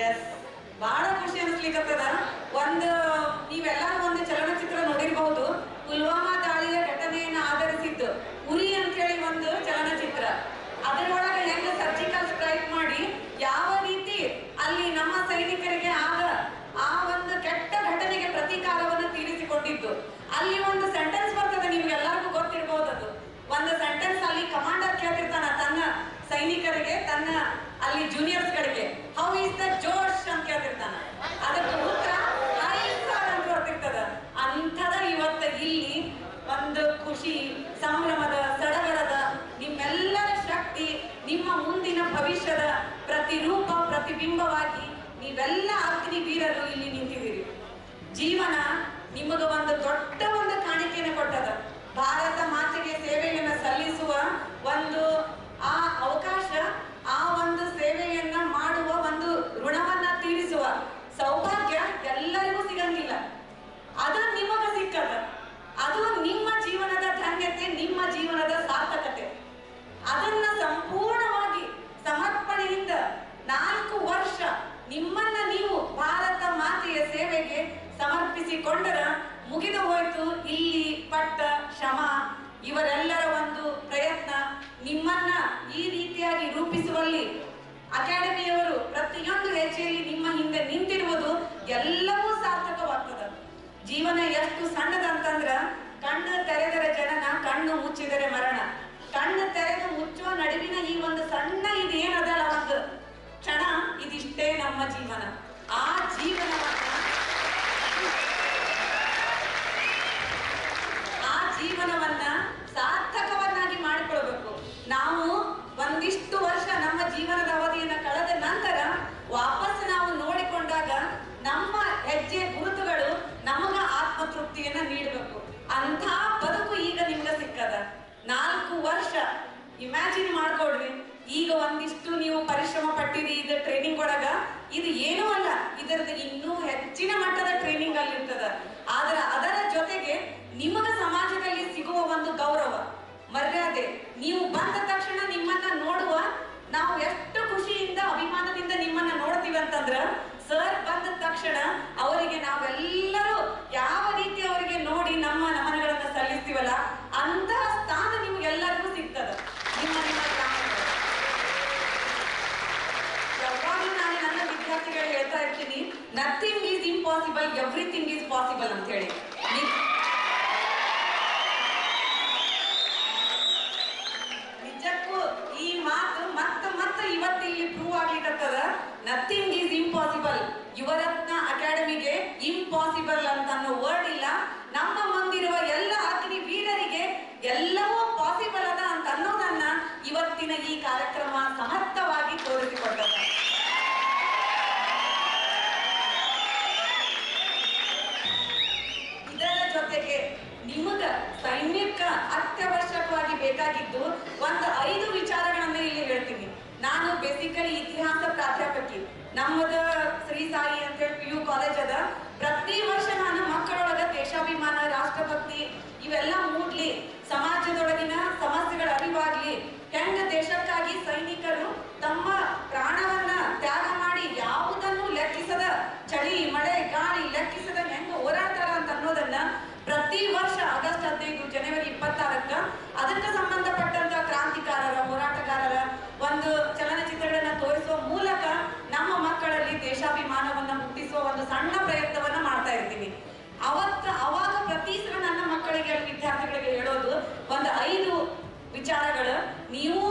ಎಸ್, ಬಹಳ ಖುಷಿ ಅನಿಸ್ಲಿಕ್ಕತ್ತದ. ಒಂದು ನೀವೆಲ್ಲರೂ ಒಂದು ಚಲನಚಿತ್ರ ನೋಡಿರಬಹುದು, ಪುಲ್ವಾಮಾ ದಾಳಿಯ ಘಟನೆಯನ್ನು ಆಧರಿಸಿದ್ದು ಉರಿ ಅಂತ ಹೇಳಿ ಒಂದು ಚಲನಚಿತ್ರ. ಅದರೊಳಗೆ ಹೆಂಗ ಸರ್ಜಿಕಲ್ ಸ್ಟ್ರೈಕ್ ಮಾಡಿ ಯಾವ ರೀತಿ ಅಲ್ಲಿ ನಮ್ಮ ಸೈನಿಕರಿಗೆ ಆಗ ಆ ಒಂದು ಕೆಟ್ಟ ಘಟನೆಗೆ ಪ್ರತೀಕಾರವನ್ನು ತೀರಿಸಿಕೊಂಡಿದ್ದು. ಅಲ್ಲಿ ಒಂದು ಸೆಂಟೆನ್ಸ್ ಬರ್ತದೆ, ನಿಮ್ಗೆಲ್ಲರಿಗೂ ಗೊತ್ತಿರಬಹುದು. ಅದು ಒಂದು ಸೆಂಟೆನ್ಸ್ ಅಲ್ಲಿ ಕಮಾಂಡರ್ ಕೇಳ್ತಿರ್ತಾನ ತನ್ನ ಸೈನಿಕರಿಗೆ, ತನ್ನ ಅಲ್ಲಿ ಜೂನಿಯರ್ಸ್ ಗಳಿಗೆ, ಹೌ ಇಸ್ ದ ಜೋಶ್ ಅಂತ ಕೇಳ್ತಿರ್ತಾನ. ಅದಕ್ಕೆ ಉತ್ತರ ಹೈ ಸರ್ ಅಂತ ಬರ್ತಿರ್ತದ. ಅಂಥದ ಇವತ್ತು ಇಲ್ಲಿ ಒಂದು ಖುಷಿ, ಸಂಭ್ರಮದ, ಸಡಗರದ, ನಿಮ್ಮೆಲ್ಲರ ಶಕ್ತಿ, ನಿಮ್ಮ ಮುಂದಿನ ಭವಿಷ್ಯದ ಪ್ರತಿರೂಪ, ಪ್ರತಿಬಿಂಬವಾಗಿ ನೀವೆಲ್ಲ ಅಗ್ನಿ ವೀರರು ಇಲ್ಲಿ ನಿಂತಿದ್ದೀರಿ. ಜೀವನ ನಿಮಗ ಒಂದು ದೊಡ್ಡ ಒಂದು ಕಾಣಿಕೆಯನ್ನು ಕೊಟ್ಟದ. ಭಾರತ ಮಾತೆಗೆ ಸೇವೆಯನ್ನು ಸಲ್ಲಿಸುವ ಒಂದು ಆ ಅವಕಾಶ, ಆ ಒಂದು ಸೇವೆಯನ್ನ ಮಾಡುವ ಒಂದು ಋಣವನ್ನ ತೀರಿಸುವ ಸೌಭಾಗ್ಯ ಎಲ್ಲರಿಗೂ ಸಿಗಂಗಿಲ್ಲ. ಅದು ನಿಮಗ ಸಿಕ್ಕದ. ಅದು ನಿಮ್ಮ ಜೀವನದ ಧನ್ಯತೆ, ನಿಮ್ಮ ಜೀವನದ ಸಾರ್ಥಕತೆ. ಅದನ್ನ ಸಂಪೂರ್ಣವಾಗಿ ಸಮರ್ಪಣೆಯಿಂದ 4 ವರ್ಷ ನಿಮ್ಮನ್ನ ನೀವು ಭಾರತ ಮಾತೆಯ ಸೇವೆಗೆ ಸಮರ್ಪಿಸಿಕೊಂಡರ ಮುಗಿದು ಹೋಯ್ತು. ಇಲ್ಲಿ ಪಟ್ಟ ಶ್ರಮ, ಇವರೆಲ್ಲರ ಒಂದು ಪ್ರಯತ್ನ, ನಿಮ್ಮನ್ನ ಈ ರೀತಿಯಾಗಿ ರೂಪಿಸುವಲ್ಲಿ ಅಕಾಡೆಮಿಯವರು ಪ್ರತಿಯೊಂದು ಹೆಜ್ಜೆಯಲ್ಲಿ ನಿಮ್ಮ ಹಿಂದೆ ನಿಂತಿರುವುದು ಎಲ್ಲವೂ ಸಾರ್ಥಕವಾಗ್ತದ. ಜೀವನ ಎಷ್ಟು ಸಣ್ಣದಂತಂದ್ರ ಕಣ್ಣು ತೆರೆದರೆ ಜನನ, ಕಣ್ಣು ಮುಚ್ಚಿದರೆ ಮರಣ. ಕಣ್ಣು ತೆರೆದು ಮುಚ್ಚುವ ನಡುವಿನ ಈ ಒಂದು ಸಣ್ಣ ಇದೇನದಲ್ಲ ಒಂದು ಕ್ಷಣ, ಇದಿಷ್ಟೇ ನಮ್ಮ ಜೀವನ. ಆ ಜೀವನವನ್ನ ಸಾರ್ಥಕವನ್ನಾಗಿ ಮಾಡಿಕೊಳ್ಬೇಕು. ನಾವು ಒಂದಿಷ್ಟು ವರ್ಷ ನಮ್ಮ ಜೀವನದ ಅವಧಿಯನ್ನ ಕಳೆದ ನಂತರ ವಾಪಸ್ ನಾವು ನೋಡಿಕೊಂಡಾಗ ನಮ್ಮ ಹೆಜ್ಜೆ ಗುರುತುಗಳು ನಮಗ ಆತ್ಮತೃಪ್ತಿಯನ್ನ ನೀಡಬೇಕು. ಅಂಥ ಬದುಕು ಈಗ ನಿಮ್ಗೆ ಸಿಕ್ಕದ. 4 ವರ್ಷ ಇಮ್ಯಾಜಿನ್ ಮಾಡ್ಕೊಡ್ರಿ. ಈಗ ಒಂದಿಷ್ಟು ನೀವು ಪರಿಶ್ರಮ ಪಟ್ಟಿರಿ ಇದು ಟ್ರೈನಿಂಗ್ ಒಳಗ, ಇದು ಏನೂ ಅಲ್ಲ, ಇದರದ್ದು ಇನ್ನೂ ಹೆಚ್ಚಿನ ಮಟ್ಟದ ಟ್ರೈನಿಂಗ್ ಅಲ್ಲಿ ಇರ್ತದ. ಆದ್ರೆ ಅದರ ಜೊತೆಗೆ ನಿಮಗ ಸಮಾಜದಲ್ಲಿ ಸಿಗುವ ಒಂದು ಗೌರವ, ಮರ್ಯಾದೆ, ನೀವು ಬಂದ ತಕ್ಷಣ ನಿಮ್ಮನ್ನ ನೋಡುವ ನಾವು ಎಷ್ಟು ಖುಷಿಯಿಂದ ಅಭಿಮಾನದಿಂದ ನಿಮ್ಮನ್ನ ನೋಡ್ತೀವಿ ಅಂತಂದ್ರ, ಸರ್ ಬಂದ ತಕ್ಷಣ ಅವರಿಗೆ ನಾವೆಲ್ಲರೂ ಯಾವ ರೀತಿ ಅವರಿಗೆ ನೋಡಿ ನಮ್ಮ ನಮನಗಳನ್ನ ಸಲ್ಲಿಸ್ತೀವಲ್ಲ ಅಂತ ಸ್ಥಾನ ನಿಮ್ಗೆಲ್ಲರಿಗೂ ಸಿಗ್ತದ. ನಿಮ್ಮ ಯಾವಾಗಲೂ ನಾನು ನನ್ನ ವಿದ್ಯಾರ್ಥಿಗಳು ಹೇಳ್ತಾ ಇರ್ತೀನಿ, nothing is impossible, everything is possible ಅಂತ ಹೇಳಿ. ನಿಜಕ್ಕೂ ಈ ಮಾತು ಮತ್ತೆ ಇವತ್ತು ಇಲ್ಲಿ ಪ್ರೂವ್ ಆಗ್ಲಿಕ್ಕತ್ತದ. Nothing is impossible. ಯುವರತ್ನ ಅಕಾಡೆಮಿಗೆ ಇಂಪಾಸಿಬಲ್ ಅಂತ ಅನ್ನೋ ವರ್ಡ್ ಇಲ್ಲ. ನಮ್ಮ ಮುಂದಿರುವ ಎಲ್ಲ ಅಗ್ನಿ ವೀರರಿಗೆ ಎಲ್ಲವೂ ಪಾಸಿಬಲ್ ಅದ ಅಂತ ಅನ್ನೋದನ್ನ ಇವತ್ತಿನ ಈ ಕಾರ್ಯಕ್ರಮ ಸಮರ್ಥವಾಗಿ ತೋರಿಸಿಕೊಟ್ಟದ. ಇದರ ಜೊತೆಗೆ ನಿಮಗ ಸೈನ್ಯಕ್ಕ ಅತ್ಯವಶ್ಯಕವಾಗಿ ಬೇಕಾಗಿದ್ದು ಒಂದು 5 ವಿಚಾರಗಳನ್ನ ಇಲ್ಲಿ ಹೇಳ್ತೀನಿ. ನಾನು ಬೇಸಿಕಲಿ ಇತಿಹಾಸ ಪ್ರಾಧ್ಯಾಪಕಿ. ನಮ್ಮದ ಶ್ರೀ ಸಾಯಿ ಅಂತ ಹೇಳಿ PU ಕಾಲೇಜ್ ಅದ. ಪ್ರತಿ ವರ್ಷ ನಾನು ಮಕ್ಕಳೊಳಗ ದೇಶಾಭಿಮಾನ, ರಾಷ್ಟ್ರಭಕ್ತಿ ಇವೆಲ್ಲ ಮೂಡ್ಲಿ, ಸಮಾಜದೊಳಗಿನ ಸಮಸ್ಯೆಗಳ ಅರಿವಾಗ್ಲಿ, ಹೆಂಗ ದೇಶಕ್ಕಾಗಿ ಸೈನಿಕರು ತಮ್ಮ ಪ್ರಾಣವನ್ನ ತ್ಯಾಗ ಮಾಡಿ ಯಾವುದನ್ನು ಲೆಕ್ಕಿಸದ, ಚಳಿ ಮಳೆ ಗಾಳಿ ಲೆಕ್ಕಿಸದ ಹೆಂಗ ಹೋರಾಡ್ತಾರ ಅಂತ ಅನ್ನೋದನ್ನ ಪ್ರತಿ ವರ್ಷ ಆಗಸ್ಟ್ 15 ಜನವರಿ 26ಕ್ಕ ಅದಕ್ಕೆ ಸಂಬಂಧಪಟ್ಟಂತ ಕ್ರಾಂತಿಕಾರರ, ಹೋರಾಟಗಾರರ ಒಂದು ಚಲನಚಿತ್ರಗಳನ್ನ ತೋರಿಸುವ ಮೂಲಕ ನಮ್ಮ ಮಕ್ಕಳಲ್ಲಿ ದೇಶಾಭಿಮಾನವನ್ನ ಹುಟ್ಟಿಸುವ ಒಂದು ಸಣ್ಣ ಪ್ರಯತ್ನವನ್ನ ಮಾಡ್ತಾ ಇರ್ತೀವಿ. ಅವಾಗ ಪ್ರತಿ ಸಲ ನನ್ನ ಮಕ್ಕಳಿಗೆ, ವಿದ್ಯಾರ್ಥಿಗಳಿಗೆ ಹೇಳೋದು ಒಂದು 5 ವಿಚಾರಗಳು. ನೀವು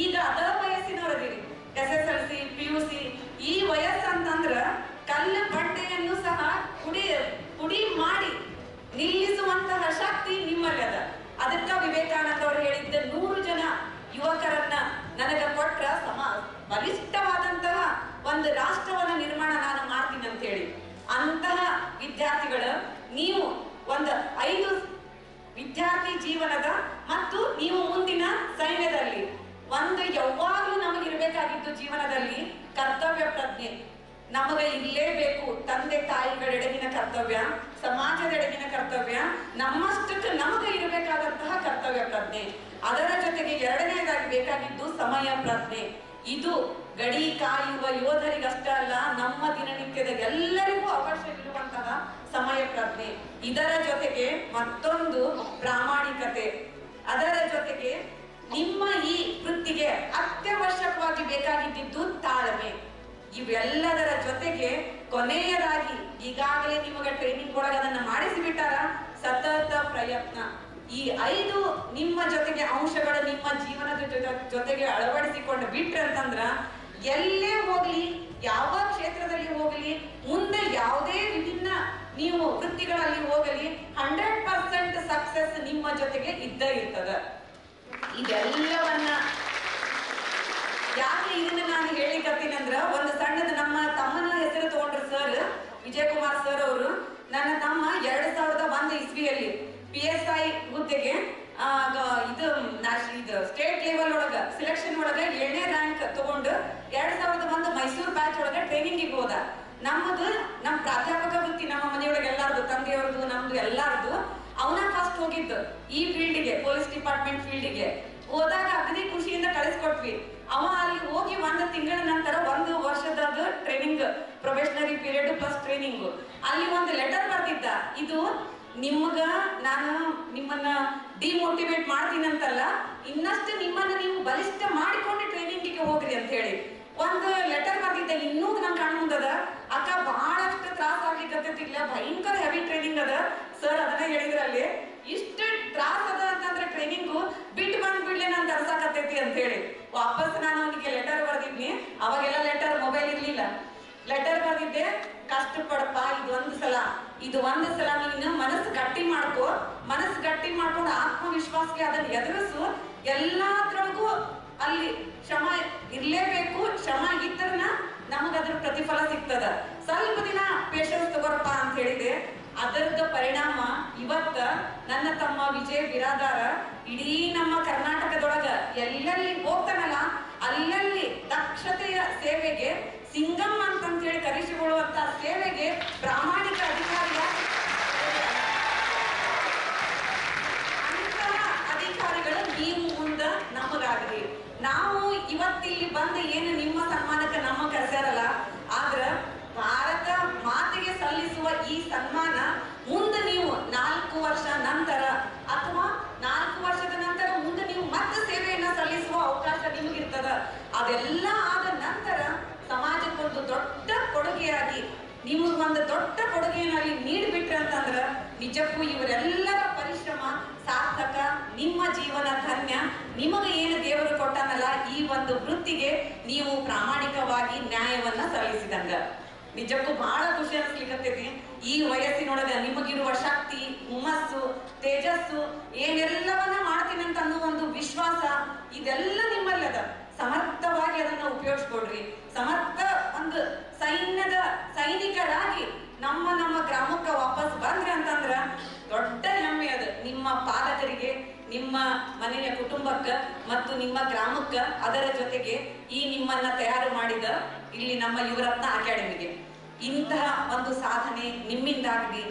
ಈಗ ಅದರ ವಯಸ್ಸಿನವರದಿರಿ, SSLC, PUC, ಈ ವಯಸ್ಸಂತಂದ್ರ ಕಲ್ಲು ಬಂಡೆಯನ್ನು ಸಹ ಪುಡಿ ಮಾಡಿ ನಿಲ್ಲಿಸುವಂತಹ ಶಕ್ತಿ ನಿಮ್ಮಲ್ಲಿ ಅದ. ಅದಕ್ಕ ವಿವೇಕಾನಂದ ಅವರು ಹೇಳಿದ್ದ 100 ಜನ ಯುವಕರನ್ನ ನನಗ ಕೊಟ್ರ ಬಲಿಷ್ಠವಾದಂತಹ ಒಂದು ರಾಷ್ಟ್ರವನ್ನ ನಿರ್ಮಾಣ ನಾನು ಮಾಡ್ತೀನಿ ಅಂತ ಹೇಳಿ. ಅಂತಹ ವಿದ್ಯಾರ್ಥಿಗಳು ನೀವು ಒಂದು 5 ವಿದ್ಯಾರ್ಥಿ ಜೀವನದ ಮತ್ತು ನೀವು ಮುಂದಿನ ಸೈನ್ಯದಲ್ಲಿ ಒಂದು ಯಾವಾಗಲೂ ನಮಗಿರ್ಬೇಕಾಗಿದ್ದು ಜೀವನದಲ್ಲಿ ಕರ್ತವ್ಯ ಪ್ರಜ್ಞೆ. ನಮಗೆ ಇರಲೇಬೇಕು ತಂದೆ ತಾಯಿಗಳೆಡೆಗಿನ ಕರ್ತವ್ಯ, ಸಮಾಜದೆಡೆಗಿನ ಕರ್ತವ್ಯ, ನಮ್ಮಷ್ಟಕ್ಕೆ ನಮಗೆ ಇರಬೇಕಾದಂತಹ ಕರ್ತವ್ಯ ಪ್ರಜ್ಞೆ. ಅದರ ಜೊತೆಗೆ 2ನೇದಾಗಿ ಬೇಕಾಗಿದ್ದು ಸಮಯ ಪ್ರಜ್ಞೆ. ಇದು ಗಡಿ ಕಾಯುವ ಯೋಧರಿಗಷ್ಟೇ ಅಲ್ಲ, ನಮ್ಮ ದಿನನಿತ್ಯದ ಎಲ್ಲರಿಗೂ ಅವಶ್ಯವಿರುವಂತಹ ಸಮಯ ಪ್ರಜ್ಞೆ. ಇದರ ಜೊತೆಗೆ ಮತ್ತೊಂದು ಪ್ರಾಮಾಣಿಕತೆ. ಅದರ ಜೊತೆಗೆ ನಿಮ್ಮ ಈ ವೃತ್ತಿಗೆ ಅತ್ಯವಶ್ಯಕವಾಗಿ ಬೇಕಾಗಿದ್ದು ತಾಳ್ಮೆ. ಇವೆಲ್ಲದರ ಜೊತೆಗೆ ಕೊನೆಯದಾಗಿ ಈಗಾಗಲೇ ನಿಮಗೆ ಟ್ರೈನಿಂಗ್ ಒಳಗೆ ಅದನ್ನ ಮಾಡಿಸಿಬಿಟ್ಟಾರ, ಸತತ ಪ್ರಯತ್ನ. ಈ 5 ನಿಮ್ಮ ಜೊತೆಗೆ ಅಂಶಗಳು ನಿಮ್ಮ ಜೀವನದ ಜೊತೆಗೆ ಅಳವಡಿಸಿಕೊಂಡು ಬಿಟ್ರೆ ಅಂತಂದ್ರ ಎಲ್ಲೇ ಹೋಗ್ಲಿ, ಯಾವ ಕ್ಷೇತ್ರದಲ್ಲಿ ಹೋಗಲಿ, ಮುಂದೆ ಯಾವುದೇ ವಿಭಿನ್ನ ನೀವು ವೃತ್ತಿಗಳಲ್ಲಿ ಹೋಗಲಿ, 100% ಸಕ್ಸಸ್ ನಿಮ್ಮ ಜೊತೆಗೆ ಇದ್ದೇ ಇರ್ತದ. ಇದೆಲ್ಲವನ್ನ ಯಾಕೆ ಇದನ್ನ ನಾನು ಹೇಳಿಕತ್ತೀನಂದ್ರ, ಒಂದು ಸಣ್ಣದ ನಮ್ಮ ತಮ್ಮನ ಹೆಸರು ತಗೊಂಡ್ರು ಸರ್ ವಿಜಯಕುಮಾರ್ ಸರ್ ಅವರು. ನನ್ನ ತಮ್ಮ 2001 ಇಸ್ವಿಯಲ್ಲಿ PSI ಹುದ್ದೆಗೆ ಇದು ಸ್ಟೇಟ್ ಲೆವೆಲ್ ಒಳಗ ಸಿಲೆಕ್ಷನ್ ಒಳಗ 7ನೇ ರ್ಯಾಂಕ್ ತಗೊಂಡು 2001 ಮೈಸೂರು ಬ್ಯಾಚ್ ಒಳಗ ಟ್ರೈನಿಂಗಿಗೆ ಹೋದ. ನಮ್ಮ ಪ್ರಾಧ್ಯಾಪಕ ವೃತ್ತಿ ನಮ್ಮ ಮನೆಯೊಳಗೆ ಎಲ್ಲಾರ್ದು, ತಂದೆಯವ್ರದ್ದು ನಮ್ದು ಎಲ್ಲಾರ್ದು. ಅವನ ಫಸ್ಟ್ ಹೋಗಿದ್ದು ಈ ಫೀಲ್ಡ್ಗೆ, ಪೊಲೀಸ್ ಡಿಪಾರ್ಟ್ಮೆಂಟ್ ಫೀಲ್ಡ್ಗೆ ಹೋದಾಗ ಅಗದಿ ಖುಷಿಯಿಂದ ಕಳಿಸ್ಕೊಟ್ವಿ. ಅವ ಅಲ್ಲಿ ಹೋಗಿ 1 ತಿಂಗಳ ನಂತರ 1 ವರ್ಷದ training, probationary period plus training, ಅಲ್ಲಿ ಒಂದು ಲೆಟರ್ ಬರ್ತಿದ್ದ, ಇದು ನಿಮ್ಗ ನಾನು ನಿಮ್ಮನ್ನ ಡಿಮೋಟಿವೇಟ್ ಮಾಡ್ತೀನಿ ಅಂತಲ್ಲ, ಇನ್ನಷ್ಟು ನಿಮ್ಮನ್ನ ನೀವು ಬಲಿಷ್ಠ ಮಾಡಿಕೊಂಡು ಟ್ರೈನಿಂಗಿಗೆ ಹೋಗ್ರಿ ಅಂತ ಹೇಳಿ ಒಂದು ಲೆಟರ್ ಬರ್ದಿದ್ದೆ, ಇನ್ನೂ ನಂಗೆ ಕಣ್ಣು ಮುಂದದ. ಅಕ್ಕ ಬಹಳಷ್ಟು ತ್ರಾಸ ಆಗ್ಲಿಕ್ಕತ್ತಿಲ್ಲ, ಭಯಂಕರ ಹೆವಿ ಟ್ರೈನಿಂಗ್ ಅದ ಸರ್, ಅದನ್ನ ಹೇಳಿದ್ರಲ್ಲಿ. ಇಷ್ಟು ತ್ರಾಸ ಅದ ಅಂತಂದ್ರೆ ಟ್ರೈನಿಂಗು ಬಿಟ್ಟು ಬಿಡ್ಲೆ ನಾನು ತರ್ಸಾಕತ್ತೈತಿ ಅಂತ ಹೇಳಿ ವಾಪಸ್ ನಾನು ಅವನಿಗೆ ಲೆಟರ್ ಬರ್ದಿದ್ನಿ. ಅವಾಗೆಲ್ಲ ಲೆಟರ್ ಮೊಬೈಲ್ ಇರ್ಲಿಲ್ಲ. ಲೆಟರ್ ಬರ್ದಿದ್ದೆ, ಕಷ್ಟಪಡಪ್ಪ, ಇದು ಒಂದು ಸಲ ನೀನು ಮನಸ್ಸು ಗಟ್ಟಿ ಮಾಡ್ಕೋ, ಮನಸ್ಸು ಗಟ್ಟಿ ಮಾಡ್ಕೊಂಡು ಆತ್ಮವಿಶ್ವಾಸಕ್ಕೆ ಅದನ್ನ ಎದುರಿಸು. ಎಲ್ಲಾದ್ರೊಳಗೂ ಅಲ್ಲಿ ಶ್ರಮ ಇರ್ಲೇಬೇಕು, ಶ್ರಮ ಇದ್ರನ ನಮಗದ್ರ ಪ್ರತಿಫಲ ಸಿಗ್ತದ. ಸ್ವಲ್ಪ ದಿನ ಪೇಷನ್ಸ್ ತಗೋರಪ್ಪ ಅಂತ ಹೇಳಿದೆ. ಅದರದ ಪರಿಣಾಮ ಇವತ್ತ ನನ್ನ ತಮ್ಮ ವಿಜಯ್ ಬಿರಾದಾರ ಇಡೀ ನಮ್ಮ ಕರ್ನಾಟಕದೊಳಗ ಎಲ್ಲೆಲ್ಲಿ ಹೋಗ್ತಾನಲ್ಲ ಅಲ್ಲಲ್ಲಿ ದಕ್ಷತೆಯ ಸೇವೆಗೆ, ಸಿಂಗಮ್ ಅಂತ ಹೇಳಿ ಕರೆಸಿಕೊಳ್ಳುವಂತ ಸೇವೆಗೆ ಪ್ರಾಮಾಣಿಕ ಅಧಿಕಾರಿಯಾಗಿ ಅಂತಹ ಅಧಿಕಾರಿಗಳು ನೀವು ಮುಂದ ನಮಗಾಗ್ರಿ. ನಾವು ಇವತ್ತಿಲ್ಲಿ ಬಂದು ಏನು ನಿಮ್ಮ ಸನ್ಮಾನಕ್ಕೆ ನಮ್ಮ ಕರೆಸ್ಯಾರಲ್ಲ, ಆದ್ರ ಭಾರತ ಮಾತೆಗೆ ಸಲ್ಲಿಸುವ ಈ ಸನ್ಮಾನ ಮುಂದೆ ನೀವು 4 ವರ್ಷ ನಂತರ ಅಥವಾ 4 ವರ್ಷದ ನಂತರ ಮುಂದೆ ನೀವು ಮತ್ತೆ ಸೇವೆಯನ್ನ ಸಲ್ಲಿಸುವ ಅವಕಾಶ ನಿಮಗಿರ್ತದ. ಅದೆಲ್ಲ ಆದ ನಂತರ ಸಮಾಜಕ್ಕೊಂದು ದೊಡ್ಡ ಕೊಡುಗೆಯಾಗಿ ನಿಮಗೊಂದು ದೊಡ್ಡ ಕೊಡುಗೆಯಲ್ಲಿ ನೀಡಿಬಿಟ್ರೆ ಅಂತಂದ್ರ ನಿಜಕ್ಕೂ ಇವರೆಲ್ಲರ ಪರಿಶ್ರಮ ಸಾರ್ಥಕ, ನಿಮ್ಮ ಜೀವನ ಧನ್ಯ. ನಿಮಗೆ ಏನು ದೇವರು ಕೊಟ್ಟನಲ್ಲ ಈ ಒಂದು ವೃತ್ತಿಗೆ ನೀವು ಪ್ರಾಮಾಣಿಕವಾಗಿ ನ್ಯಾಯವನ್ನ ಸಲ್ಲಿಸಿದಂಗ ನಿಜಕ್ಕೂ ಬಹಳ ಖುಷಿ ಅನ್ಸ್ಲಿಕ್ಕತ್ತೈತಿ. ಈ ವಯಸ್ಸಿನೊಳಗ ನಿಮಗಿರುವ ಶಕ್ತಿ, ಹುಮ್ಮಸ್ಸು, ತೇಜಸ್ಸು, ಏನೆಲ್ಲವನ್ನ ಮಾಡ್ತೀನಿ ಅಂತ ಅನ್ನೋ ಒಂದು ವಿಶ್ವಾಸ ಇದೆಲ್ಲ ನಿಮ್ಮಲ್ಲಿ ಅದ. ಸಮರ್ಥವಾಗಿ ಅದನ್ನ ಉಪಯೋಗಿಸ್ಕೊಡ್ರಿ. ಸಮರ್ಥ ಒಂದು ಸೈನಿಕರಾಗಿ ನಮ್ಮ ಗ್ರಾಮಕ್ಕೆ ವಾಪಸ್ ಬಂದ್ರಿ ಅಂತಂದ್ರ ದೊಡ್ಡ ಹೆಮ್ಮೆ ಅದು ನಿಮ್ಮ ಪಾಲಕರಿಗೆ, ನಿಮ್ಮ ಮನೆಯ ಕುಟುಂಬಕ್ಕ ಮತ್ತು ನಿಮ್ಮ ಗ್ರಾಮಕ್ಕ, ಅದರ ಜೊತೆಗೆ ಈ ನಿಮ್ಮನ್ನ ತಯಾರು ಮಾಡಿದ ಇಲ್ಲಿ ನಮ್ಮ ಯುವರತ್ನ ಅಕಾಡೆಮಿಗೆ. ಇಂತಹ ಒಂದು ಸಾಧನೆ ನಿಮ್ಮಿಂದಾಗಲಿ,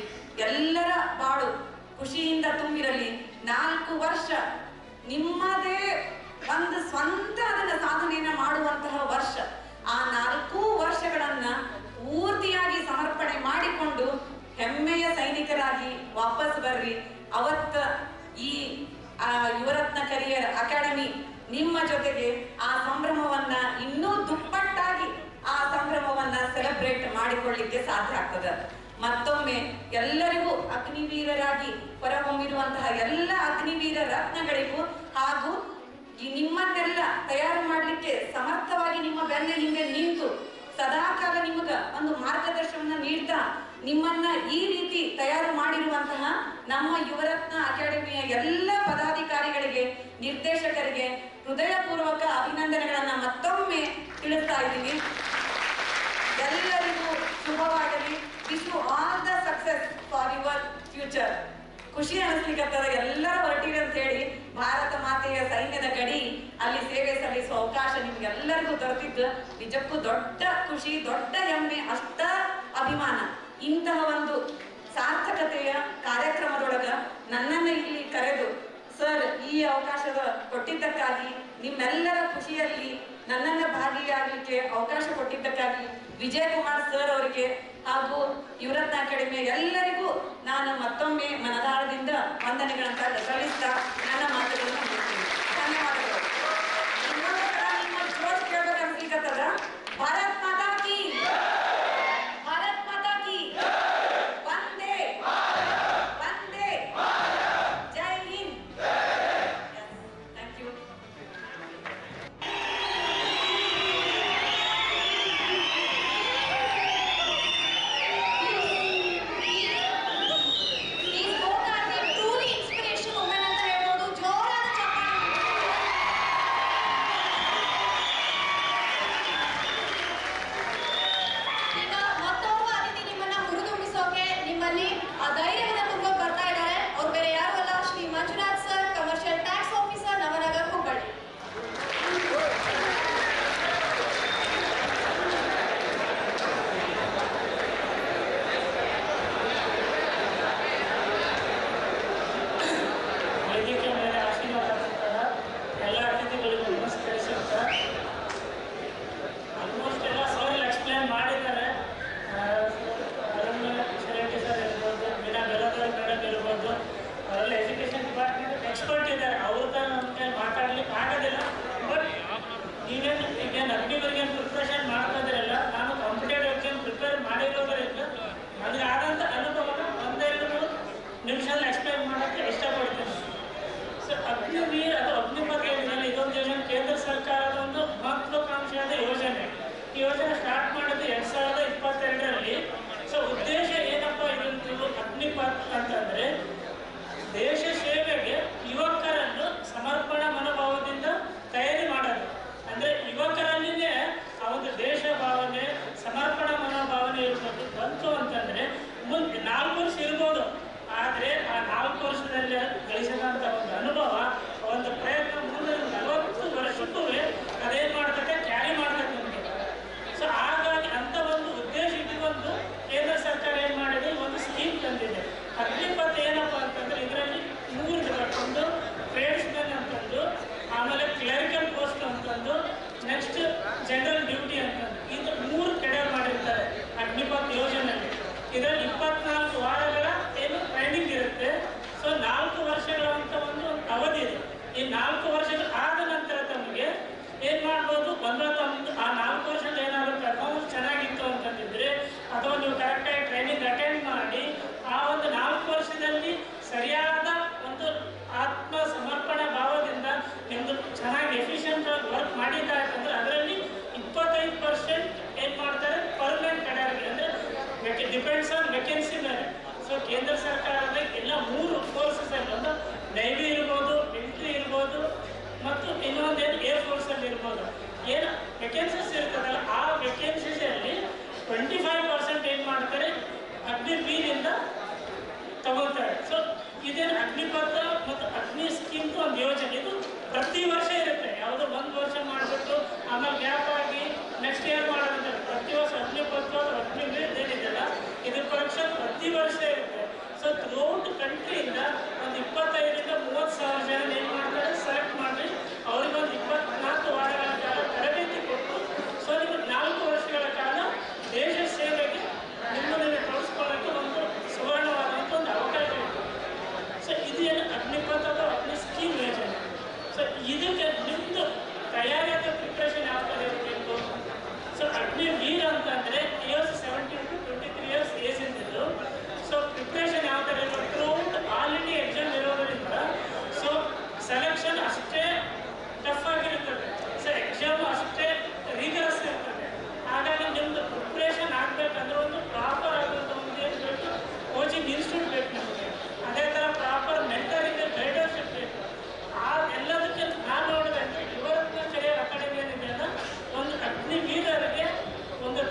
ಎಲ್ಲರ ಬಾಳು ಖುಷಿಯಿಂದ ತುಂಬಿರಲಿ. 4 ವರ್ಷ ನಿಮ್ಮದೇ ಒಂದು ಸ್ವಂತ ಅದನ್ನ ಸಾಧನೆಯನ್ನ ಮಾಡುವಂತಹ ವರ್ಷ. ಆ 4 ವರ್ಷಗಳನ್ನ ಪೂರ್ತಿಯಾಗಿ ಸಮರ್ಪಣೆ ಮಾಡಿಕೊಂಡು ಹೆಮ್ಮೆಯ ಸೈನಿಕರಾಗಿ ವಾಪಸ್ ಬರ್ರಿ. ಅವತ್ತ ಈ ಯುವರತ್ನ ಕರಿಯರ್ ಅಕಾಡೆಮಿ ನಿಮ್ಮ ಜೊತೆಗೆ ಆ ಸಂಭ್ರಮವನ್ನ ಇನ್ನೂ ದುಪ್ಪಟ್ಟಾಗಿ ಆ ಸಂಭ್ರಮವನ್ನ ಸೆಲೆಬ್ರೇಟ್ ಮಾಡಿಕೊಳ್ಳಿಕ್ಕೆ ಸಾಧ್ಯ ಆಗ್ತದ. ಮತ್ತೊಮ್ಮೆ ಎಲ್ಲರಿಗೂ ಅಗ್ನಿವೀರರಾಗಿ ಹೊರಹೊಮ್ಮಿರುವಂತಹ ಎಲ್ಲ ಅಗ್ನಿವೀರ ರತ್ನಗಳಿಗೂ ಹಾಗೂ ನಿಮ್ಮನ್ನೆಲ್ಲ ತಯಾರು ಮಾಡ್ಲಿಕ್ಕೆ ಸಮರ್ಥವಾಗಿ ನಿಮ್ಮ ಬೆನ್ನ ಹಿಂದೆ ನಿಂತು ಸದಾಕಾಲ ನಿಮಗ ಒಂದು ಮಾರ್ಗದರ್ಶನ ನೀಡ್ತಾ ನಿಮ್ಮನ್ನ ಈ ರೀತಿ ತಯಾರು ಮಾಡಿರುವಂತಹ ನಮ್ಮ ಯುವರತ್ನ ಅಕಾಡೆಮಿಯ ಎಲ್ಲ ಪದಾಧಿಕಾರಿಗಳಿಗೆ, ನಿರ್ದೇಶಕರಿಗೆ ಹೃದಯಪೂರ್ವಕ ಅಭಿನಂದನೆಗಳನ್ನ ಮತ್ತೊಮ್ಮೆ ತಿಳಿಸ್ತಾ ಇದ್ದೀನಿ. ಎಲ್ಲರಿಗೂ ಶುಭವಾಗಲಿ. Wish you all the success for your future. ಖುಷಿ ಅನಿಸ್ಲಿಕ್ಕತ್ತದ ಎಲ್ಲರ ಹೊರಟಿರಿ ಅಂತ ಹೇಳಿ. ಭಾರತ ಮಾತೆಯ ಸೈನ್ಯದ ಗಡಿ ಅಲ್ಲಿ ಸೇವೆ ಸಲ್ಲಿಸುವ ಅವಕಾಶ ನಿಮ್ಗೆಲ್ಲರಿಗೂ ದೊರೆತಿದ್ದು ನಿಜಕ್ಕೂ ದೊಡ್ಡ ಖುಷಿ, ದೊಡ್ಡ ಹೆಮ್ಮೆ, ಅಷ್ಟ ಅಭಿಮಾನ. ಇಂತಹ ಒಂದು ಸಾರ್ಥಕತೆಯ ಕಾರ್ಯಕ್ರಮದೊಳಗ ನನ್ನನ್ನು ಇಲ್ಲಿ ಕರೆದು ಸರ್ ಈ ಅವಕಾಶದ ಕೊಟ್ಟಿದ್ದಕ್ಕಾಗಿ, ನಿಮ್ಮೆಲ್ಲರ ಖುಷಿಯಲ್ಲಿ ನನ್ನನ್ನು ಭಾಗಿಯಾಗಲಿಕ್ಕೆ ಅವಕಾಶ ಕೊಟ್ಟಿದ್ದಕ್ಕಾಗಿ ವಿಜಯ್ ಕುಮಾರ್ ಸರ್ ಅವರಿಗೆ ಹಾಗೂ ಯುವರತ್ನ ಅಕಾಡೆಮಿಯ ಎಲ್ಲರಿಗೂ ನಾನು ಮತ್ತೊಮ್ಮೆ ಮನದಾಳದಿಂದ ವಂದನೆಗಳಂತ ಸಲ್ಲಿಸ್ತಾ ನನ್ನ ಮಾತುಗಳನ್ನು ಮುಗಿಸ್ತೀನಿ. ಧನ್ಯವಾದಗಳು. ನಿಮ್ಮ ಜೋಶ್ ಕೇಳಬೇಕು ಅನ್ಸ್ಲಿಕ್ಕತ್ತದ. ಭಾರತ್ ಮಾತಾ ಕಿ, ಭಾರತ್ ಮಾತಾ ಕಿ, ವಂದೇ ವಂದೇ, ಜೈ Hind. Thank you. These both are the truly inspiration women ಅಂತ ಹೇಳ್ಬೋದು. ಜೋರಾದ ನೆಕ್ಸ್ಟ್ ಜನರಲ್ ಡ್ಯೂಟಿ ಅಂತ ಇದು 3 ಕೆಡರ್ ಮಾಡಿರ್ತಾರೆ ಅಗ್ನಿಪಥ್ ಯೋಜನೆಯಲ್ಲಿ. ಇದರಲ್ಲಿ 24 ವಾರಗಳ ಏನು ಟ್ರೈನಿಂಗ್ ಇರುತ್ತೆ. ಸೊ 4 ವರ್ಷಗಳ ಅಂತ ಒಂದು ಅವಧಿ ಇದೆ. ಈ 4 ವರ್ಷದ ಆದ ನಂತರ ತಮಗೆ ಏನ್ ಮಾಡ್ಬೋದು ಬಂದು ಆ 4 ವರ್ಷದ ಏನಾದರೂ ಪರ್ಫಾರ್ಮೆನ್ಸ್ ಚೆನ್ನಾಗಿತ್ತು ಅಂತಂದಿದ್ರೆ ಅಥವಾ ನೀವು ಕರೆಕ್ಟಾಗಿ ಟ್ರೈನಿಂಗ್ ಅಟೆಂಡ್ ಮಾಡಿ ಆ ಒಂದು 4 ವರ್ಷದಲ್ಲಿ ಸರಿಯಾದ ಒಂದು ಆತ್ಮ ಸಮರ್ಪಣಾ ಭಾವದಿಂದ ನಿಮ್ದು ಚೆನ್ನಾಗಿ ಎಫಿಷಿಯಂಟ್ ಆಗಿ ವರ್ಕ್ ಮಾಡಿದ್ದಾರೆ ಅಂತಂದ್ರೆ ಅದರಲ್ಲಿ 25% ಏನ್ ಮಾಡ್ತಾರೆ ಪರ್ಮನೆಂಟ್ ಕೆಡರ್ಗೆ, ಅಂದ್ರೆ ಡಿಪೆಂಡ್ಸ್ ಆನ್ ವೇಕೆನ್ಸಿ ಮೇಲೆ. ಸೊ ಕೇಂದ್ರ ಸರ್ಕಾರದ ಎಲ್ಲ 3 ಫೋರ್ಸಸ್ ಅಲ್ಲಿ ಒಂದು ನೈವಿ ಇರ್ಬೋದು, ಮಿಲಿಟರಿ ಇರ್ಬೋದು ಮತ್ತು ಇನ್ನೊಂದೇನು ಏರ್ ಫೋರ್ಸ್ ಅಲ್ಲಿ ಇರ್ಬೋದು. ಏನು ವೇಕೆನ್ಸೀಸ್ ಇರ್ತದಲ್ಲ ಆ ವೇಕೆನ್ಸೀಸ್ ಅಲ್ಲಿ 25% ಏನ್ ಮಾಡ್ತಾರೆ ಅಗ್ನಿವೀರಿಂದ ತಗೊಳ್ತಾರೆ. ಸೊ ಇದೇನು ಅಗ್ನಿಪಥ ಮತ್ತು ಅಗ್ನಿ ಸ್ಕೀಮ್ ಒಂದು ಯೋಜನೆ, ಇದು ಪ್ರತಿ ವರ್ಷ ಇರುತ್ತೆ. ಯಾವುದೋ 1 ವರ್ಷ ಮಾಡಿಬಿಟ್ಟು ಆಮೇಲೆ ಗ್ಯಾಪ್ ಆಗಿ ನೆಕ್ಸ್ಟ್ ಇಯರ್ ಮಾಡೋದಂತ ಪ್ರತಿ ವರ್ಷ ಅಗ್ನಿಪಥ ಅಗ್ನಿವೀರ್ ಏನಿದೆಯಲ್ಲ ಇದ್ರ ಪರೀಕ್ಷೆ ಪ್ರತಿ ವರ್ಷ ಇರುತ್ತೆ. ಸೊ ಥ್ರೂಔಟ್ ಕಂಟ್ರಿಯಿಂದ ಒಂದು 25ರಿಂದ 30 ಸಾವಿರ ಜನ ಏನು ಮಾಡ್ತಾರೆ ಸೆಲೆಕ್ಟ್ ಮಾಡಿ ಅವ್ರಿಗೊಂದು 24 ವಾರಗಳ ಕಾಲ ತರಬೇತಿ ಕೊಟ್ಟು ಸೊ ನಿಮಗೆ 4 ವರ್ಷಗಳ ಕಾಲ ದೇಶ ಸೇವೆಗೆ ನಿಮ್ಮನ್ನು ತೊಡಗಿಸ್ಕೊಳ್ಳೋಕ್ಕೆ ಒಂದು ಸುವರ್ಣವಾದಂಥ ಒಂದು ಅವಕಾಶ ಇದೆ. ಸೊ ಇದು ಏನು ಅಗ್ನಿಪಥ ಅಥವಾ ಅಗ್ನಿ ಸ್ಕೀಮ್ ಯೋಜನೆ. ಸೊ ಇದಕ್ಕೆ ನಿಮ್ಮದು ತಯಾರಿಯಾದ ಪ್ರಿಪ್ರೇಷನ್ ಯಾವ ಥರ ಇರಬೇಕು. ಸೊ ಅಗ್ನಿವೀರ್ ಅಂತಂದರೆ ಇಯರ್ಸ್ 17 to 23 ಇಯರ್ಸ್ ಏಜ್ ಇದ್ದಿದ್ದು. ಸೊ ಪ್ರಿಪ್ರೇಷನ್ ಯಾವ ಥರ ಇರಬೇಕು, ಥ್ರೂಔಟ್ ಆಲ್ ಇಂಡಿಯಾ ಎಕ್ಸಾಮ್ ಇರೋದರಿಂದ ಸೊ ಸೆಲೆಕ್ಷನ್ ಅಷ್ಟೇ ಟಫ್ ಆಗಿರುತ್ತದೆ. ಸೊ ಎಕ್ಸಾಮು ಅಷ್ಟೇ ರೀಗರಸ್ ಇರ್ತದೆ. ಹಾಗಾಗಿ ನಿಮ್ಮದು ಪ್ರಿಪ್ರೇಷನ್ ಆಗಬೇಕಂದ್ರೆ ಒಂದು ಪ್ರಾಪರ್ ಆಗುವಂಥ ಒಂದು ಏನು ಬೇಕು, ಕೋಚಿಂಗ್ ಇನ್ಸ್ಟಿಟ್ಯೂಟ್ ಬೇಕು ನಿಮಗೆ. ಅದೇ ಥರ ಪ್ರಾಪರ್ ಮೆಂಟರಿಂಗ್ ಗೈಡರ್ಶಿಪ್ ಬೇಕು. ಆ ಎಲ್ಲದಕ್ಕೆ ನಾನು ನೋಡಿದಂತೆ ಯುವರತ್ನ ಕೆರಿಯರ್ ಅಕಾಡೆಮಿ ಏನಿದೆಯಲ್ಲ ಒಂದು ಅಗ್ನಿವೀರರಿಗೆ ಒಂದು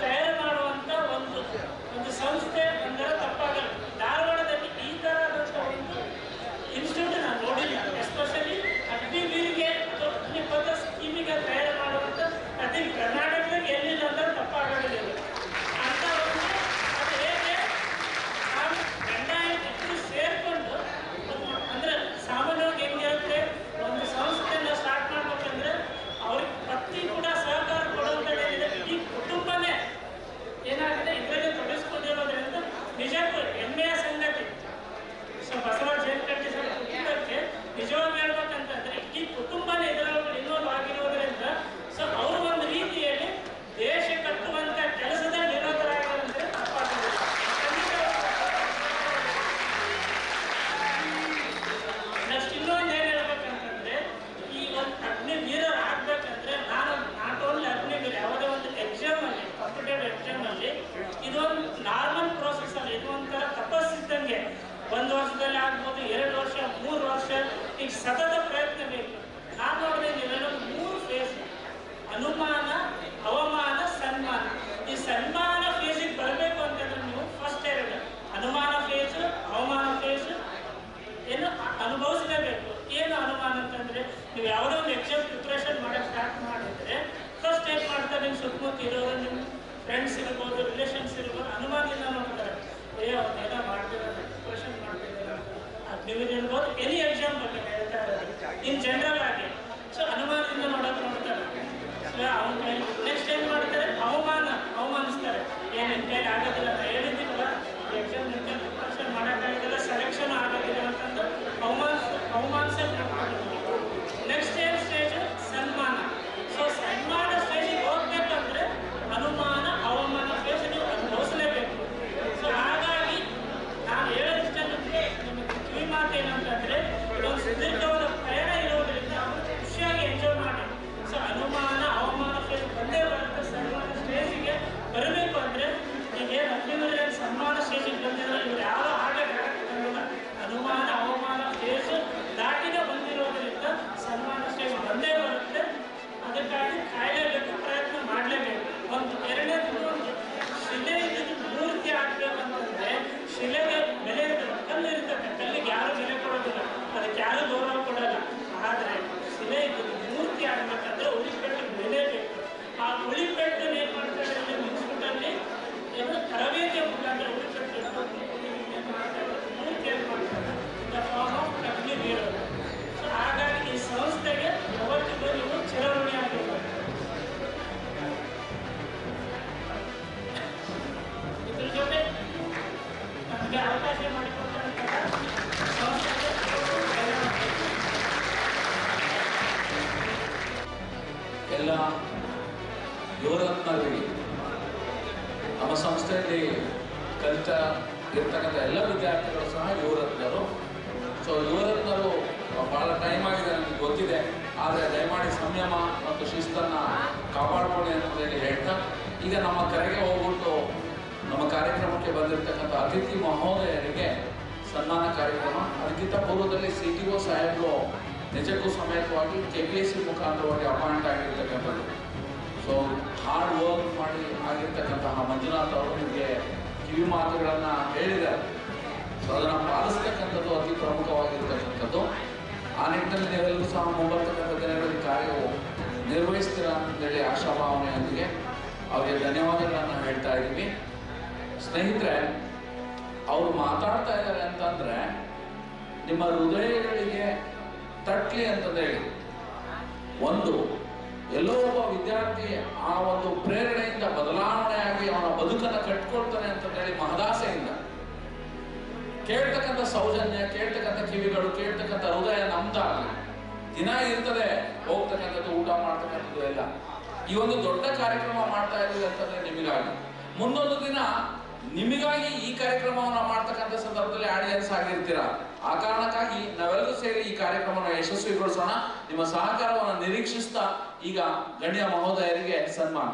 ಎಲ್ಲ ಯುವರತ್ನರಿಗೆ ನಮ್ಮ ಸಂಸ್ಥೆಯಲ್ಲಿ ಕಲಿತ ಇರ್ತಕ್ಕಂಥ ಎಲ್ಲ ವಿದ್ಯಾರ್ಥಿಗಳು ಸಹ ಯುವರತ್ನರು. ಸೊ ಯುವರತ್ನರು ಭಾಳ ಟೈಮ್ ಆಗಿದೆ ನನಗೆ ಗೊತ್ತಿದೆ, ಆದರೆ ದಯಮಾಡಿ ಸಂಯಮ ಮತ್ತು ಶಿಸ್ತನ್ನು ಕಾಪಾಡಿಕೊಳ್ಳಿ ಅಂತ ಹೇಳಿ ಹೇಳ್ತಾ, ಈಗ ನಮ್ಮ ಕರೆಗೆ ಹೋಗ್ಬಿಟ್ಟು ನಮ್ಮ ಕಾರ್ಯಕ್ರಮಕ್ಕೆ ಬಂದಿರತಕ್ಕಂಥ ಅತಿಥಿ ಮಹೋದಯರಿಗೆ ಸನ್ಮಾನ ಕಾರ್ಯಕ್ರಮ. ಅದಕ್ಕಿಂತ ಪೂರ್ವದಲ್ಲಿ CTO ಸಾಹೇಬರು ನಿಜಕ್ಕೂ ಸಮೇತವಾಗಿ KPSC ಮುಖಾಂತರವಾಗಿ ಅಪಾಯಿಂಟ್ ಆಗಿರ್ತಕ್ಕಂಥದ್ದು. ಸೊ ಹಾರ್ಡ್ ವರ್ಕ್ ಮಾಡಿ ಆಗಿರ್ತಕ್ಕಂತಹ ಮಂಜುನಾಥ್ ಅವರು ನಿಮಗೆ ಕಿವಿ ಮಾತುಗಳನ್ನು ಹೇಳಿದ್ದಾರೆ. ಸೊ ಅದನ್ನು ಪಾಲಿಸ್ತಕ್ಕಂಥದ್ದು ಅತಿ ಪ್ರಮುಖವಾಗಿರ್ತಕ್ಕಂಥದ್ದು. ಆ ನಿಟ್ಟಿನಲ್ಲಿ ನೀವೆಲ್ಲರೂ ಸಹ ಮುಂಬರ್ತಕ್ಕಂಥ ದಿನಗಳಲ್ಲಿ ಕಾರ್ಯವು ನಿರ್ವಹಿಸ್ತೀರಾ ಅಂತೇಳಿ ಆಶಾಭಾವನೆಯೊಂದಿಗೆ ಅವರಿಗೆ ಧನ್ಯವಾದಗಳನ್ನು ಹೇಳ್ತಾ ಇದ್ದೀವಿ. ಸ್ನೇಹಿತರೆ, ಅವರು ಮಾತಾಡ್ತಾ ಇದ್ದಾರೆ ಅಂತಂದರೆ ನಿಮ್ಮ ಹೃದಯಗಳಿಗೆ ತಟ್ಲಿ ಅಂತಂದೇಳಿ, ಒಂದು ಎಲ್ಲೋ ಒಬ್ಬ ವಿದ್ಯಾರ್ಥಿ ಆ ಒಂದು ಪ್ರೇರಣೆಯಿಂದ ಬದಲಾವಣೆಯಾಗಿ ಅವನ ಬದುಕನ್ನು ಕಟ್ಕೊಳ್ತಾನೆ ಅಂತಂದೇಳಿ ಮಹದಾಸೆಯಿಂದ ಕೇಳ್ತಕ್ಕಂಥ ಸೌಜನ್ಯ, ಕೇಳ್ತಕ್ಕಂಥ ಕಿವಿಗಳು, ಕೇಳ್ತಕ್ಕಂಥ ಹೃದಯ ನಮ್ದಾಗಲಿ. ದಿನ ಇರ್ತದೆ ಹೋಗ್ತಕ್ಕಂಥದ್ದು, ಊಟ ಮಾಡ್ತಕ್ಕಂಥದ್ದು ಎಲ್ಲ. ಈ ಒಂದು ದೊಡ್ಡ ಕಾರ್ಯಕ್ರಮ ಮಾಡ್ತಾ ಇದ್ದೀವಿ ಅಂತಂದ್ರೆ ನಿಮಗಾಗಿ, ಮುಂದೊಂದು ದಿನ ನಿಮಗಾಗಿ ಈ ಕಾರ್ಯಕ್ರಮವನ್ನು ಮಾಡ್ತಕ್ಕಂಥ ಸಂದರ್ಭದಲ್ಲಿ ಆಡಿಯನ್ಸ್ ಆಗಿರ್ತೀರ. ಆ ಕಾರಣಕ್ಕಾಗಿ ನಾವೆಲ್ಲರೂ ಸೇರಿ ಈ ಕಾರ್ಯಕ್ರಮವನ್ನು ಯಶಸ್ವಿಗೊಳಿಸೋಣ. ನಿಮ್ಮ ಸಹಕಾರವನ್ನು ನಿರೀಕ್ಷಿಸ್ತಾ ಈಗ ಗಣ್ಯ ಮಹೋದಯರಿಗೆ ಸನ್ಮಾನ.